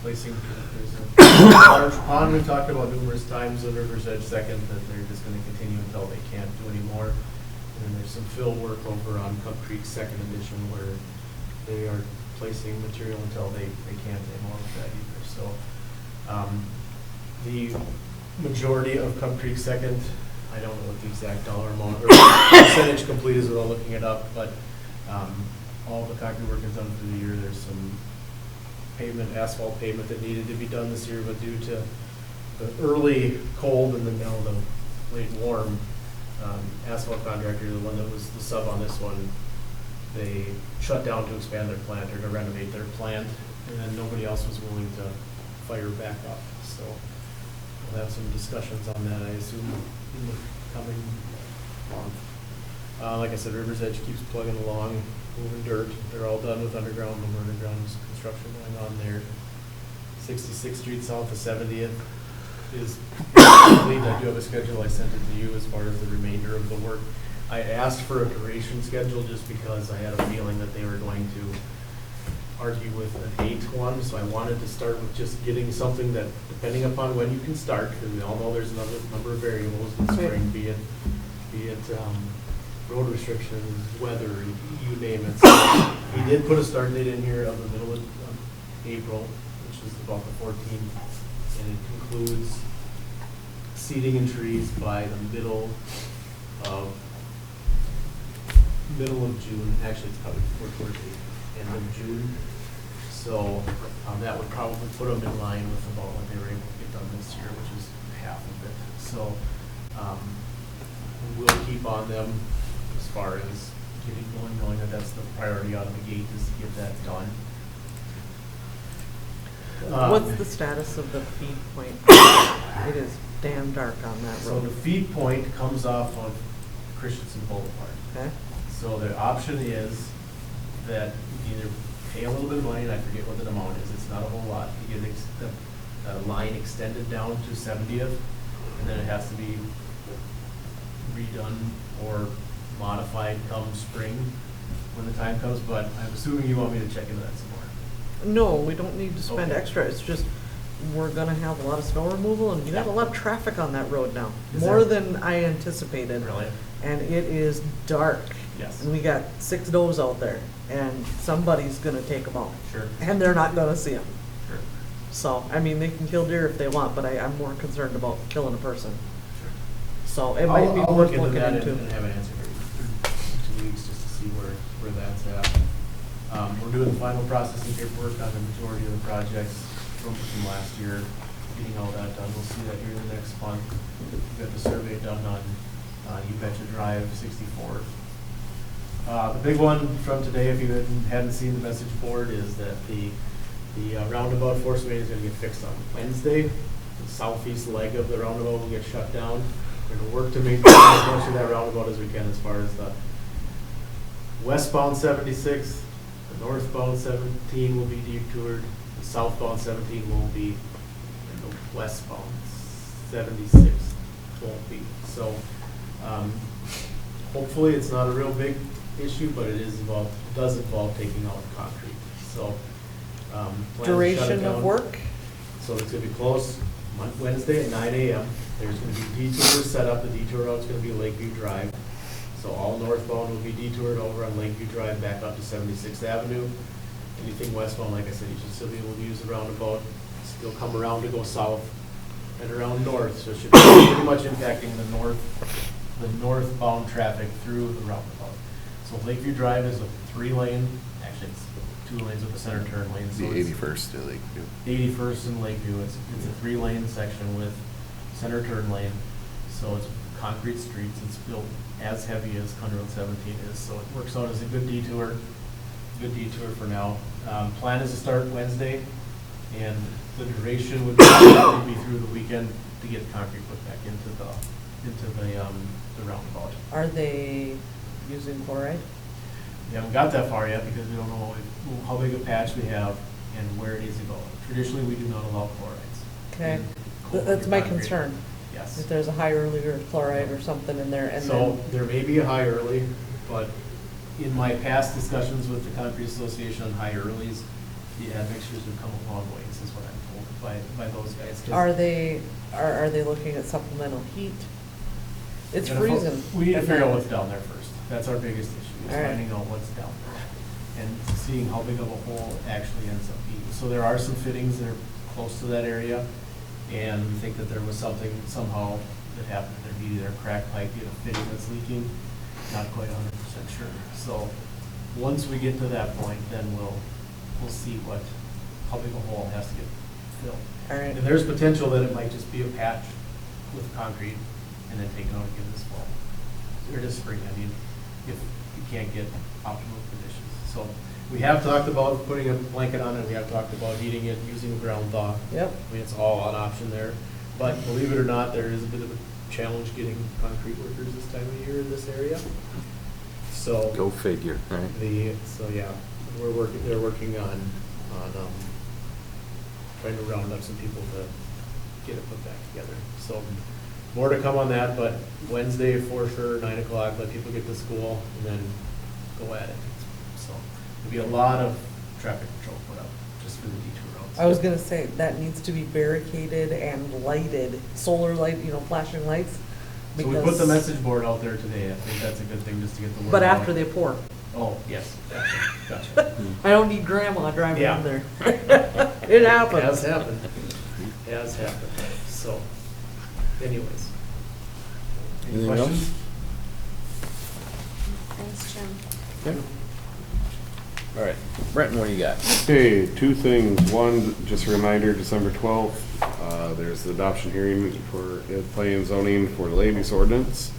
Placing, there's a large pond we've talked about numerous times on River's Edge second, that they're just gonna continue until they can't do anymore. And then there's some fill work over on Cub Creek second edition where they are placing material until they can't anymore with that either. So, the majority of Cub Creek second, I don't know what the exact dollar amount or percentage complete is without looking it up, but all the concrete work is done for the year. There's some pavement, asphalt pavement that needed to be done this year, but due to the early cold and then now the late warm, asphalt contractor, the one that was the sub on this one, they shut down to expand their plant or to renovate their plant, and then nobody else was willing to fire back up. So we'll have some discussions on that, I assume, in the coming month. Like I said, River's Edge keeps plugging along, moving dirt. They're all done with underground. No more underground construction going on there. 66th Street south of 70th is complete. I do have a schedule. I sent it to you as far as the remainder of the work. I asked for a duration schedule just because I had a feeling that they were going to argue with an 8-1, so I wanted to start with just getting something that, depending upon when you can start, because we all know there's another number of variables in spring, be it road restrictions, weather, you name it. So he did put a start date in here of the middle of April, which is about the 14th, and it concludes seeding and trees by the middle of June. Actually, it's probably towards the end of June. So that would probably put them in line with about what they were able to get done this year, which is half of it. So we'll keep on them as far as getting going, knowing that that's the priority out of the gate, is to get that done. What's the status of the feed point? It is damn dark on that So road. the feed point comes off of Christensen Boulevard. Okay. So the option is that you either pay a little bit of money, and I forget what the amount is, it's not a whole lot, to get the line extended down to 70th, and then it has to be redone or modified come spring when the time comes, but I'm assuming you want me to check into that some more. No, we don't need to spend Okay. extra. It's just, we're gonna have a lot of snow removal, and you got a lot of traffic on that road now. Is More there? than I anticipated. Really? And it is dark. Yes. And we got 6 does out there, and somebody's gonna take them out. Sure. And they're not gonna see them. Sure. So, I mean, they can kill deer if they want, but I'm more concerned about killing a person. Sure. So it might be I'll worth look into looking that into. and have an answer for you in 2 weeks just to see where that's at. We're doing the final processing paperwork on the majority of the projects from last year, getting all that done. We'll see that here in the next month. We've got the survey done on You Betcha Drive 64. The big one from today, if you hadn't seen the message board, is that the roundabout force main is going to get fixed on Wednesday. The southeast leg of the roundabout will get shut down. We're going to work to maintain as much of that roundabout as we can as far as the westbound 76, the northbound 17 will be detoured, the southbound 17 won't be, and the westbound 76 won't be. So hopefully it's not a real big issue, but it does involve taking out concrete. So plan to shut it Duration of down. work? So it's gonna be closed Wednesday at 9 a.m. There's gonna be detours set up. The detour route's gonna be Lakeview Drive. So all northbound will be detoured over on Lakeview Drive back up to 76th Avenue. Anything westbound, like I said, you should still be able to use the roundabout, still come around to go south and around north. So it should be pretty much impacting the northbound traffic through the roundabout. So Lakeview Drive is a 3-lane, actually it's 2 lanes with a center turn lane. So The it's 81st to Lakeview. 81st and Lakeview, it's a 3-lane section with center turn lane. So it's concrete streets, it's built as heavy as County Road 17 is, so it works out as a good detour for now. Plan is to start Wednesday, and the duration would be through the weekend to get concrete put back into the roundabout. Are they using chloride? We haven't got that far yet because we don't know how big a patch we have and where it needs to go. Traditionally, we do not allow chlorides. Okay, in cold that's my concrete. concern. Yes. If there's a high early or chloride or something in there, and So then, there may be a high early, but in my past discussions with the Concrete Association on high earlies, the admixtures have come a long ways, is what I'm told by those guys. 'Cause are they looking at supplemental heat? It's we're gonna freezing. We need to at figure out night. what's down there first. That's our biggest issue, is All right. finding out what's down there and seeing how big of a hole it actually ends up being. So there are some fittings that are close to that area, and we think that there was something somehow that happened. There'd be either a crack pipe, you know, fitting that's leaking, not quite 100% sure. So once we get to that point, then we'll see how big a hole has to get filled. All right. And there's potential that it might just be a patch with concrete and then taken out again this fall. Or this spring, I mean, if you can't get optimal conditions. So we have talked about putting a blanket on it, we have talked about heating it, using a ground thaw. Yep. I mean, it's all an option there. But believe it or not, there is a bit of a challenge getting concrete workers this time of year in this area. So. Go figure, right? So yeah, they're working on trying to round up some people to get it put back together. So more to come on that, but Wednesday for sure, 9 o'clock, let people get to school and then go at it. So there'll be a lot of traffic control put up just for the detour routes. I was gonna say, that needs to be barricaded and lighted, solar light, flashing lights. So we put the because- message board out there today. I think that's a good thing just to get the word out. But after they pour. Oh, yes, gotcha. I don't need grandma driving Yeah. in there. It happens. Has happened. Has happened. So, anyways. Any Anything else? questions? Thanks, Jim. All right, Brenton, what do you got? Okay, two things. One, just a reminder, December 12th, there's the adoption hearing for planning and zoning for the land use ordinance.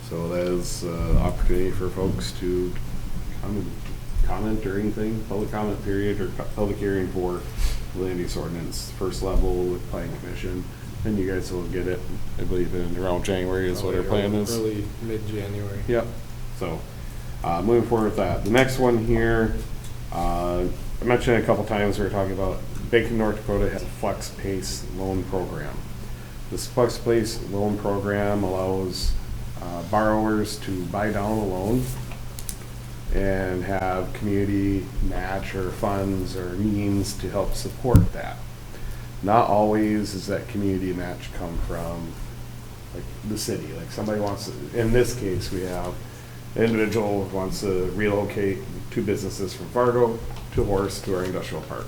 So that is an opportunity for folks to come and comment or anything, public comment period or public hearing for the land use ordinance, first level with planning commission. And you guys will get it, I believe, in around January is what our plan is. Early, mid-January. Yep. So, moving forward with that. The next one here, I mentioned it a couple times, we were talking about Bacon, North Dakota has a Flex Pace loan program. This Flex Pace loan program allows borrowers to buy down a loan and have community match or funds or means to help support that. Not always does that community match come from like the city. Like somebody wants to, in this case, we have an individual who wants to relocate two businesses from Fargo to Horace to our industrial park.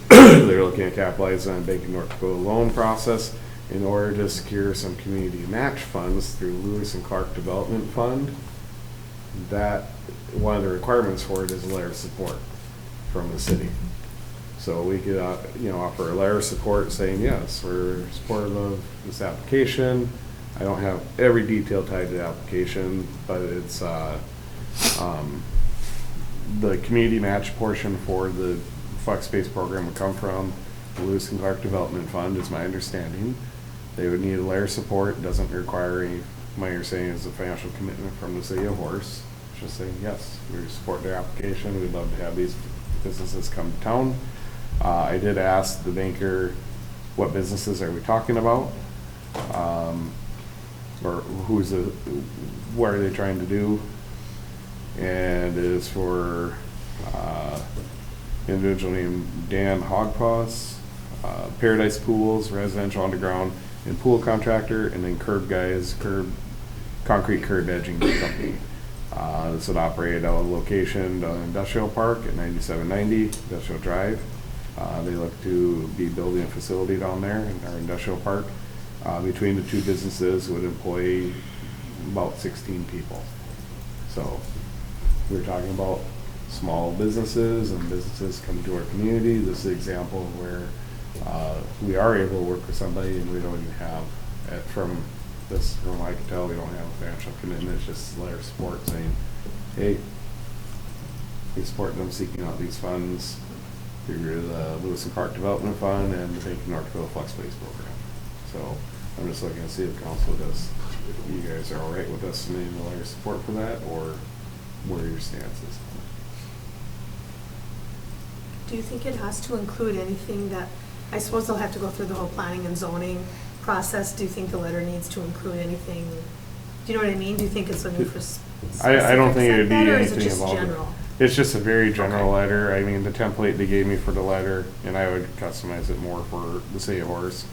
They're looking at capitalizing on Bank of North Dakota loan process in order to secure some community match funds through Lewis and Clark Development Fund. That one of the requirements for it is a letter of support from the city. So we could, offer a letter of support saying, yes, we're supportive of this application. I don't have every detail tied to the application, but it's the community match portion for the Flex Space program would come from the Lewis and Clark Development Fund, is my understanding. They would need a layer of support, doesn't require any, my understanding is a financial commitment from the city of Horace. Just saying, yes, we support their application, we'd love to have these businesses come to town. I did ask the banker, what businesses are we talking about? Or what are they trying to do? And it is for individual named Dan Hogpaws, Paradise Pools, residential underground and pool contractor, and then concrete curb edging company. This would operate out of location down Industrial Park at 9790 Industrial Drive. They look to be building a facility down there in our industrial park. Between the two businesses would employ about 16 people. So we're talking about small businesses and businesses coming to our community. This is an example of where we are able to work with somebody and we don't even have, from what I can tell, we don't have a financial commitment. It's just a letter of support saying, hey, we support them seeking out these funds through the Lewis and Clark Development Fund and the Bank of North Dakota Flex Space program. So I'm just looking to see if council does, if you guys are all right with us submitting a letter of support for that, or where your stance is. Do you think it has to include anything that, I suppose they'll have to go through the whole planning and zoning process. Do you think the letter needs to include anything? Do you know what I mean? Do you think it's looking for I don't think it'd be specifics like that, or is it anything just involved. general? It's just a very general letter. I mean, the template they gave me for the letter, and I would customize it more for the city of Horace.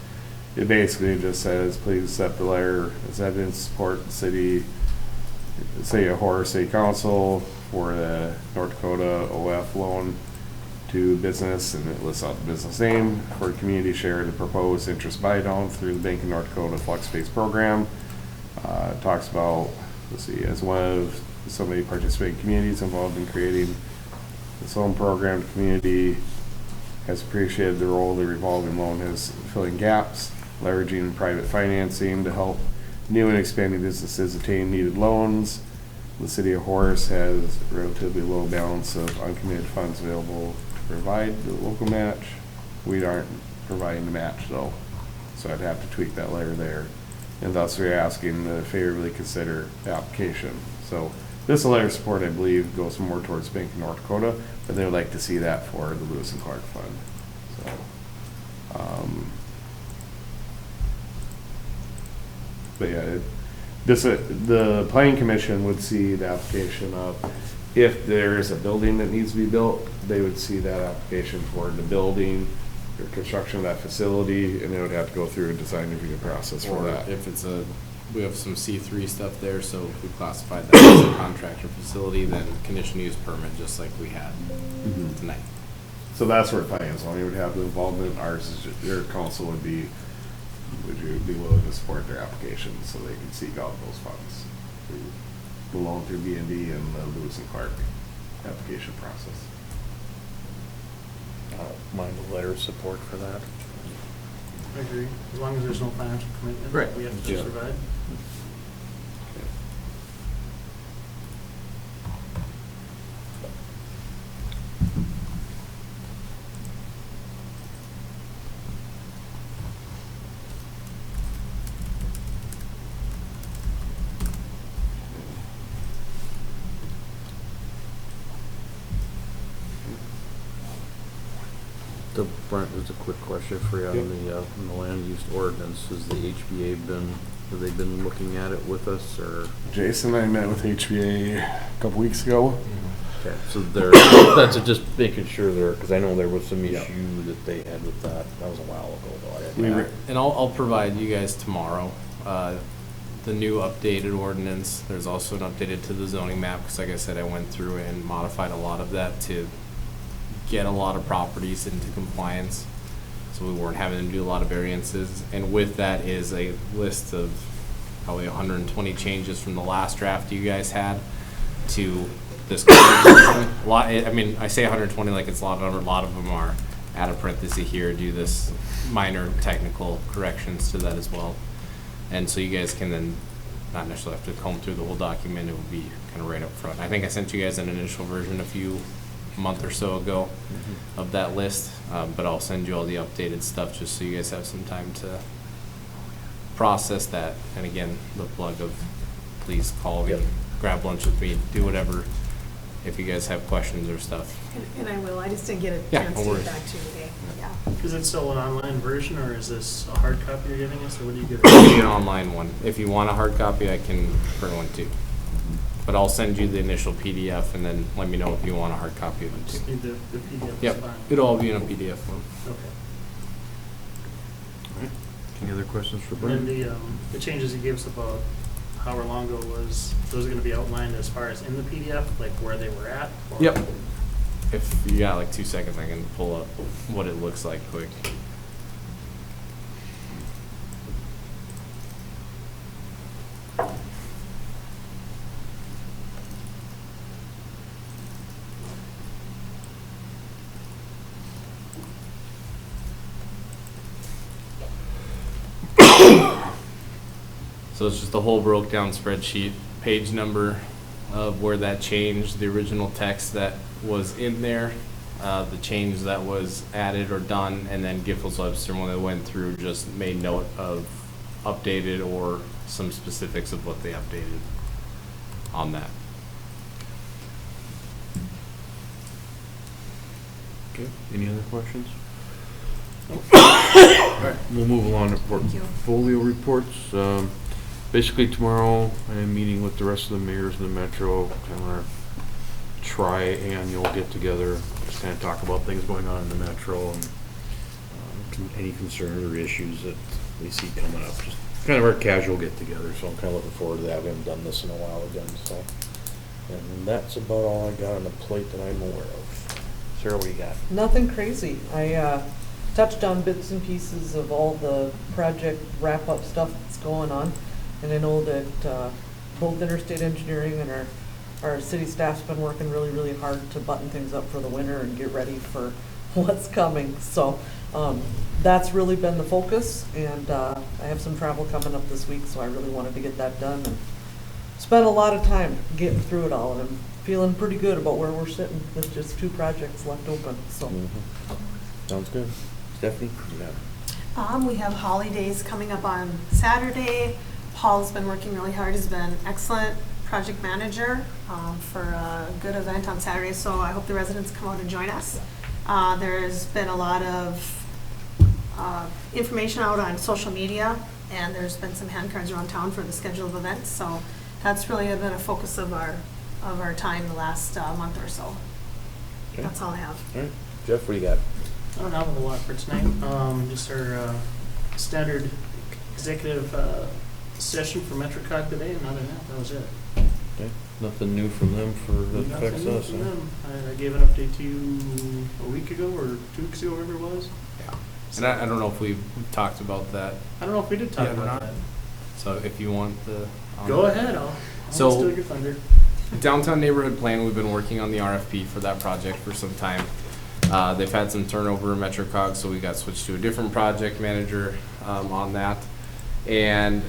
It basically just says, please accept the letter as evidence to support the city of Horace City Council for the North Dakota OF loan to business, and it lists out the business name for community share the proposed interest buy down through the Bank of North Dakota Flex Space Program. It talks about, let's see, as one of so many participating communities involved in creating this loan program, the community has appreciated the role the revolving loan has filling gaps, leveraging private financing to help new and expanding businesses attain needed loans. The city of Horace has a relatively low balance of uncommitted funds available to provide the local match. We aren't providing the match though, so I'd have to tweak that letter there. And thus we're asking to favorably consider the application. So this letter of support, I believe, goes more towards Bank of North Dakota, but they would like to see that for the Lewis and Clark Fund. So, but yeah, the planning commission would see the application of, if there is a building that needs to be built, they would see that application for the building or construction of that facility, and they would have to go through a design review process for Or that. if it's we have some C3 stuff there, so if we classified that as a contractor facility, then conditional use permit, just like we had tonight. So that's where planning and zoning would have the involvement. Ours is your council would you be willing to support their application so they can seek out those funds through the loan through B&D and the Lewis and Clark application process. Mind a letter of support for that. I agree, as long as there's no financial commitment Right. that we have to Yeah. provide. Brent, just a quick question for you on the land use ordinance. Has the HBA have they been looking at it with us, or? Jason and I met with HBA a couple weeks ago. Okay, so that's just making sure because I know there was some Yep. issue that they had with that. That was a while ago, though. And I'll provide you guys tomorrow, the new updated ordinance. There's also an updated to the zoning map, because like I said, I went through and modified a lot of that to get a lot of properties into compliance, so we weren't having to do a lot of variances. And with that is a list of probably 120 changes from the last draft you guys had to this current version. I mean, I say 120 like it's a lot of them are add a parenthesis here, do this minor technical corrections to that as well. And so you guys can then not necessarily have to comb through the whole document, it will be kind of right up front. I think I sent you guys an initial version a month or so ago of that list, but I'll send you all the updated stuff just so you guys have some time to process that. And again, the plug of please call me, grab lunch with me, do whatever if you guys have questions or stuff. And I will, I just didn't get a Yeah, chance no to get worries. back to you today, yeah. Is it still an online version, or is this a hard copy you're giving us, or what do you give It'll be us? an online one. If you want a hard copy, I can print one too. But I'll send you the initial PDF and then let me know if you want a hard copy of it Just too. need the PDF is Yep, fine. it'll all be in a PDF form. Okay. Any other questions for And Brent? then the changes you gave us about however long ago those are gonna be outlined as far as in the PDF, like where they were at? Or- Yep. If you got like 2 seconds, I can pull up what it looks like quick. So it's just a whole broke down spreadsheet, page number of where that changed, the original text that was in there, the change that was added or done, and then Giffords Webster, when they went through, just made note of updated or some specifics of what they updated on that. Okay, any other questions? Alright, we'll move along to portfolio reports. Basically tomorrow, I'm meeting with the rest of the mayors in the metro, kind of our tri-annual get-together, just kind of talk about things going on in the metro and any concerns or issues that we see coming up. Just kind of our casual get-together, so I'm kind of looking forward to that. We haven't done this in a while again, so. And that's about all I got on the plate that I'm aware of. Sarah, what do you got? Nothing crazy. I touched on bits and pieces of all the project wrap-up stuff that's going on. And I know that both Interstate Engineering and our city staff's been working really, really hard to button things up for the winter and get ready for what's coming. So that's really been the focus. And I have some travel coming up this week, so I really wanted to get that done. And spent a lot of time getting through it all, and I'm feeling pretty good about where we're sitting with just 2 projects left open, so. Sounds good. Stephanie? Yeah. We have holidays coming up on Saturday. Paul's been working really hard, has been excellent project manager for a good event on Saturday, so I hope the residents come out and join us. There's been a lot of information out on social media, and there's been some hand cards around town for the schedule of events, so that's really been a focus of our time the last month or so. Okay. That's all I have. All right. Jeff, what do you got? I don't have a whole lot for tonight. Just our standard executive session for MetroCog today, and other than that, that was it. Okay. Nothing new from them that affects Nothing new us, from huh? them. I gave an update to you a week ago or 2 weeks ago, whatever it was. Yeah. And I don't know if we've talked about that. I don't know if we did talk Yeah, about that. So if you want the. Go ahead, I'll So- steal your thunder. Downtown neighborhood plan, we've been working on the RFP for that project for some time. They've had some turnover in MetroCog, so we got switched to a different project manager on that. And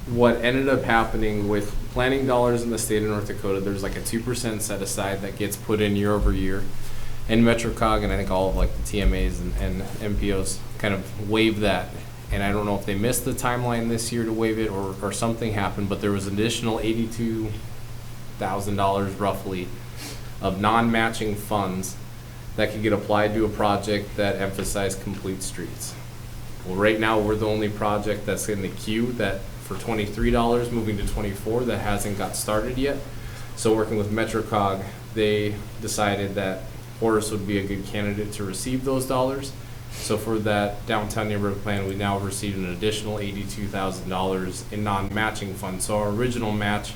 what ended up happening with planning dollars in the state of North Dakota, there's like a 2% set aside that gets put in year over year. And MetroCog, and I think all of like the TMAs and MPOs kind of waive that. And I don't know if they missed the timeline this year to waive it or something happened, but there was additional $82,000 roughly of non-matching funds that could get applied to a project that emphasized complete streets. Well, right now, we're the only project that's in the queue that for $23, moving to $24, that hasn't got started yet. So working with MetroCog, they decided that Horace would be a good candidate to receive those dollars. So for that downtown neighborhood plan, we now received an additional $82,000 in non-matching funds. So our original match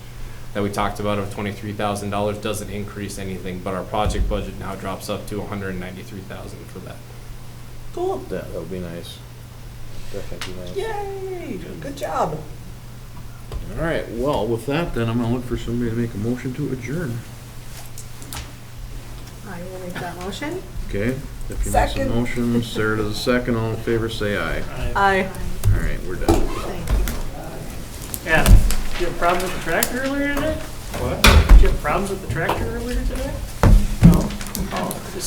that we talked about of $23,000 doesn't increase anything, but our project budget now drops up to $193,000 for that. Cool. That would be nice. Definitely nice. Yay, good job. All right, well, with that, then I'm gonna look for somebody to make a motion to adjourn. I will make that motion. Okay, if you make a Second. motion, Sarah does a second, all in favor, say aye. Aye. All right, we're done. Thank you. Yeah, did you have problems with the tractor earlier today? What? Did you have problems with the tractor earlier today? No? Oh, just